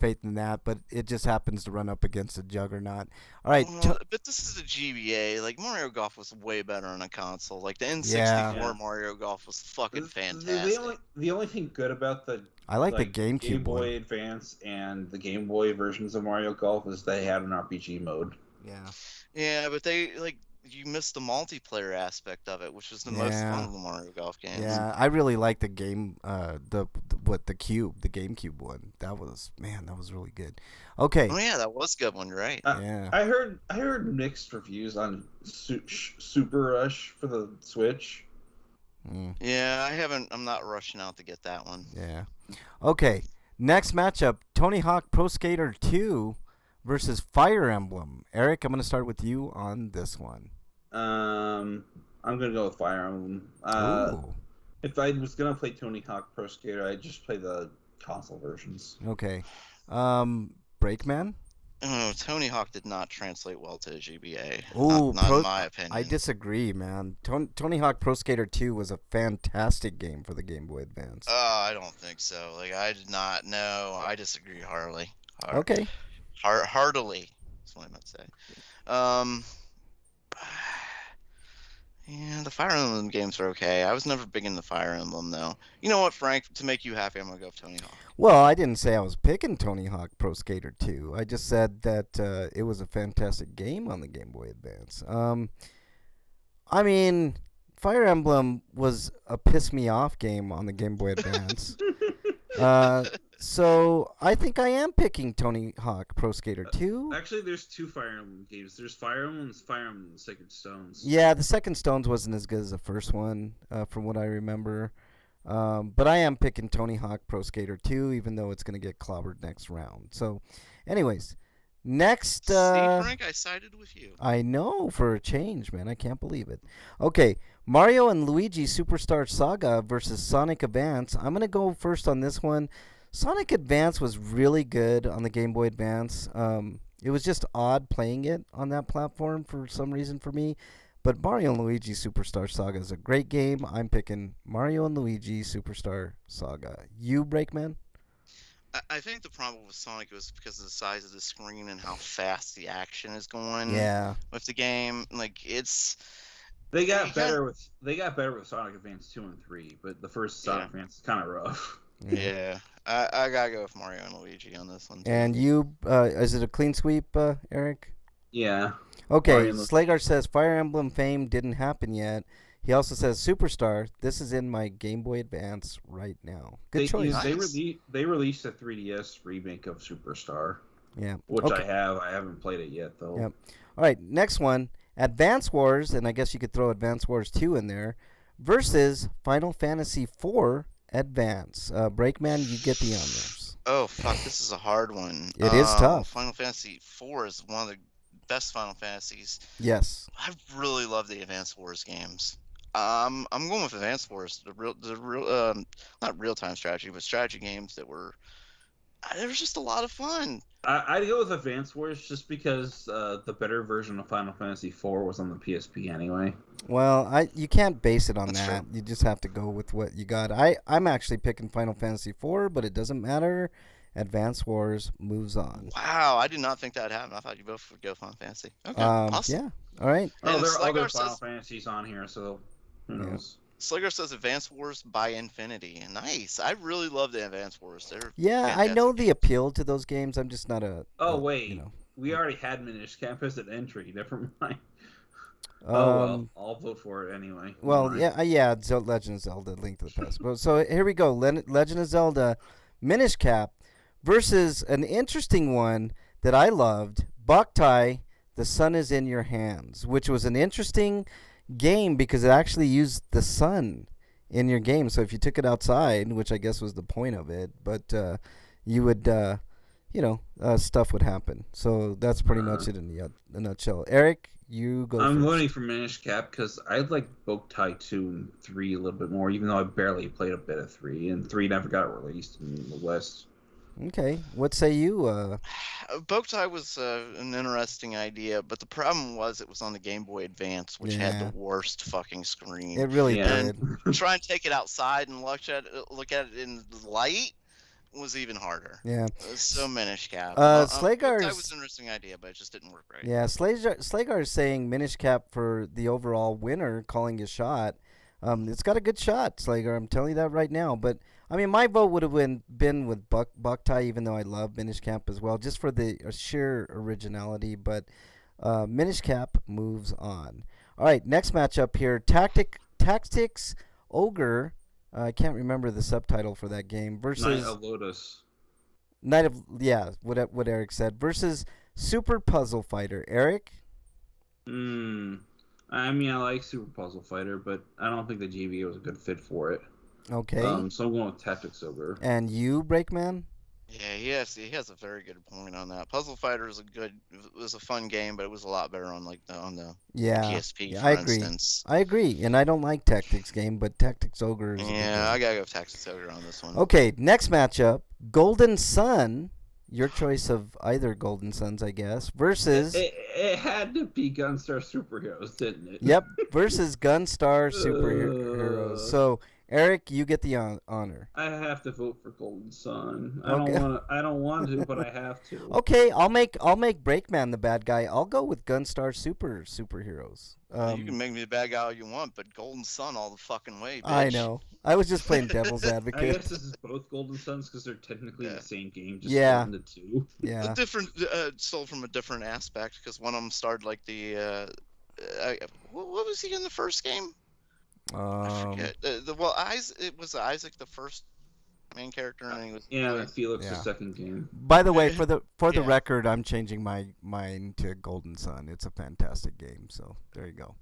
fate than that, but it just happens to run up against a juggernaut. All right. But this is a GBA. Like, Mario Golf was way better on a console. Like, the N64 Mario Golf was fucking fantastic. The only thing good about the GameCube Game Boy Advance and the Game Boy versions of Mario Golf is they had an RPG mode. Yeah. Yeah, but you missed the multiplayer aspect of it, which was the most fun of the Mario Golf games. Yeah, I really like the game, the GameCube one. That was really good. Okay. Oh yeah, that was a good one, right? Yeah. I heard mixed reviews on Super Rush for the Switch. Yeah, I'm not rushing out to get that one. Yeah. Okay. Next matchup: Tony Hawk Pro Skater 2 versus Fire Emblem. Eric, I'm going to start with you on this one. I'm gonna go with Fire Emblem. Ooh. If I was gonna play Tony Hawk Pro Skater, I'd just play the console versions. Okay. Breakman? Oh, Tony Hawk did not translate well to GBA. Ooh, not in my opinion. I disagree, man. Tony Hawk Pro Skater 2 was a fantastic game for the Game Boy Advance. I don't think so. Like, I did not know. I disagree heartily. Okay. Heartily. That's what I meant to say. Yeah, the Fire Emblem games are okay. I was never big into Fire Emblem, though. You know what, Frank? To make you happy, I'm going to go with Tony Hawk. Well, I didn't say I was picking Tony Hawk Pro Skater 2. I just said that it was a fantastic game on the Game Boy Advance. I mean, Fire Emblem was a piss-me-off game on the Game Boy Advance. So I think I am picking Tony Hawk Pro Skater 2. Actually, there's two Fire Emblem games. There's Fire Emblem and Fire Emblem Sacred Stones. Yeah, the Second Stones wasn't as good as the first one, from what I remember. But I am picking Tony Hawk Pro Skater 2, even though it's going to get clobbered next round. So, anyways, next... See, Frank, I sided with you. I know, for a change, man. I can't believe it. Okay, Mario and Luigi Superstar Saga versus Sonic Advance. I'm going to go first on this one. Sonic Advance was really good on the Game Boy Advance. It was just odd playing it on that platform for some reason for me. But Mario and Luigi Superstar Saga is a great game. I'm picking Mario and Luigi Superstar Saga. You, Breakman? I think the problem with Sonic was because of the size of the screen and how fast the action is going. Yeah. With the game, like They got better with Sonic Advance 2 and 3, but the first Sonic Advance is kind of rough. Yeah, I gotta go with Mario and Luigi on this one. Too. And you, is it a clean sweep, Eric? Yeah. Okay, Slagar says Fire Emblem fame didn't happen yet. He also says Superstar. This is in my Game Boy Advance right now. Good choice. They released a 3DS remake of Superstar. Yeah. Which I have. I haven't played it yet though. Yep. All right, next one. Advance Wars, and I guess you could throw Advance Wars 2 in there, versus Final Fantasy 4 Advance. Breakman, you get the honors. Oh fuck, this is a hard one. It is tough. Final Fantasy 4 is one of the best Final Fantasies. Yes. I really love the Advance Wars games. I'm going with Advance Wars, the real not real time strategy, but strategy games that were just a lot of fun. I'd go with Advance Wars just because the better version of Final Fantasy 4 was on the PSP anyway. Well, you can't base it on That's that. true. You just have to go with what you got. I'm actually picking Final Fantasy 4, but it doesn't matter. Advance Wars moves on. Wow, I did not think that would happen. I thought you both would go Final Fantasy. Okay, awesome. Yeah. All right. Oh, And there are other Slagar Final says- Fantasies on here, so who Yeah. knows? Slager says Advance Wars by Infinity. Nice. I really love the Advance Wars. They're Yeah, I know fantastic the appeal to those games. I'm just not a. Oh, a, wait. You know. We already had Minish Cap as an entry. Never mind. Um, Well, I'll vote for it anyway. Well, Never mind. yeah, Legend of Zelda: Link to the Past. So here we go. Legend of Zelda, Minish Cap, versus an interesting one that I loved, Boktai, The Sun Is in Your Hands, which was an interesting game because it actually used the sun in your game. So if you took it outside, which I guess was the point of it, but you would, stuff would happen. So that's pretty much it in a nutshell. Eric, you go I'm first. voting for Minish Cap because I like Boktai 2 and 3 a little bit more, even though I barely played a bit of 3, and 3 never got released in the West. Okay, what say you? Boktai was an interesting idea, but the problem was it was on the Game Boy Advance, which had Yeah. the worst fucking screen. It really Yeah. did. Try and take it outside and look at it in the light was even harder. Yeah. So Minish Cap. Slagar's- Boktai was an interesting idea, but it just didn't work right. Yeah, Slagar is saying Minish Cap for the overall winner, calling his shot. It's got a good shot, Slagar. I'm telling you that right now. But I mean, my vote would have been with Boktai, even though I love Minish Cap as well, just for the sheer originality. But Minish Cap moves on. All right, next matchup here. Tactics Ogre. I can't remember the subtitle for that game. Versus Knight of Lotus. what Eric said. Versus Super Puzzle Fighter. Eric? I mean, I like Super Puzzle Fighter, but I don't think the GBA was a good fit for it. Okay. So I'm going with Tactics Ogre. And you, Breakman? Yeah, he has a very good point on that. Puzzle Fighter was a fun game, but it was a lot better on the PSP, for I agree. instance. I agree, and I don't like Tactics game, but Tactics Ogre is a good game. I gotta go with Tactics Ogre on this one. Okay, next matchup, Golden Sun, your choice of either Golden Suns, I guess, versus... It had to be Gunstar Superheroes, didn't it? Yep, versus Gunstar Superheroes. So, Eric, you get the honor. I have to vote for Golden Sun. Okay. I don't want to, but I have to. Okay, I'll make Breakman the bad guy. I'll go with Gunstar Superheroes. You can make me the bad guy all you want, but Golden Sun all the fucking way, bitch. I know. I was just playing devil's advocate. I guess this is both Golden Suns because they're technically the same game, just Yeah. split into two. Yeah. Different, sold from a different aspect because one of them started like the. What was he in the first game? I forget. It was Isaac the first main character, and he was Felix the second game. By the way, for the record, I'm changing my mind to Golden Sun. It's a fantastic game. So there you go.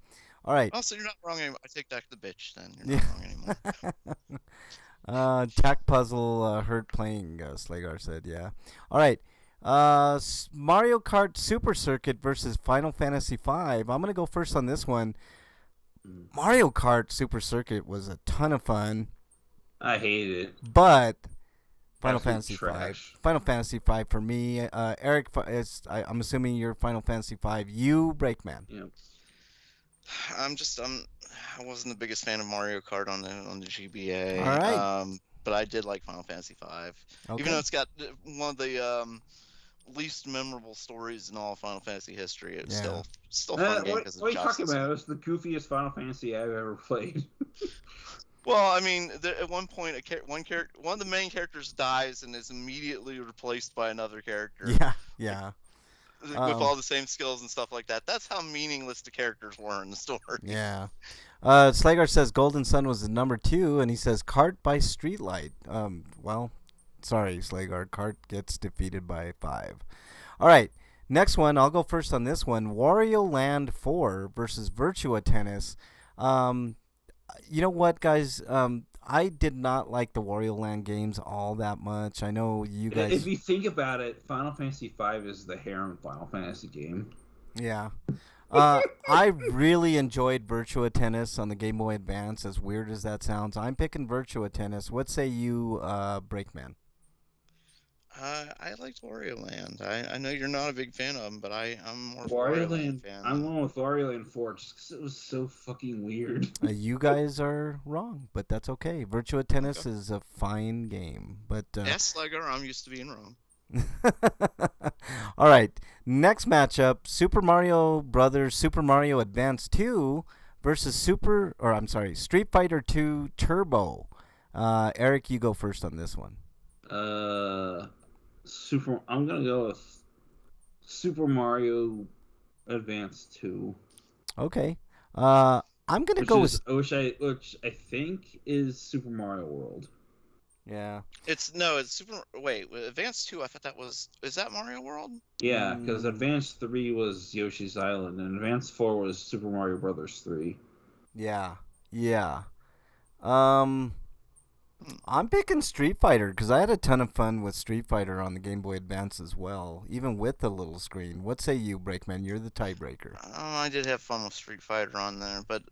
All right. Also, you're not wrong anymore. I take back the bitch. Then you're not wrong anymore. Tac Puzzle hurt playing. Slagar said, yeah. All right. Mario Kart Super Circuit versus Final Fantasy V. I'm gonna go first on this one. Mario Kart Super Circuit was a ton of fun. I hated it. But Final Absolute Fantasy trash. V. Final Fantasy V for me. Eric, I'm assuming you're Final Fantasy V. You, Breakman. Yeah. I wasn't the biggest fan of Mario Kart on the GBA. All right. But I did like Final Fantasy V. Okay. Even though it's got one of the least memorable stories in all Final Fantasy history, it's still a fun game because what are you talking about? It was the goofiest Final Fantasy I've ever played. Well, I mean, at one point, one of the main characters dies and is immediately replaced by another character. Yeah. With all the same skills and stuff like that. That's how meaningless the characters were in the story. Yeah. Slagar says Golden Sun was the number 2, and he says Kart by Streetlight. Well, sorry, Slagar. Kart gets defeated by 5. All right. Next one, I'll go first on this one. Wario Land 4 versus Virtua Tennis. You know what, guys? I did not like the Wario Land games all that much. I know you guys... If you think about it, Final Fantasy V is the harem Final Fantasy game. Yeah. I really enjoyed Virtua Tennis on the Game Boy Advance, as weird as that sounds. I'm picking Virtua Tennis. What say you, Breakman? I liked Wario Land. I know you're not a big fan of them, but I'm more Wario Land fan. I'm going with Wario Land 4 just because it was so fucking weird. You guys are wrong, but that's okay. Virtua Tennis is a fine game, but yes, Slagar, I'm used to being wrong. All right, next matchup: Super Mario Brothers Super Mario Advance 2 versus Street Fighter 2 Turbo. Eric, you go first on this one. I'm gonna go with Super Mario Advance 2. Okay. I'm gonna go with which I think is Super Mario World. Yeah. It's Super. Wait, Advance 2. I thought is that Mario World? Yeah, because Advance 3 was Yoshi's Island, and Advance 4 was Super Mario Brothers 3. Yeah. I'm picking Street Fighter because I had a ton of fun with Street Fighter on the Game Boy Advance as well, even with the little screen. What say you, Breakman? You're the tiebreaker. I did have fun with Street Fighter on there, but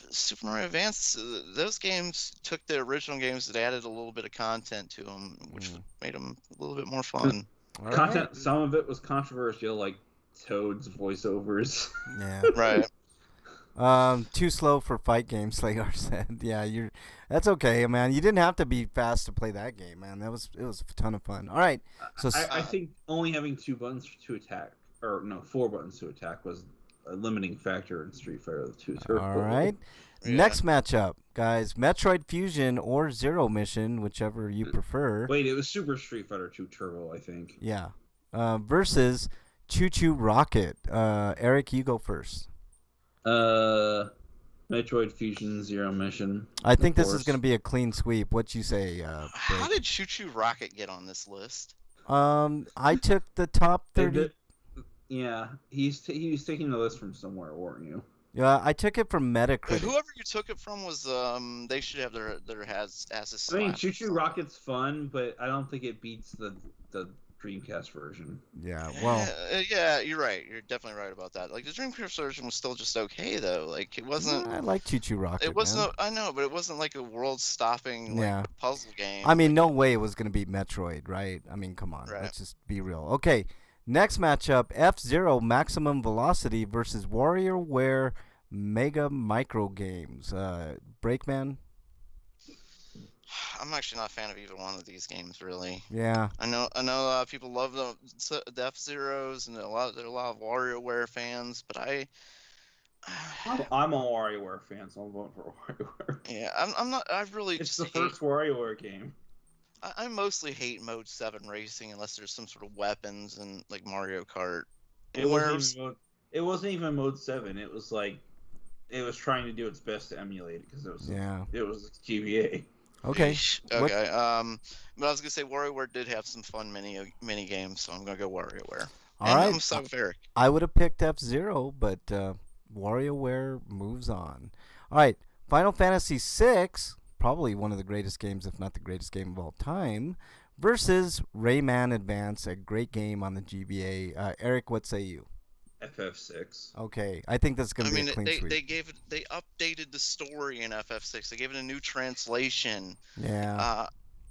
Super Mario Advance, those games took the original games that added a little bit of content to them, which made them a little bit more fun. Content, right. Some of it was controversial, like Toad's voiceovers. Yeah. Right. Too slow for fight games, Slagar said. Yeah, that's okay, man. You didn't have to be fast to play that game, man. It was a ton of fun. All right. So I think only having 2 buttons to attack, or no, 4 buttons to attack was a limiting factor in Street Fighter 2 Turbo. All right. Yeah. Next matchup, guys. Metroid Fusion or Zero Mission, whichever you prefer. Wait, it was Super Street Fighter 2 Turbo, I think. Yeah. Versus Choo Choo Rocket. Eric, you go first. Metroid Fusion Zero Mission. I think this is going to be a clean sweep. What you say? How did Choo Choo Rocket get on this list? I took the top 30. Yeah, he was taking the list from somewhere, weren't you? Yeah, I took it from Metacritic. Whoever you took it from was they should have their asses. I mean, Choo Choo Rocket's fun, but I don't think it beats the Dreamcast version. Yeah, well, yeah, you're right. You're definitely right about that. Like the Dreamcast version was still just okay though. Like it wasn't. I like Choo Choo Rocket. It wasn't. Man. I know, but it wasn't like a world-stopping puzzle game. I mean, no way it was going to beat Metroid, right? I mean, come on, Right. Let's just be real. Okay, next matchup: F-Zero Maximum Velocity versus WarioWare Mega Micro Games. Breakman. I'm actually not a fan of either one of these games, really. Yeah. I know a lot of people love the F-Zeros, and there are a lot of WarioWare fans, but I'm a WarioWare fan, so I'm voting for WarioWare. yeah, I'm not. I really. It's just the first WarioWare game. I mostly hate Mode 7 racing unless there's some sort of weapons and like Mario Kart. It wasn't even Mode 7. It was like it was trying to do its best to emulate it because it was GBA. Okay. Okay. But I was gonna say WarioWare did have some fun mini games, so I'm gonna go WarioWare. All right. I'm so with Eric. I would have picked F-Zero, but WarioWare moves on. All right. Final Fantasy VI, probably one of the greatest games, if not the greatest game of all time, versus Rayman Advance, a great game on the GBA. Eric, what say you? FF6. Okay, I think that's going to be a clean sweep. They updated the story in FF6. They gave it a new translation. Yeah.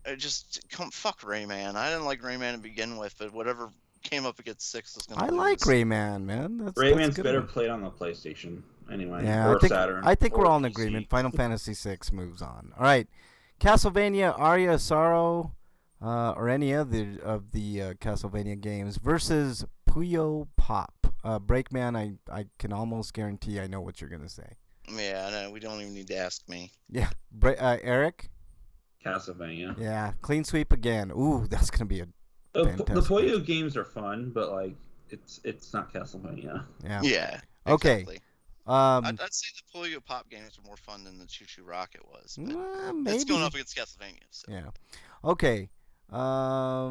Fuck Rayman. I didn't like Rayman to begin with, but whatever came up against 6 was going to I like Rayman, man. Rayman's that's better one. Played on the PlayStation anyway. Yeah, or Saturn. I think we're all in PC. agreement. Final Fantasy VI moves on. All right, Castlevania Aria Sorrow, or any other of the Castlevania games versus Puyo Pop. Breakman, I can almost guarantee I know what you're gonna say. Yeah, no, we don't even need to ask me. Yeah, Eric. Castlevania. Yeah, clean sweep again. Ooh, that's gonna be a fantastic. The Puyo games are fun, but like it's not Castlevania. Yeah. Yeah. Okay. Exactly. I'd say the Puyo Pop games are more fun than the Choo Choo Rocket was. But maybe. it's going up against Castlevania. So. Yeah. Okay. Final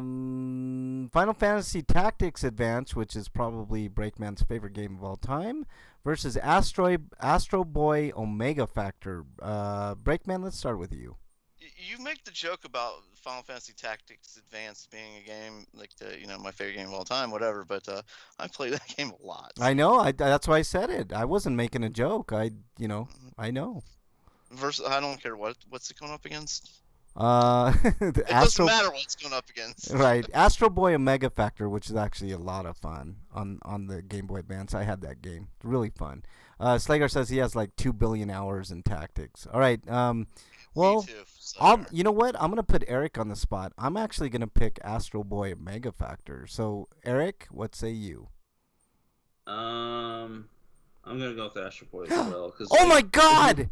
Fantasy Tactics Advance, which is probably Breakman's favorite game of all time, versus Astro Boy Omega Factor. Breakman, let's start with you. You make the joke about Final Fantasy Tactics Advance being a game like my favorite game of all time, whatever. But I play that game a lot. I know. That's why I said it. I wasn't making a joke. I know. I don't care what's it going up against. It doesn't matter what it's going up against. Right, Astro Boy Omega Factor, which is actually a lot of fun on the Game Boy Advance. I had that game, really fun. Slager says he has like 2 billion hours in Tactics. All right, well, Me too, you know what? I'm gonna put Eric on the spot. I'm actually gonna pick Astro Boy Omega Factor. So Eric, what say you? I'm gonna go with Astro Boy as well. Oh my God!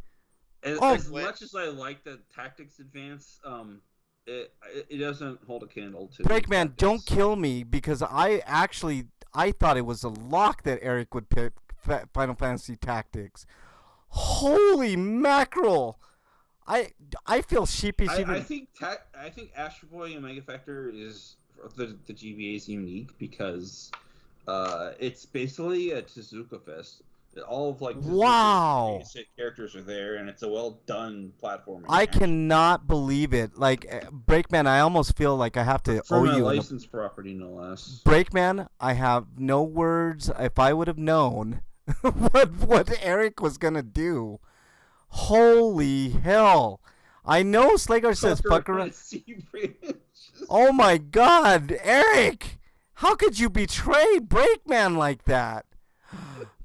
As much as I like the Tactics Advance, it doesn't hold a candle to Breakman, don't kill me because I thought it was a lock that Eric would pick Final Fantasy Tactics. Holy mackerel! I feel sheepish. I think Astro Boy and Mega Factor is the GBA is unique because it's basically a Tezuka Fest. All of like wow basic characters are there, and it's a well done platforming. I cannot believe it. Like Breakman, I almost feel like I have to owe you a licensed property, no less. Breakman, I have no words. If I would have known what Eric was gonna do, holy hell! I know Slager says fuck around. Oh my God, Eric! How could you betray Breakman like that?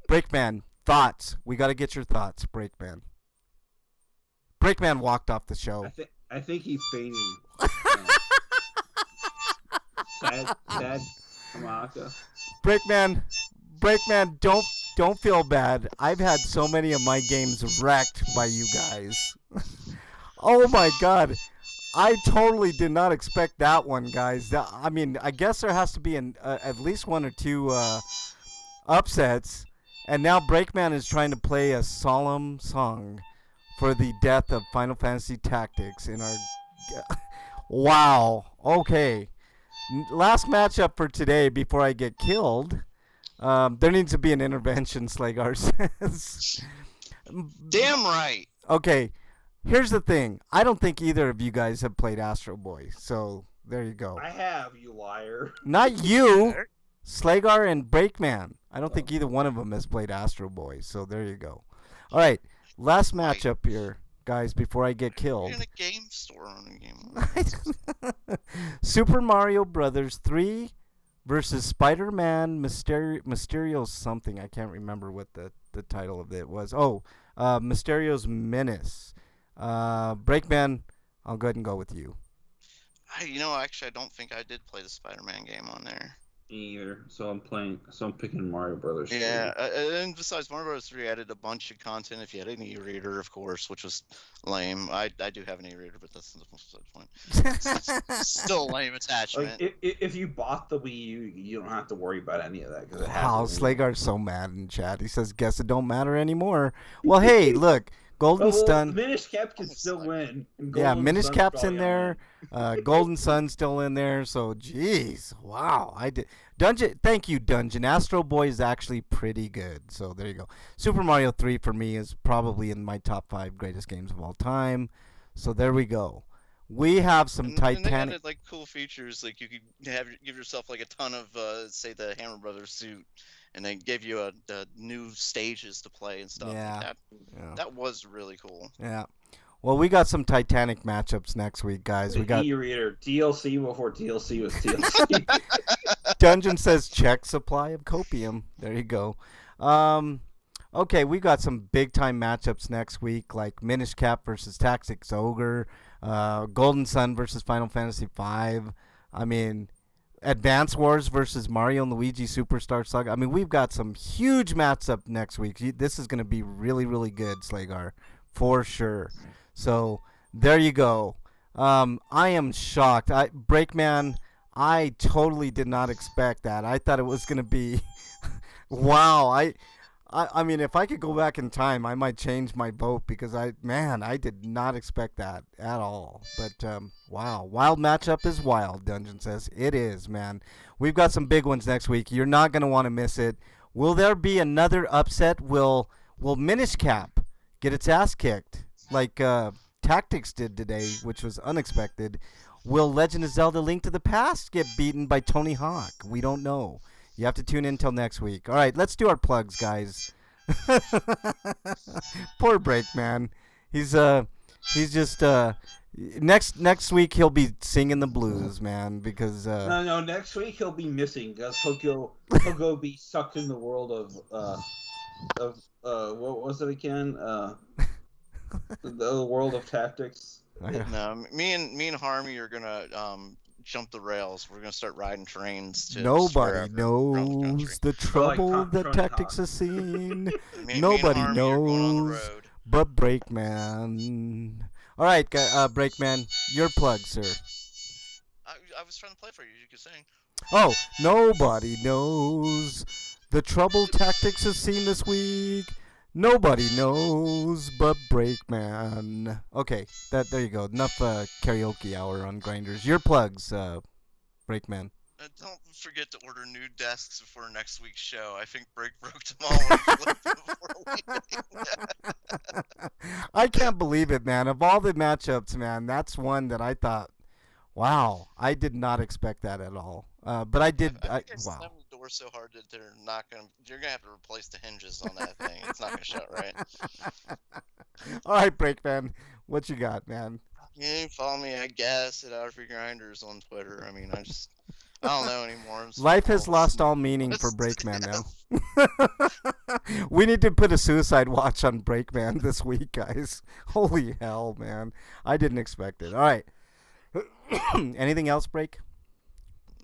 Breakman, thoughts. We got to get your thoughts, Breakman. Breakman walked off the show. I think he's fainting. Sad Kamaka. Breakman, don't feel bad. I've had so many of my games wrecked by you guys. Oh my God. I totally did not expect that one, guys. I mean, I guess there has to be at least one or two upsets. And now Breakman is trying to play a solemn song for the death of Final Fantasy Tactics in our... Wow. Okay. Last matchup for today before I get killed. There needs to be an intervention, Slagar says. Damn right. Okay. Here's the thing. I don't think either of you guys have played Astro Boy. So there you go. I have, you liar. Not you. Slagar and Breakman. I don't think either one of them has played Astro Boy. So there you go. All right. Last matchup here, guys, before I get killed. In a game store on a game. Super Mario Brothers 3 versus Spider-Man Mysterio something. I can't remember what the title of it was. Oh, Mysterio's Menace. Breakman, I'll go ahead and go with you. Actually, I don't think I did play the Spider-Man game on there. Me either. So I'm picking Mario Brothers. Yeah, and besides, Mario Bros. 3 added a bunch of content if you had an e-reader, of course, which was lame. I do have an e-reader, but that's the point. Still a lame attachment. Like, if you bought the Wii U, you don't have to worry about any of that. Cause it Wow, Slagar's so mad in chat. He says, guess it don't matter anymore. Well, hey, look. Golden Sun. Minish Cap can still win. Yeah, Minish Cap's in there. Golden Sun's still in there. So, jeez, wow, I did. Thank you, Dungeon. Astro Boy is actually pretty good. So there you go. Super Mario 3 for me is probably in my top 5 greatest games of all time. So there we go. We have some Titanic. And they added like cool features, like you could give yourself like a ton of, say, the Hammer Brothers suit. And they gave you a new stages to play and stuff. Yeah. Like that. Yeah. That was really cool. Yeah. Well, we got some Titanic matchups next week, guys. We got e-reader DLC before DLC was DLC. Dungeon says check supply of copium. There you go. Okay, we got some big time matchups next week, like Minish Cap versus Tactics Ogre, Golden Sun versus Final Fantasy V. I mean, Advance Wars versus Mario and Luigi Superstar Saga. I mean, we've got some huge matchup next week. This is going to be really, really good, Slagar, for sure. So there you go. I am shocked. Breakman, I totally did not expect that. I thought it was going to be wow. I mean, if I could go back in time, I might change my vote because I did not expect that at all. But wow, wild matchup is wild. Dungeon says it is, man. We've got some big ones next week. You're not gonna want to miss it. Will there be another upset? Will Minish Cap get its ass kicked like Tactics did today, which was unexpected? Will Legend of Zelda: Link to the Past get beaten by Tony Hawk? We don't know. You have to tune in till next week. All right, let's do our plugs, guys. Poor Breakman. He's just next week he'll be singing the blues, man, because no, next week he'll be missing because he'll go be sucked in the world of what was it again? The world of Tactics. No, me and Harmy are gonna jump the rails. We're gonna start riding trains. Nobody knows the trouble that Tactics has seen. Nobody knows but Breakman. All right, Breakman, your plug, sir. I was trying to play for you. You could sing. Oh, nobody knows the trouble Tactics has seen this week. Nobody knows but Breakman. Okay, there you go. Enough karaoke hour on Grinders. Your plugs, Breakman. Don't forget to order new desks before next week's show. I think Break broke them all before leaving. I can't believe it, man. Of all the matchups, man, that's one that I thought, wow, I did not expect that at all. But I did. I wow. slammed the door so hard that you're gonna have to replace the hinges on that thing. It's not gonna shut right. All right, Breakman, what you got, man? You can follow me, I guess, at RPGrinders on Twitter. I mean, I don't know anymore. Life has lost all meaning for Breakman now. We need to put a suicide watch on Breakman this week, guys. Holy hell, man. I didn't expect it. All right. Anything else, Break?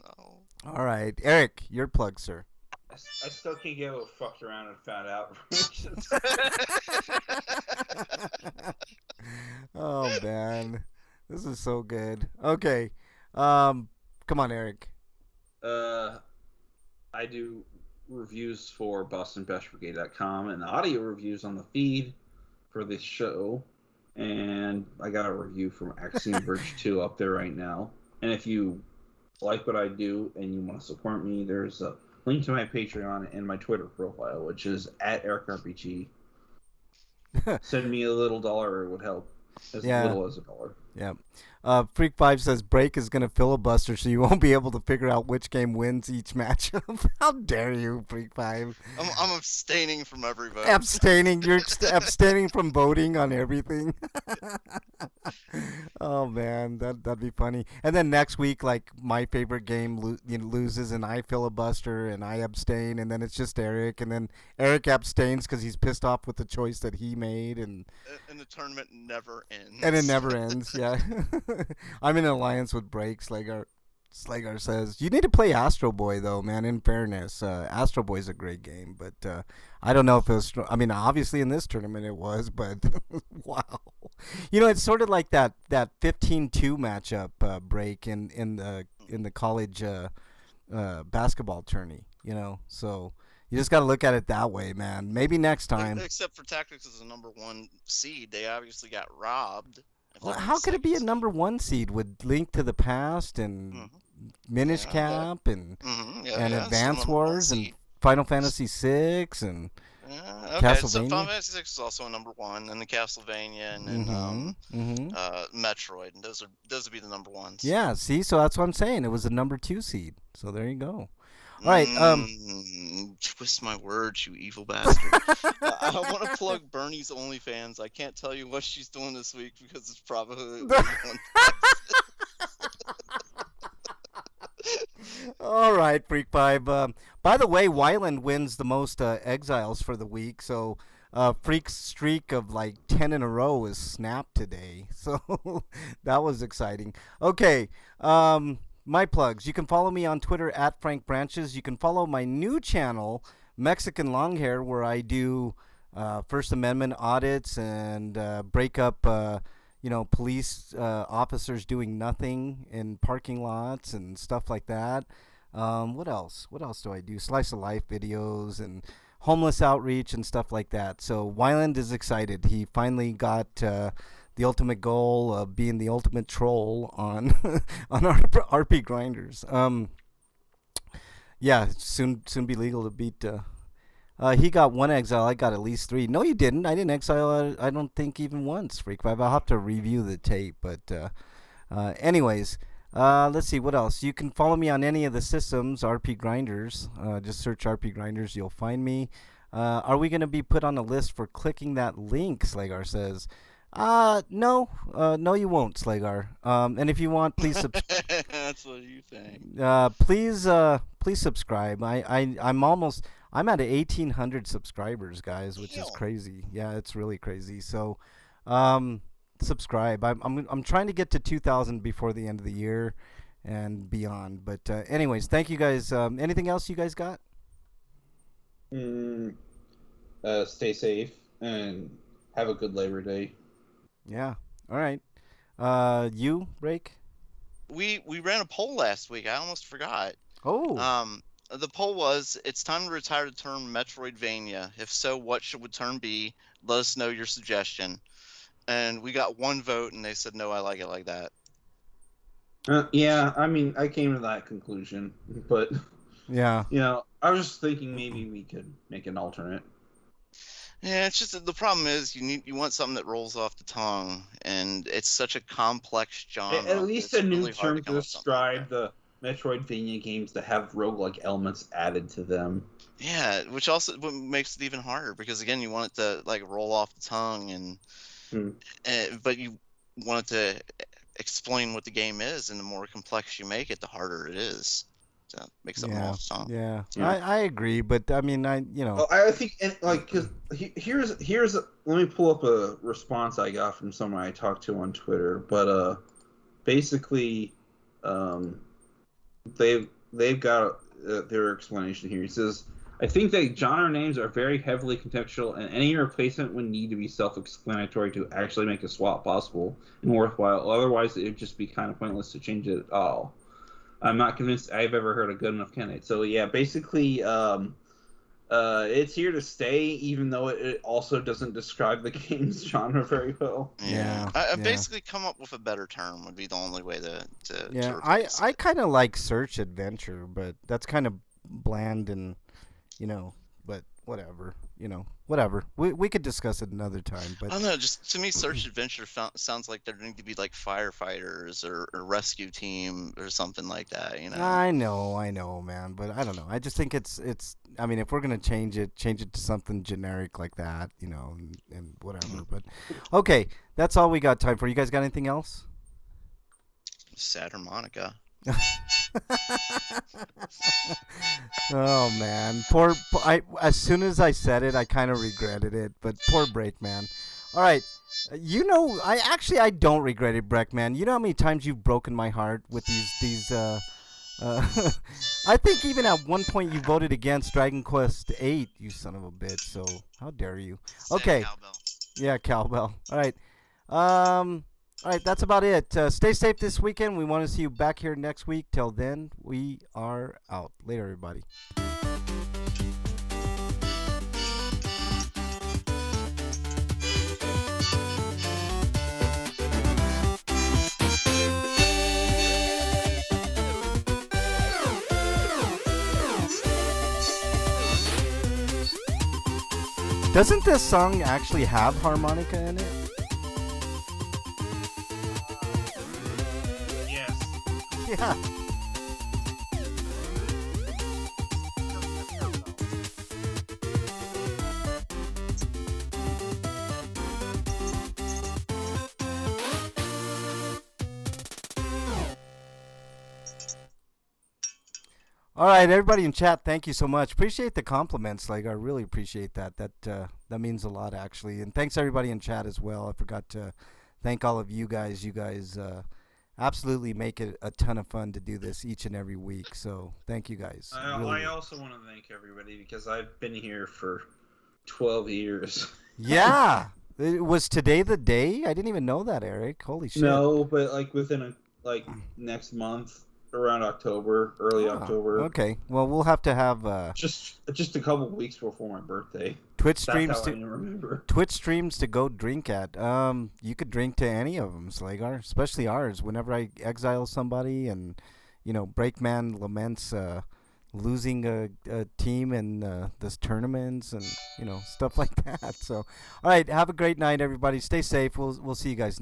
No. All right. Eric, your plug, sir. I still can't get what fucked around and found out. Oh, man. This is so good. Okay. Come on, Eric. I do reviews for BostonBashBrigade.com and audio reviews on the feed for this show. And I got a review from Axiom Verge 2 up there right now. And if you like what I do and you want to support me, there's a link to my Patreon and my Twitter profile, which is at EricRPG. Send me a little dollar, it would help. As little as $1. Yeah. Freak 5 says Break is going to filibuster so you won't be able to figure out which game wins each matchup. How dare you, Freak 5? I'm abstaining from every vote. Abstaining. You're abstaining from voting on everything. Oh, man. That'd be funny. And then next week, like, my favorite game loses and I filibuster and I abstain. And then it's just Eric. And then Eric abstains because he's pissed off with the choice that he made. And the tournament never ends. And it never ends, yeah. I'm in an alliance with Break. Slagar says, you need to play Astro Boy, though, man, in fairness. Astro Boy's a great game, but I don't know if it was... I mean, obviously in this tournament it was, but wow. You know, it's sort of like that 15-2 matchup, Break, in the college basketball tourney, you know, so... You just got to look at it that way, man. Maybe next time. Except for Tactics as a number 1 seed, they obviously got robbed. Well, how could it be a number 1 seed with Link to the Past and Minish Cap and Advance Wars and Final Fantasy VI and Castlevania? So Final Fantasy VI is also a number 1, and the Castlevania and Metroid, and those would be the number 1s. Yeah, see, so that's what I'm saying. It was a number 2 seed. So there you go. All right. Twist my words, you evil bastard. I want to plug Bernie's OnlyFans. I can't tell you what she's doing this week because it's probably All right, Freak 5. By the way, Wyland wins the most exiles for the week, so Freak's streak of like 10 in a row is snapped today. So that was exciting. Okay. My plugs. You can follow me on Twitter at Frank Branches. You can follow my new channel, Mexican Longhair, where I do First Amendment audits and break up, police officers doing nothing in parking lots and stuff like that. What else? What else do I do? Slice of life videos and homeless outreach and stuff like that. So Wyland is excited. He finally got the ultimate goal of being the ultimate troll on on RPGrinders. Yeah, soon be legal to beat. He got 1 exile. I got at least 3. No, you didn't. I didn't exile. I don't think even once. Freak 5. I'll have to review the tape. But anyways, let's see what else. You can follow me on any of the systems. RPGrinders. Just search RPGrinders. You'll find me. Are we going to be put on a list for clicking that link? Slagar says. No, you won't, Slagar. And if you want, please subscribe. That's what you think. Please subscribe. I'm at 1,800 subscribers, guys, which is crazy. Yeah, it's really crazy. So, subscribe. I'm trying to get to 2,000 before the end of the year and beyond. But anyways, thank you guys. Anything else you guys got? Stay safe and have a good Labor Day. Yeah. All right. You, Break? We ran a poll last week. I almost forgot. Oh. The poll was, it's time to retire the term Metroidvania. If so, what should the term be? Let us know your suggestion. And we got 1 vote, and they said, no, I like it like that. Yeah, I mean, I came to that conclusion. But, yeah, I was just thinking maybe we could make an alternate. Yeah, it's just the problem is you want something that rolls off the tongue, and it's such a complex genre. At least a new term to describe the Metroidvania games that have roguelike elements added to them. Yeah, which also makes it even harder because again, you want it to like roll off the tongue, and but you want it to explain what the game is, and the more complex you make it, the harder it is. So it makes it roll off the tongue. Yeah. I agree, but I mean, I think because here's let me pull up a response I got from someone I talked to on Twitter, but basically, they've got their explanation here. He says, I think that genre names are very heavily contextual, and any replacement would need to be self-explanatory to actually make a swap possible and worthwhile. Otherwise, it would just be kind of pointless to change it at all. I'm not convinced I've ever heard a good enough candidate. So yeah, basically, it's here to stay, even though it also doesn't describe the game's genre very well. Yeah, I yeah. basically come up with a better term would be the only way to Yeah, replace I it. kind of like search adventure, but that's kind of bland and, but whatever, whatever. We could discuss it another time, I but don't know. Just to me, search adventure sounds like there need to be like firefighters or rescue team or something like that. I know, man, but I don't know. I just think it's. I mean, if we're gonna change it to something generic like that, and whatever. But okay, that's all we got time for. You guys got anything else? Sad harmonica. Oh man, as soon as I said it, I kind of regretted it. But poor Break, man. All right, I don't regret it, Breck, man. You know how many times you've broken my heart with these. I think even at one point you voted against Dragon Quest VIII, you son of a bitch. So how dare you? Sad Okay. cowbell. Yeah, cowbell. All right. All right, that's about it. Stay safe this weekend. We want to see you back here next week. Till then, we are out. Later, everybody. Doesn't this song actually have harmonica in it? Yes. Yeah. All right, everybody in chat, thank you so much. Appreciate the compliments. Like, I really appreciate that. That means a lot, actually. And thanks everybody in chat as well. I forgot to thank all of you guys. You guys absolutely make it a ton of fun to do this each and every week. So thank you guys. I also want to thank everybody because I've been here for 12 years. Yeah. Was today the day? I didn't even know that, Eric. Holy shit. No, but like within next month, around October, early Ah, October. Okay. Well, we'll have to have Just a couple weeks before my birthday. Twitch That's streams how I remember. Twitch streams to go drink at. You could drink to any of them, Slagar, especially ours. Whenever I exile somebody, and Breakman laments losing a team in this tournaments and stuff like that. So, all right, have a great night, everybody. Stay safe. We'll see you guys next.